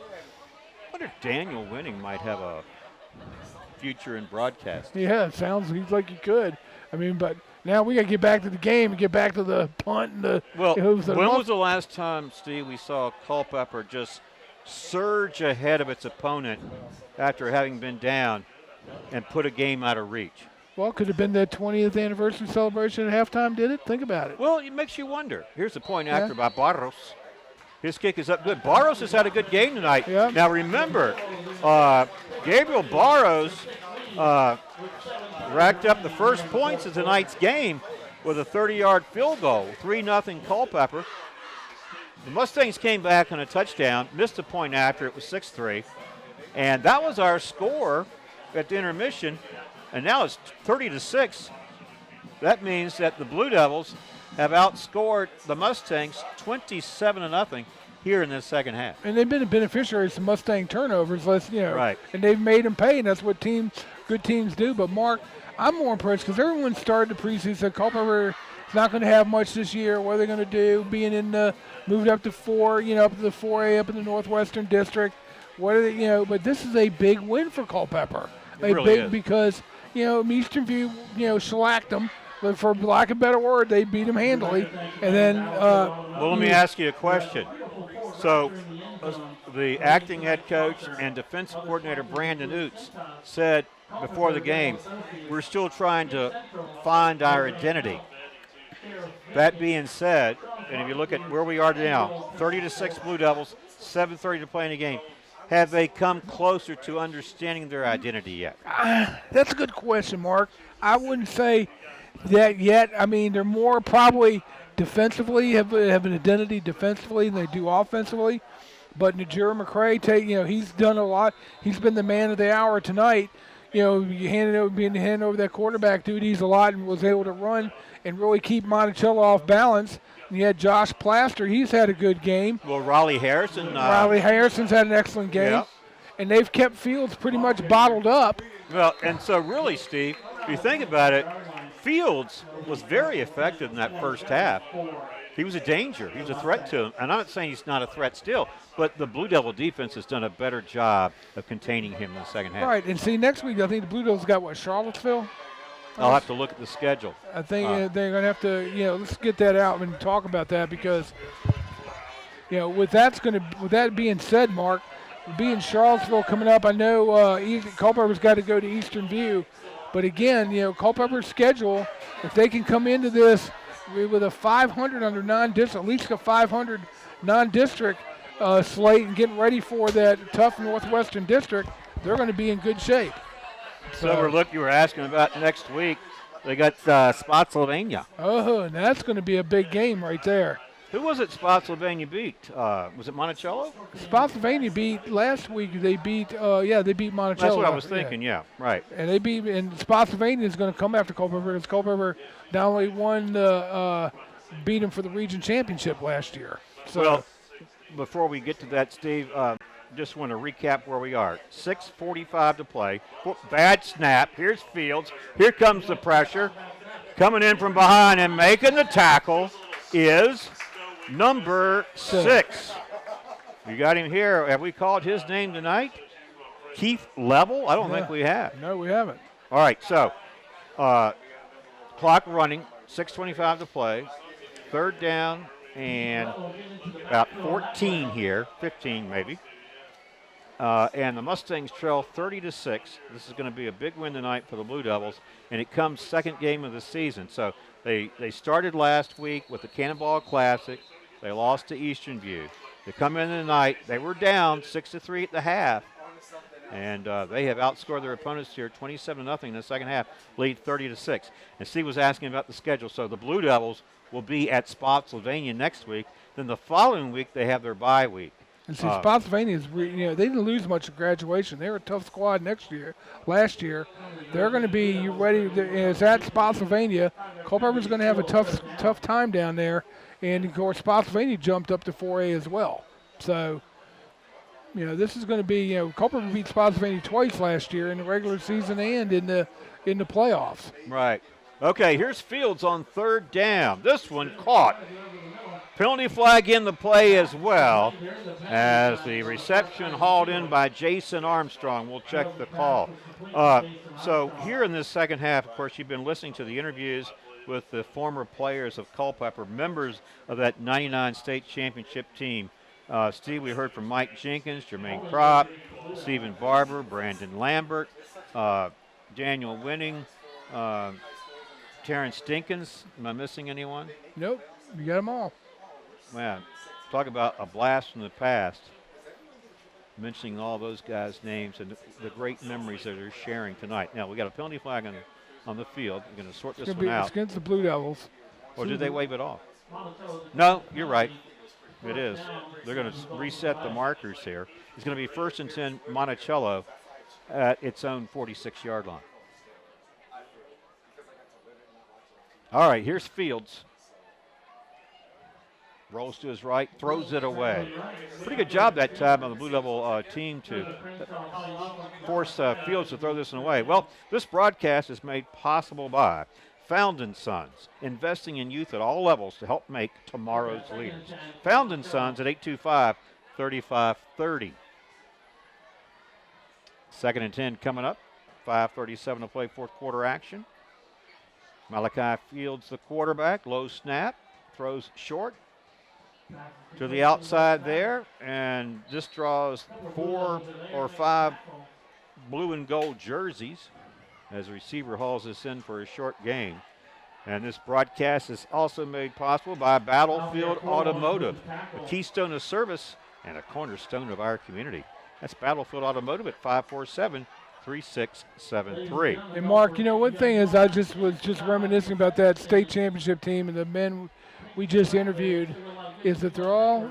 wonder if Daniel Winning might have a future in broadcasting. Yeah, it sounds like he could. But now we got to get back to the game and get back to the punt and the. Well, when was the last time, Steve, we saw Culpeper just surge ahead of its opponent after having been down and put a game out of reach? Well, could have been the 20th anniversary celebration at halftime, did it? Think about it. Well, it makes you wonder. Here's the point after by Barros. His kick is up good. Barros has had a good game tonight. Yeah. Now, remember, Gabriel Barros racked up the first points of tonight's game with a 30-yard field goal, 3-0 Culpeper. The Mustangs came back on a touchdown, missed a point after, it was 6-3. And that was our score at the intermission, and now it's 30-6. That means that the Blue Devils have outscored the Mustangs 27-0 here in this second half. And they've been the beneficiaries of Mustang turnovers, Right. And they've made them pay, and that's what good teams do. But, Mark, I'm more impressed because everyone started the preseason, said Culpeper is not going to have much this year. What are they going to do? Being moved up to 4, up to the 4A up in the Northwestern District. What are they, but this is a big win for Culpeper. It really is. Because, Eastern View, shellacked them. But for lack of a better word, they beat them handily. And then. Well, let me ask you a question. So, the acting head coach and defensive coordinator Brandon Oots said before the game, we're still trying to find our identity. That being said, and if you look at where we are now, 30-6 Blue Devils, 7:30 to play in the game. Have they come closer to understanding their identity yet? That's a good question, Mark. I wouldn't say that yet. I mean, they're more probably defensively, have an identity defensively than they do offensively. But Najir McCray, he's done a lot. He's been the man of the hour tonight. Handing over that quarterback duties a lot and was able to run and really keep Monticello off balance. And you had Josh Plaster. He's had a good game. Well, Riley Harrison's had an excellent game. Yeah. And they've kept Fields pretty much bottled up. Well, and so really, Steve, if you think about it, Fields was very effective in that first half. He was a danger. He was a threat to him. And I'm not saying he's not a threat still, but the Blue Devil defense has done a better job of containing him in the second half. Right, and see, next week I think the Blue Devils got, Charlottesville? I'll have to look at the schedule. I think they're going to have to, let's get that out and talk about that because, with that being said, Mark, being Charlottesville coming up, I know Culpeper's got to go to Eastern View. But again, Culpeper's schedule, if they can come into this with a 500 under non-district, at least a 500 non-district slate and getting ready for that tough Northwestern District, they're going to be in good shape. So you were asking about next week. They got Spotsylvania. Oh, and that's going to be a big game right there. Who was it Spotsylvania beat? Was it Monticello? Spotsylvania beat last week. They beat Monticello. That's what I was thinking. Yeah, right. And and Spotsylvania is going to come after Culpeper because Culpeper not only beat them for the region championship last year. So, well, before we get to that, Steve, just want to recap where we are. 6:45 to play. Bad snap. Here's Fields. Here comes the pressure. Coming in from behind and making the tackle is number 6. You got him here. Have we called his name tonight? Keith Level? I don't think we have. No, we haven't. All right, so clock running, 6:25 to play. Third down and about 14 here, 15 maybe. And the Mustangs trail 30-6. This is going to be a big win tonight for the Blue Devils, and it comes second game of the season. So they started last week with the Cannonball Classic. They lost to Eastern View. They come in tonight. They were down 6-3 at the half, and they have outscored their opponents here 27-0 in the second half, lead 30-6. And Steve was asking about the schedule. So the Blue Devils will be at Spotsylvania next week. Then the following week they have their bye week. And see, Spotsylvania they didn't lose much at graduation. They were a tough squad last year. They're going to be ready. It's at Spotsylvania. Culpeper's going to have a tough time down there. And, of course, Spotsylvania jumped up to 4A as well. So, this is going to be, Culpeper beat Spotsylvania twice last year in the regular season and in the playoffs. Right. Okay, here's Fields on third down. This one caught. Penalty flag in the play as well as the reception hauled in by Jason Armstrong. We'll check the call. So here in this second half, of course, you've been listening to the interviews with the former players of Culpeper, members of that 99 state championship team. Steve, we heard from Mike Jenkins, Jermaine Kropp, Stephen Barber, Brandon Lambert, Daniel Winning, Terrence Dinkins. Am I missing anyone? Nope, you got them all. Man, talk about a blast from the past. Mentioning all those guys' names and the great memories that they're sharing tonight. Now, we got a penalty flag on the field. We're going to sort this It's one out. against the Blue Devils. Or did they wave it off? No, you're right. It is. They're going to reset the markers here. It's going to be 1st and 10 Monticello at its own 46-yard line. All right, here's Fields. Rolls to his right, throws it away. Pretty good job that time on the Blue Devil team to force Fields to throw this one away. Well, this broadcast is made possible by Found & Sons, investing in youth at all levels to help make tomorrow's leaders. Found & Sons at 825-3530. 2nd and 10 coming up. 5:37 to play, fourth quarter action. Malachi Fields, the quarterback, low snap, throws short to the outside there, and this draws 4 or 5 blue and gold jerseys as the receiver hauls this in for a short gain. And this broadcast is also made possible by Battlefield Automotive, a keystone of service and a cornerstone of our community. That's Battlefield Automotive at 547-3673. And Mark, one thing is I was just reminiscing about that state championship team and the men we just interviewed is that they're all,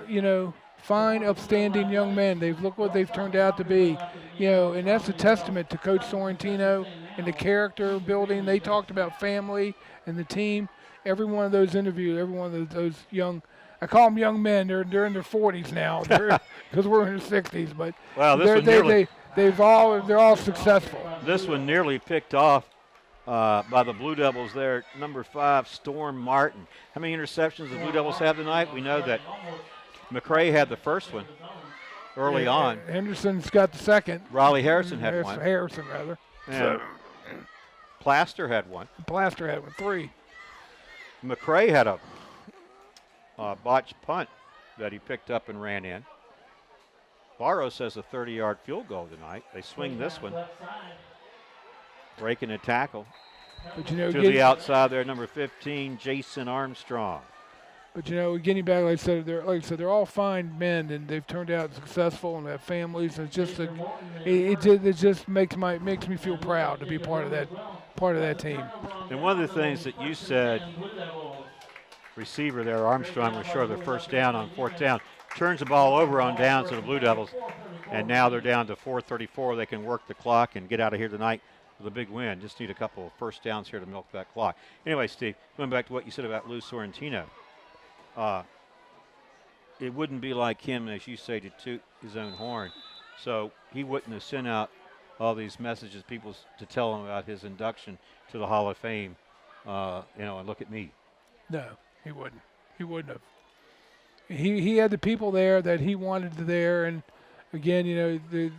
fine, upstanding young men. Look what they've turned out to be, and that's a testament to Coach Sorrentino and the character building. They talked about family and the team. Every one of those interviews, every one of those young, I call them young men. They're in their 40s now because we're in the 60s. But well, they're all successful. This one nearly picked off by the Blue Devils there, number 5, Storm Martin. How many interceptions the Blue Devils have tonight? We know that McCray had the first one early on. Henderson's got the second. Riley Harrison had one. Harrison, rather. And Plaster had one. 3. McCray had a botched punt that he picked up and ran in. Barros has a 30-yard field goal tonight. They swing this one. Breaking a tackle. But to the outside there, number 15, Jason Armstrong. But getting back, like I said, they're all fine men, and they've turned out successful and have families. It's just it just makes me feel proud to be part of that team. And one of the things that you said, receiver there, Armstrong was short of the first down on 4th down, turns the ball over on downs to the Blue Devils, and now they're down to 4:34. They can work the clock and get out of here tonight with a big win. Just need a couple of first downs here to milk that clock. Anyway, Steve, going back to what you said about Lou Sorrentino. It wouldn't be like him, as you say, to toot his own horn. So he wouldn't have sent out all these messages, people to tell him about his induction to the Hall of Fame, and look at me. No, he wouldn't. He wouldn't have. He had the people there that he wanted there, and again,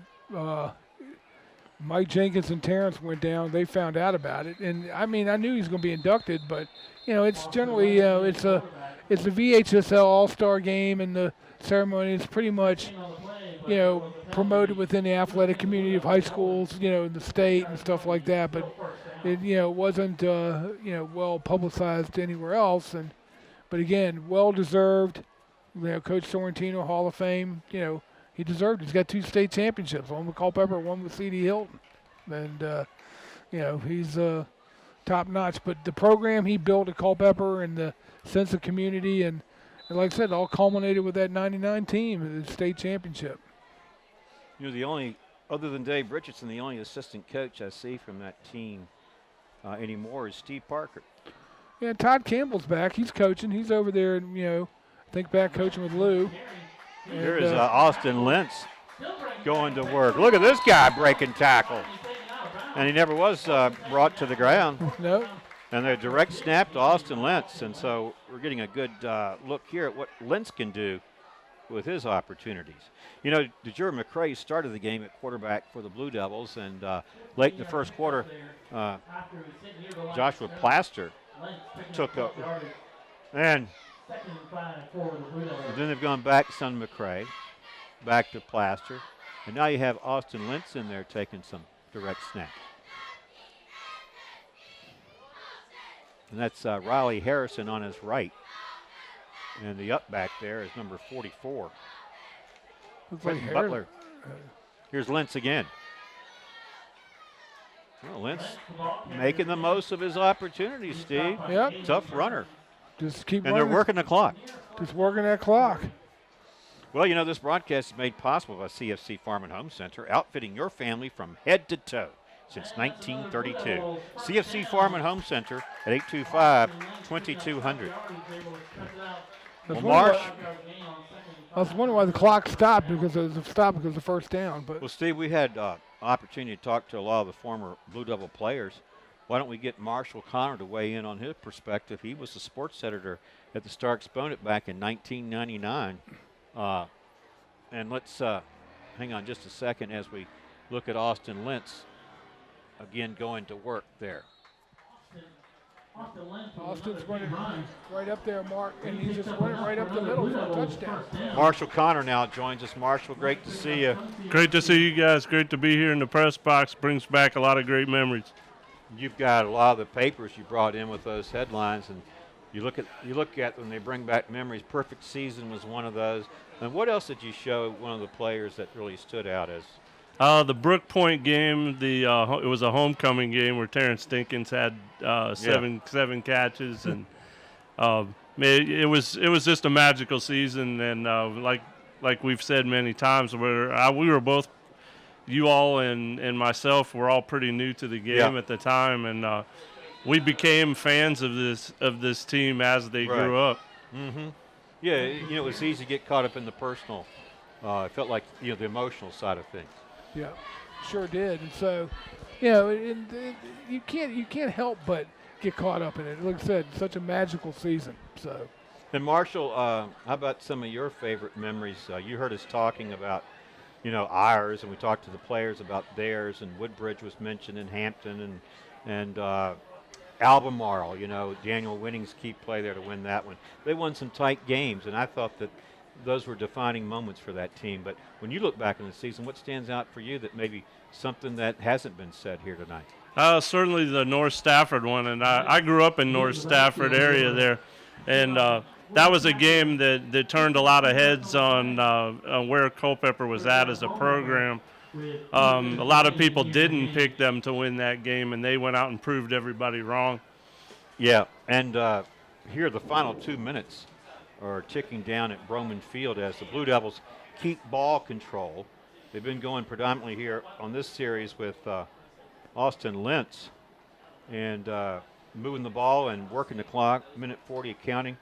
Mike Jenkins and Terrence went down. They found out about it, and I knew he was going to be inducted, but it's generally it's a VHSL All-Star game, and the ceremony is pretty much promoted within the athletic community of high schools, in the state and stuff like that. But it wasn't well publicized anywhere else, but again, well deserved. Coach Sorrentino, Hall of Fame. He deserved it. He's got 2 state championships, one with Culpeper, one with C.D. Hilton. And, he's top notch. But the program he built at Culpeper and the sense of community and like I said, all culminated with that 99 team, the state championship. The only, other than Dave Richardson, the only assistant coach I see from that team anymore is Steve Parker. Yeah, Todd Campbell's back. He's coaching. He's over there, I think back coaching with Lou. Here is Austin Lentz going to work. Look at this guy breaking tackle. And he never was brought to the ground. No. And they're direct snap to Austin Lentz. And so we're getting a good look here at what Lentz can do with his opportunities. DeJure McCray started the game at quarterback for the Blue Devils. And late in the first quarter, Joshua Plaster took over. And then they've gone back to Son McCray, back to Plaster. And now you have Austin Lentz in there taking some direct snaps. And that's Riley Harrison on his right. And the up back there is number 44. Quentin Butler. Here's Lentz again. Well, Lentz making the most of his opportunities, Steve. Yep. Tough runner. Just keep And running. they're working the clock. Just working that clock. Well, you know, this broadcast is made possible by CFC Farm and Home Center, outfitting your family from head to toe since 1932. CFC Farm and Home Center at 825-2200. Well, Marsh. I was wondering why the clock stopped because it was stopped because of the first down. But Well, Steve, we had opportunity to talk to a lot of the former Blue Devil players. Why don't we get Marshall Connor to weigh in on his perspective? He was the sports editor at the Star-Exponent back in 1999. And let's hang on just a second as we look at Austin Lentz again going to work there. Austin's running right up there, Mark, and he's just running right up the middle for a touchdown. Marshall Connor now joins us. Marshall, great to see you. Great to see you guys. Great to be here in the press box. Brings back a lot of great memories. You've got a lot of the papers you brought in with those headlines, and you look at when they bring back memories. Perfect Season was one of those. And what else did you show one of the players that really stood out as? The Brook Point game. It was a homecoming game where Terrence Dinkins had seven catches, and it was just a magical season. And like we've said many times, we were both, you all and myself, were all pretty new to the game at the time, and we became fans of this team as they grew up. Mm-hmm. Yeah, it was easy to get caught up in the personal. It felt like the emotional side of things. Yeah, sure did. And so, you can't help but get caught up in it. Like I said, such a magical season. So. And Marshall, how about some of your favorite memories? You heard us talking about, ours, and we talked to the players about theirs, and Woodbridge was mentioned in Hampton, and Albemarle, Daniel Winning's key play there to win that one. They won some tight games, and I thought that those were defining moments for that team. But when you look back on the season, what stands out for you that maybe something that hasn't been said here tonight? Certainly the North Stafford one, and I grew up in North Stafford area there, and that was a game that turned a lot of heads on where Culpeper was at as a program. A lot of people didn't pick them to win that game, and they went out and proved everybody wrong. Yeah, and here the final 2 minutes are ticking down at Broman Field as the Blue Devils keep ball control. They've been going predominantly here on this series with Austin Lentz and moving the ball and working the clock, minute 40 counting.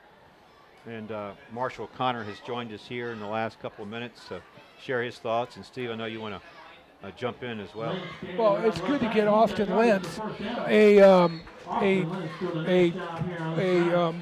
And Marshall Connor has joined us here in the last couple of minutes to share his thoughts. And Steve, I know you want to jump in as well. Well, it's good to get Austin Lentz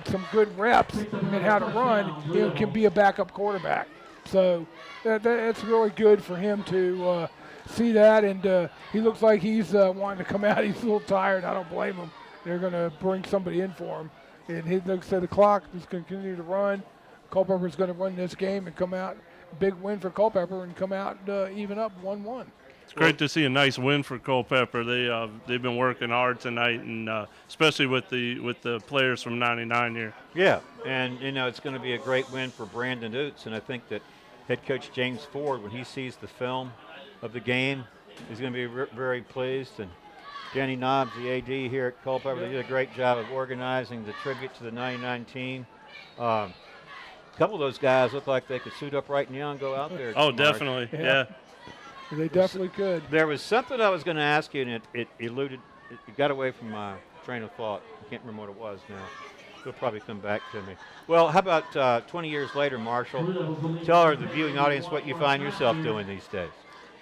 some good reps and how to run. He can be a backup quarterback. So that's really good for him to see that. And he looks like he's wanting to come out. He's a little tired. I don't blame him. They're going to bring somebody in for him. And he looks at the clock. He's going to continue to run. Culpeper's going to run this game and come out. Big win for Culpeper and come out even up 1-1. It's great to see a nice win for Culpeper. They've been working hard tonight, and especially with the players from '99 here. Yeah, and it's going to be a great win for Brandon Oots, and I think that head coach James Ford, when he sees the film of the game, is going to be very pleased. And Danny Nobbs, the AD here at Culpeper, they did a great job of organizing the tribute to the '99 team. A couple of those guys look like they could suit up right now and go out there. Oh, definitely, yeah. They definitely could. There was something I was going to ask you, and it eluded. It got away from my train of thought. I can't remember what it was now. It'll probably come back to me. Well, how about 20 years later, Marshall? Tell the viewing audience what you find yourself doing these days.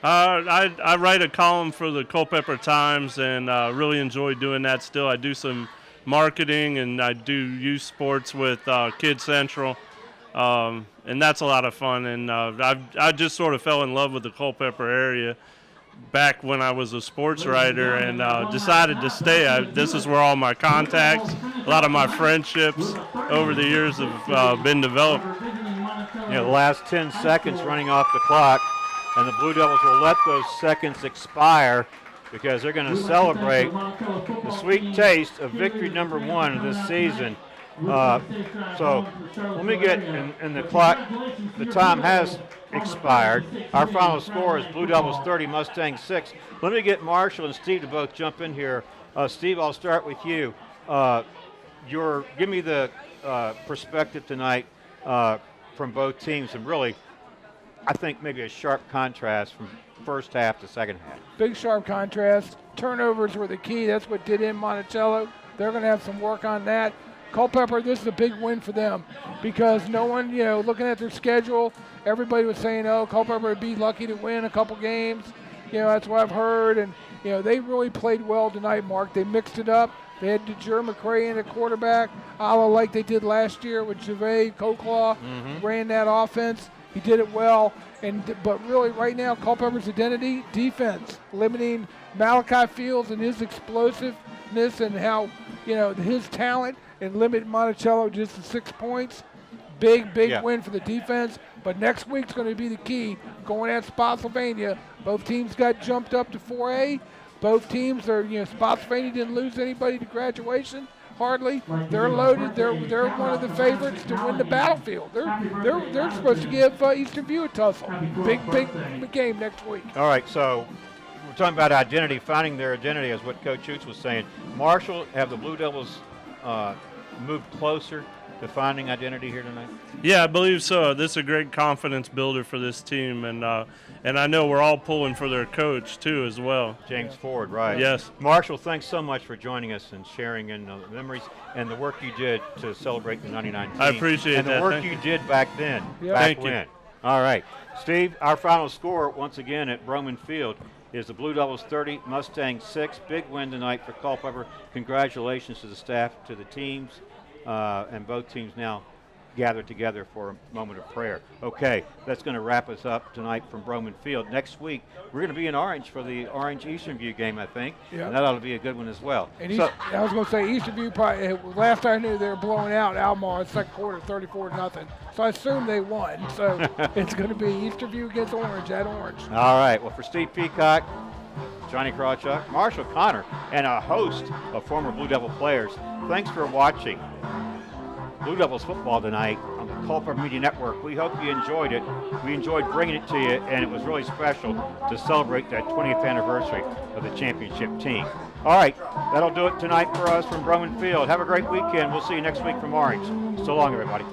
I write a column for the Culpeper Times, and really enjoy doing that still. I do some marketing, and I do youth sports with Kid Central. And that's a lot of fun, and I just sort of fell in love with the Culpeper area back when I was a sports writer, and decided to stay. This is where all my contacts, a lot of my friendships over the years have been developed. The last 10 seconds running off the clock, and the Blue Devils will let those seconds expire because they're going to celebrate the sweet taste of victory number 1 of this season So let me get in the clock. The time has expired. Our final score is Blue Devils 30, Mustangs 6. Let me get Marshall and Steve to both jump in here. Steve, I'll start with you. Give me the perspective tonight from both teams, and really, I think maybe a sharp contrast from first half to second half. Big sharp contrast. Turnovers were the key. That's what did in Monticello. They're going to have some work on that. Culpeper, this is a big win for them because no one, looking at their schedule, everybody was saying, Culpeper would be lucky to win a couple games. That's what I've heard. And, they really played well tonight, Mark. They mixed it up. They had DeJure McCray in at quarterback, a la like they did last year with Gervais, Coklaw, ran that offense. He did it well. But really right now, Culpeper's identity, defense, limiting Malachi Fields and his explosiveness and how, his talent, and limit Monticello just to 6 points. Big win for the defense. But next week's going to be the key. Going at Spotsylvania, both teams got jumped up to 4A. Both teams are, Spotsylvania didn't lose anybody to graduation, hardly. They're loaded. They're one of the favorites to win the Battlefield. They're supposed to give Eastern View a tussle. Big game next week. All right, so we're talking about identity, finding their identity, is what Coach Hoots was saying. Marshall, have the Blue Devils moved closer to finding identity here tonight? Yeah, I believe so. This is a great confidence builder for this team, and I know we're all pulling for their coach too as well. James Ford, right? Yes. Marshall, thanks so much for joining us and sharing in the memories and the work you did to celebrate the 99 team. I appreciate that. And the work you did back then. Yeah. Back Thank when. you. All right, Steve. Our final score once again at Broman Field is the Blue Devils 30, Mustangs 6. Big win tonight for Culpeper. Congratulations to the staff, to the teams. And both teams now gathered together for a moment of prayer. Okay, that's going to wrap us up tonight from Broman Field. Next week, we're going to be in Orange for the Orange Eastern View game, I think. Yep. And that ought to be a good one as well. And I was going to say, Eastern View, probably, last I knew, they were blowing out Almar in the second quarter, 34-0. So I assume they won. So it's going to be Eastern View against Orange at Orange. All right, well, for Steve Peacock, Johnny Krawchuk, Marshall Connor, and a host of former Blue Devil players, thanks for watching Blue Devils football tonight on the Culpeper Media Network. We hope you enjoyed it. We enjoyed bringing it to you, and it was really special to celebrate that 20th anniversary of the championship team. All right, that'll do it tonight for us from Broman Field. Have a great weekend. We'll see you next week from Orange. So long, everybody.